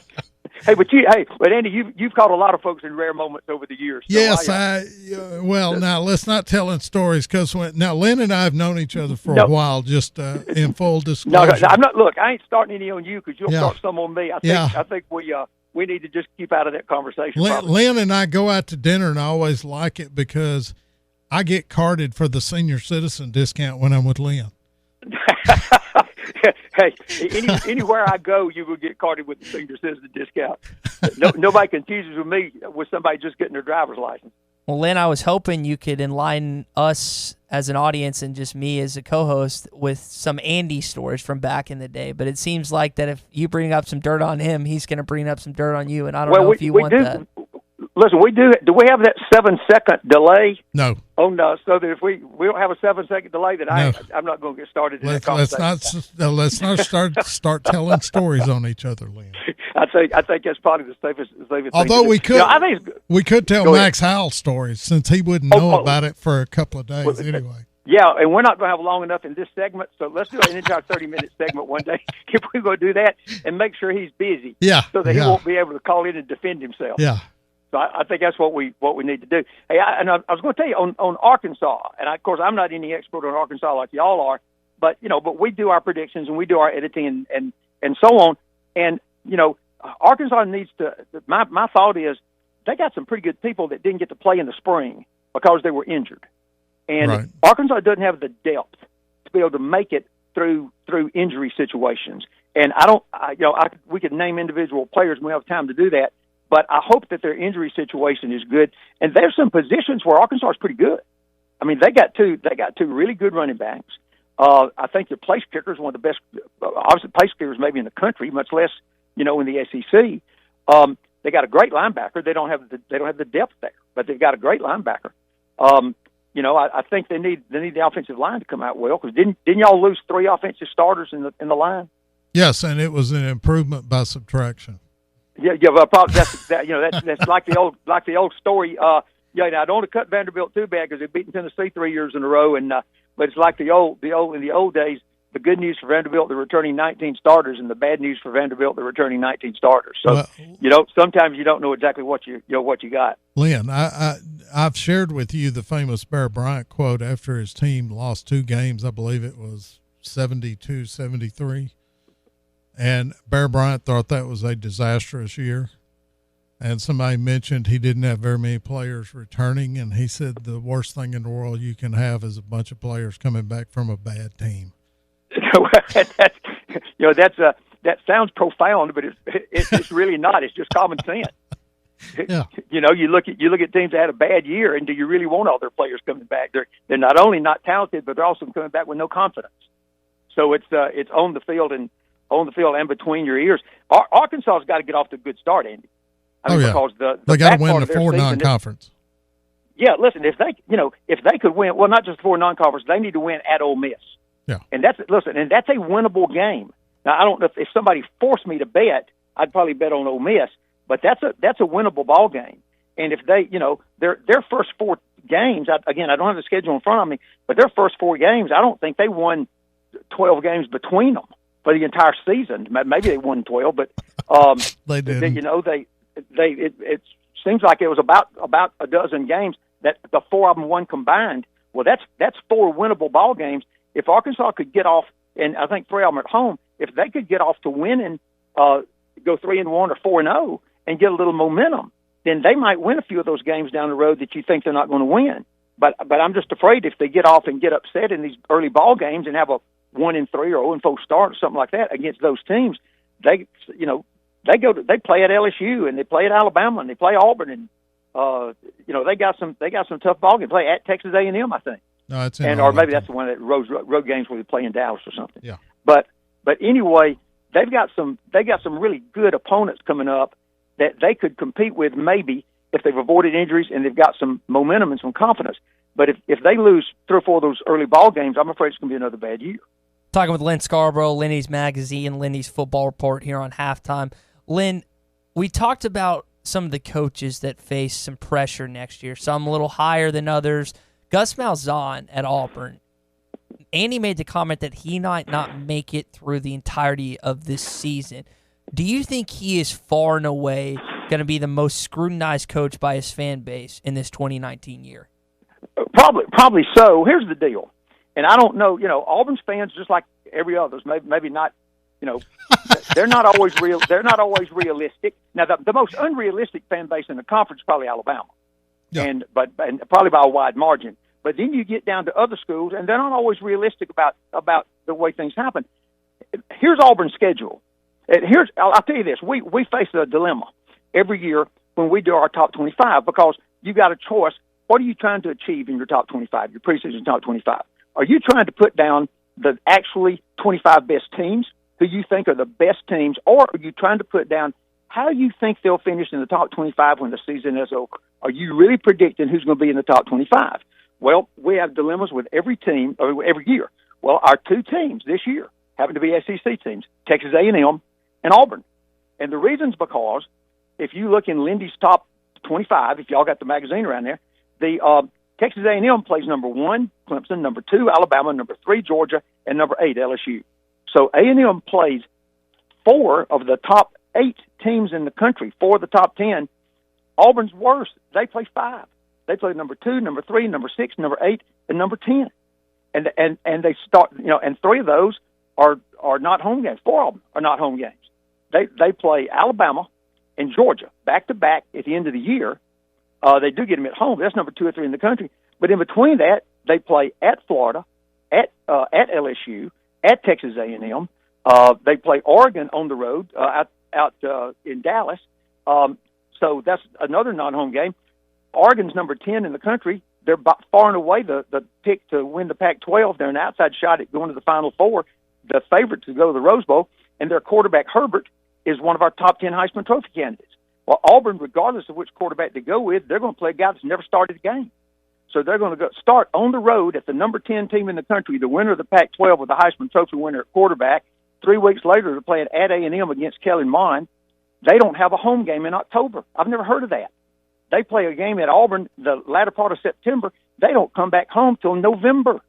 Speaker 4: But Andy, you've caught a lot of folks in rare moments over the years. So
Speaker 1: yes, now let's not telling stories because now Lynn and I have known each other for a while. Just in full disclosure.
Speaker 4: No, I'm not. Look, I ain't starting any on you because you'll start some on me. I think we need to just keep out of that conversation.
Speaker 1: Lynn and I go out to dinner, and I always like it because I get carded for the senior citizen discount when I'm with Lynn.
Speaker 4: Hey, anywhere I go, you will get carded with the senior citizen discount. Nobody confuses with me with somebody just getting their driver's license.
Speaker 27: Well, Lynn, I was hoping you could enlighten us as an audience and just me as a co-host with some Andy stories from back in the day. But it seems like that if you bring up some dirt on him, he's going to bring up some dirt on you, and I don't know if you want that.
Speaker 4: Listen, we do. Do we have that 7-second delay?
Speaker 1: No.
Speaker 4: Oh no! So that if we don't have a 7-second delay, then I'm not going to get started in that conversation.
Speaker 1: Let's not start telling stories on each other, Lynn.
Speaker 4: I think that's probably the safest
Speaker 1: Although
Speaker 4: thing
Speaker 1: we could,
Speaker 4: I think
Speaker 1: we could tell Max Howell stories since he wouldn't know about it for a couple of days anyway.
Speaker 4: Yeah, and we're not going to have long enough in this segment, so let's do an entire 30-minute segment one day if we're going to do that and make sure he's busy.
Speaker 1: Yeah,
Speaker 4: so that he won't be able to call in and defend himself.
Speaker 1: Yeah.
Speaker 4: So I think that's what we need to do. Hey, I was going to tell you on Arkansas, and of course I'm not any expert on Arkansas like y'all are, but we do our predictions and we do our editing and so on. And Arkansas needs to. My thought is they got some pretty good people that didn't get to play in the spring because they were injured, and Arkansas doesn't have the depth to be able to make it through injury situations. And we could name individual players and we have time to do that. But I hope that their injury situation is good. And there's some positions where Arkansas is pretty good. I mean, they got two really good running backs. I think their place kicker is one of the best, obviously place kickers maybe in the country, much less in the SEC. They got a great linebacker. They don't have the depth there, but they've got a great linebacker. I think they need the offensive line to come out well because didn't y'all lose 3 offensive starters in the line?
Speaker 1: Yes, and it was an improvement by subtraction.
Speaker 4: Yeah, but that's like the old story. I don't want to cut Vanderbilt too bad because they've beaten Tennessee 3 years in a row, but it's like in the old days. The good news for Vanderbilt, they're returning 19 starters, and the bad news for Vanderbilt, they're returning 19 starters. So sometimes you don't know exactly what you got.
Speaker 1: Lynn, I've shared with you the famous Bear Bryant quote after his team lost 2 games. I believe it was 72-73. And Bear Bryant thought that was a disastrous year. And somebody mentioned he didn't have very many players returning. And he said the worst thing in the world you can have is a bunch of players coming back from a bad team.
Speaker 4: That sounds profound, but it's really not. It's just common sense.
Speaker 1: Yeah.
Speaker 4: You look at teams that had a bad year, and do you really want all their players coming back? They're not only not talented, but they're also coming back with no confidence. So it's on the field and between your ears. Arkansas's got to get off to a good start, Andy. Because
Speaker 1: they got to win the 4 non-conference.
Speaker 4: Yeah, listen, if they could win, well, not just the 4 non-conference, they need to win at Ole Miss.
Speaker 1: Yeah,
Speaker 4: and that's a winnable game. Now, I don't know if somebody forced me to bet, I'd probably bet on Ole Miss, but that's a winnable ball game. And if they, their first 4 games, I don't have the schedule in front of me, but their first 4 games, I don't think they won 12 games between them for the entire season. Maybe they won 12, but
Speaker 1: they did.
Speaker 4: It seems like it was about a dozen games that the 4 of them won combined. Well, that's 4 winnable ball games. If Arkansas could get off, and I think 3 of them at home, if they could get off to winning, go 3-1 or 4-0, and get a little momentum, then they might win a few of those games down the road that you think they're not going to win. But I'm just afraid if they get off and get upset in these early ball games and have a 1-3 or 0-4 start or something like that against those teams, they play at LSU and they play at Alabama and they play Auburn and they got some tough ball games. Play at Texas A&M, I think.
Speaker 1: No, it's
Speaker 4: or maybe that's the one that road games where they play in Dallas or something.
Speaker 1: Yeah.
Speaker 4: But anyway, they got some really good opponents coming up that they could compete with maybe if they've avoided injuries and they've got some momentum and some confidence. But if they lose 3 or 4 of those early ball games, I'm afraid it's going to be another bad year.
Speaker 27: Talking with Lynn Scarborough, Lenny's Magazine, Lenny's Football Report here on Halftime. Lynn, we talked about some of the coaches that face some pressure next year, some a little higher than others. Gus Malzahn at Auburn, Andy made the comment that he might not make it through the entirety of this season. Do you think he is far and away going to be the most scrutinized coach by his fan base in this 2019 year?
Speaker 4: Probably so. Here's the deal, and I don't know. Auburn's fans, just like every others, maybe not. They're not always real. They're not always realistic. Now, the most unrealistic fan base in the conference is probably Alabama, and probably by a wide margin. But then you get down to other schools, and they're not always realistic about the way things happen. Here's Auburn's schedule. I'll tell you this: we face a dilemma every year when we do our top 25 because you got a choice. What are you trying to achieve in your top 25, your preseason top 25? Are you trying to put down the actually 25 best teams who you think are the best teams, or are you trying to put down how you think they'll finish in the top 25 when the season is over? Are you really predicting who's going to be in the top 25? Well, we have dilemmas with every team every year. Well, our two teams this year happen to be SEC teams, Texas A&M and Auburn. And the reason's because if you look in Lindy's top 25, if y'all got the magazine around there, the Texas A&M plays number 1, Clemson, number 2, Alabama, number 3, Georgia, and number 8, LSU. So A&M plays 4 of the top 8 teams in the country, 4 of the top 10. Auburn's worse. They play 5. They play number 2, number 3, number 6, number 8, and number 10. And they start, and 3 of those are not home games. 4 of them are not home games. They play Alabama and Georgia back to back at the end of the year. They do get them at home. That's number 2 or 3 in the country. But in between that, they play at Florida, at LSU, at Texas A&M. They play Oregon on the road out in Dallas. So that's another non-home game. Oregon's number 10 in the country. They're far and away the pick to win the Pac-12. They're an outside shot at going to the Final Four, the favorite to go to the Rose Bowl, and their quarterback, Herbert, is one of our top 10 Heisman Trophy candidates. Well, Auburn, regardless of which quarterback they go with, they're going to play a guy that's never started a game. So they're going to start on the road at the number 10 team in the country, the winner of the Pac-12 with the Heisman Trophy winner at quarterback. 3 weeks later, they're playing at A&M against Kellen Mond. They don't have a home game in October. I've never heard of that. They play a game at Auburn the latter part of September. They don't come back home till November.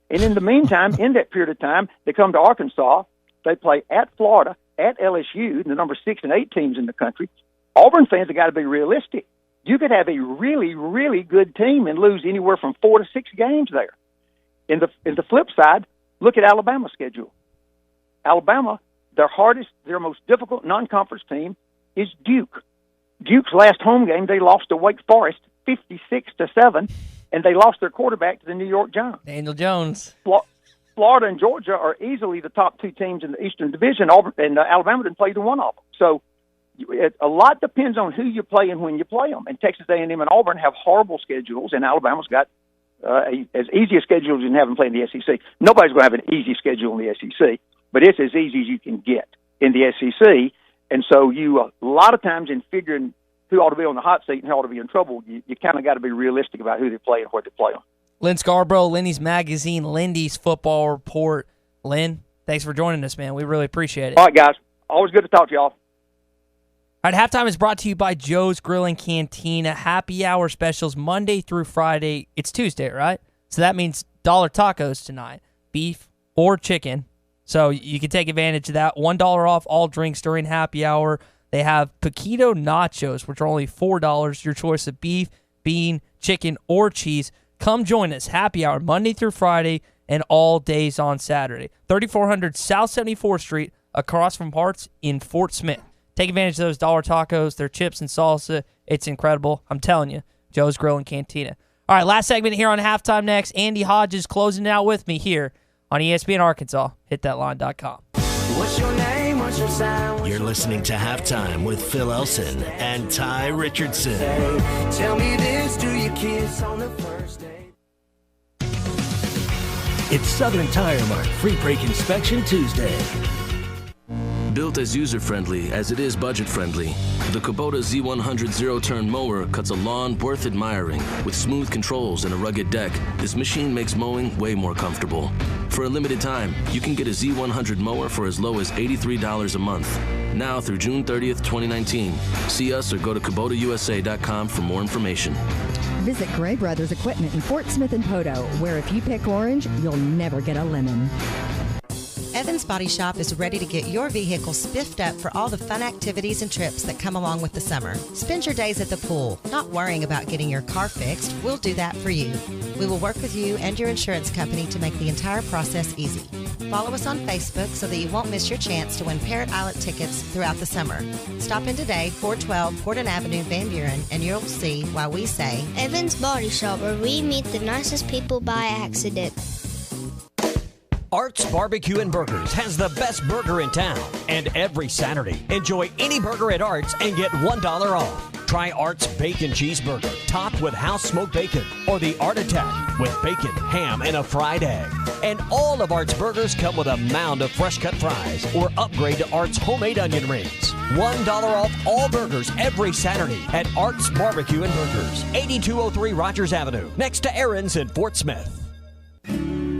Speaker 4: And in the meantime, in that period of time, they come to Arkansas. They play at Florida, at LSU, the number 6 and 8 teams in the country. Auburn fans have got to be realistic. You could have a really, really good team and lose anywhere from 4 to 6 games there. In the flip side, look at Alabama's schedule. Alabama, their most difficult non-conference team is Duke. Duke's last home game, they lost to Wake Forest 56-7, and they lost their quarterback to the New York Giants.
Speaker 27: Daniel Jones.
Speaker 4: Florida and Georgia are easily the top 2 teams in the Eastern Division. Auburn and Alabama didn't play either one of them. So a lot depends on who you play and when you play them. And Texas A&M and Auburn have horrible schedules, and Alabama's got as easy a schedule as you can have them play in the SEC. Nobody's going to have an easy schedule in the SEC, but it's as easy as you can get in the SEC. And so you, a lot of times in figuring who ought to be on the hot seat and who ought to be in trouble, you kind of got to be realistic about who they play and where they play them.
Speaker 27: Lynn Scarborough, Lindy's Magazine, Lindy's Football Report. Lynn, thanks for joining us, man. We really appreciate it.
Speaker 4: All right, guys. Always good to talk to y'all.
Speaker 27: All right, Halftime is brought to you by Joe's Grill and Cantina. Happy hour specials Monday through Friday. It's Tuesday, right? So that means $1 tacos tonight, beef or chicken. So you can take advantage of that. $1 off all drinks during happy hour. They have Paquito Nachos, which are only $4. Your choice of beef, bean, chicken, or cheese. Come join us. Happy hour Monday through Friday and all days on Saturday. 3400 South 74th Street, across from Harts in Fort Smith. Take advantage of those $1 tacos, their chips and salsa. It's incredible. I'm telling you, Joe's Grill and Cantina. All right, last segment here on Halftime next. Andy Hodges closing it out with me here on ESPN Arkansas. HitThatLine.com.
Speaker 11: What's your name? What's your sound? You're listening to Halftime with Phil Elson and Tye Richardson. Tell me this, do you kiss on the first date? It's Southern Tire Mart Free Brake Inspection Tuesday.
Speaker 3: Built as user-friendly as it is budget-friendly, the Kubota Z100 zero-turn mower cuts a lawn worth admiring. With smooth controls and a rugged deck, this machine makes mowing way more comfortable. For a limited time, you can get a Z100 mower for as low as $83 a month. Now through June 30th, 2019. See us or go to KubotaUSA.com for more information.
Speaker 6: Visit Gray Brothers Equipment in Fort Smith and Poteau, where if you pick orange, you'll never get a lemon.
Speaker 19: Evans Body Shop is ready to get your vehicle spiffed up for all the fun activities and trips that come along with the summer. Spend your days at the pool, not worrying about getting your car fixed. We'll do that for you. We will work with you and your insurance company to make the entire process easy. Follow us on Facebook so that you won't miss your chance to win Parrot Islet tickets throughout the summer. Stop in today, 412 Portland Avenue, Van Buren, and you'll see why we say
Speaker 15: Evans Body Shop, where we meet the nicest people by accident.
Speaker 5: Art's Barbecue and Burgers has the best burger in town. And every Saturday, enjoy any burger at Art's and get $1 off. Try Art's Bacon Cheeseburger, topped with house smoked bacon, or the Art Attack with bacon, ham, and a fried egg. And all of Art's burgers come with a mound of fresh cut fries, or upgrade to Art's homemade onion rings. $1 off all burgers every Saturday at Art's Barbecue and Burgers, 8203 Rogers Avenue, next to Aaron's in Fort Smith.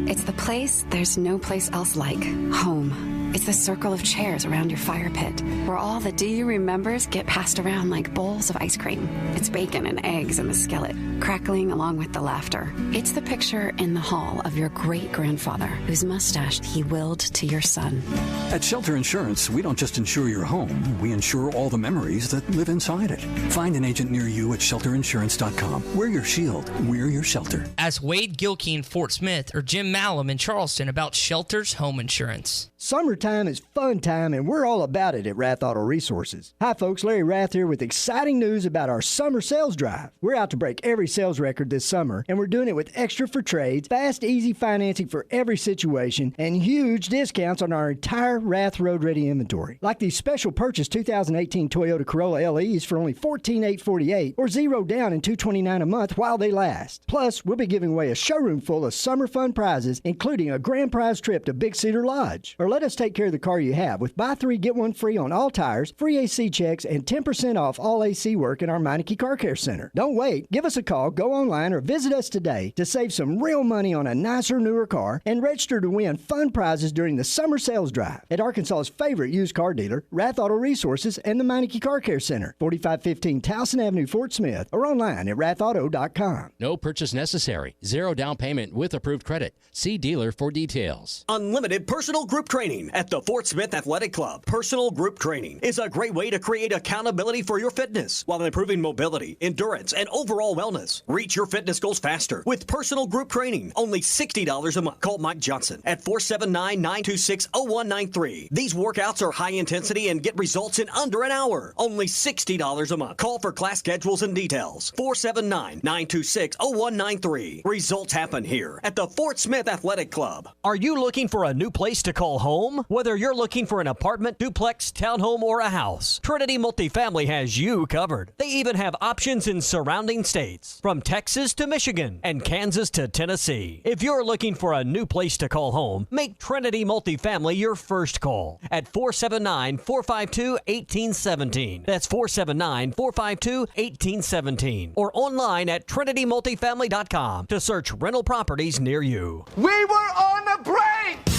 Speaker 20: It's the place there's no place else like. Home. It's the circle of chairs around your fire pit, where all the do you remembers get passed around like bowls of ice cream. It's bacon and eggs in the skillet, crackling along with the laughter. It's the picture in the hall of your great-grandfather, whose mustache he willed to your son.
Speaker 21: At Shelter Insurance, we don't just insure your home, we insure all the memories that live inside it. Find an agent near you at shelterinsurance.com. We're your shield. We're your shelter.
Speaker 27: Ask Wade Gilkey in Fort Smith or Jim Malum in Charleston about Shelter's home insurance.
Speaker 22: Summertime is fun time, and we're all about it at Rath Auto Resources. Hi, folks. Larry Rath here with exciting news about our summer sales drive. We're out to break every sales record this summer, and we're doing it with extra for trades, fast, easy financing for every situation, and huge discounts on our entire Rath Road-Ready inventory. Like these special purchase 2018 Toyota Corolla LEs for only $14,848 or $0 down and $229 a month while they last. Plus, we'll be giving away a showroom full of summer fun prizes, including a grand prize trip to Big Cedar Lodge. Or let us take care of the car you have with buy 3, get 1 free on all tires, free AC checks, and 10% off all AC work in our Meineke Car Care Center. Don't wait. Give us a call, go online, or visit us today to save some real money on a nicer, newer car and register to win fun prizes during the summer sales drive at Arkansas's favorite used car dealer, Rath Auto Resources, and the Meineke Car Care Center, 4515 Towson Avenue, Fort Smith, or online at rathauto.com.
Speaker 23: No purchase necessary. 0 down payment with approved credit. See dealer for details.
Speaker 5: Unlimited personal group training at the Fort Smith Athletic Club. Personal group training is a great way to create accountability for your fitness while improving mobility, endurance, and overall wellness. Reach your fitness goals faster with personal group training. Only $60 a month. Call Mike Johnson at 479-926-0193. These workouts are high intensity and get results in under an hour. Only $60 a month. Call for class schedules and details. 479-926-0193. Results happen here at the Fort Smith Athletic Club. Are you looking for a new place to call home? Whether you're looking for an apartment, duplex, townhome, or a house, Trinity Multifamily has you covered. They even have options in surrounding states, from Texas to Michigan and Kansas to Tennessee. If you're looking for a new place to call home, make Trinity Multifamily your first call at 479-452-1817. That's 479-452-1817. Or online at trinitymultifamily.com to search rental properties near you.
Speaker 24: We were on a break!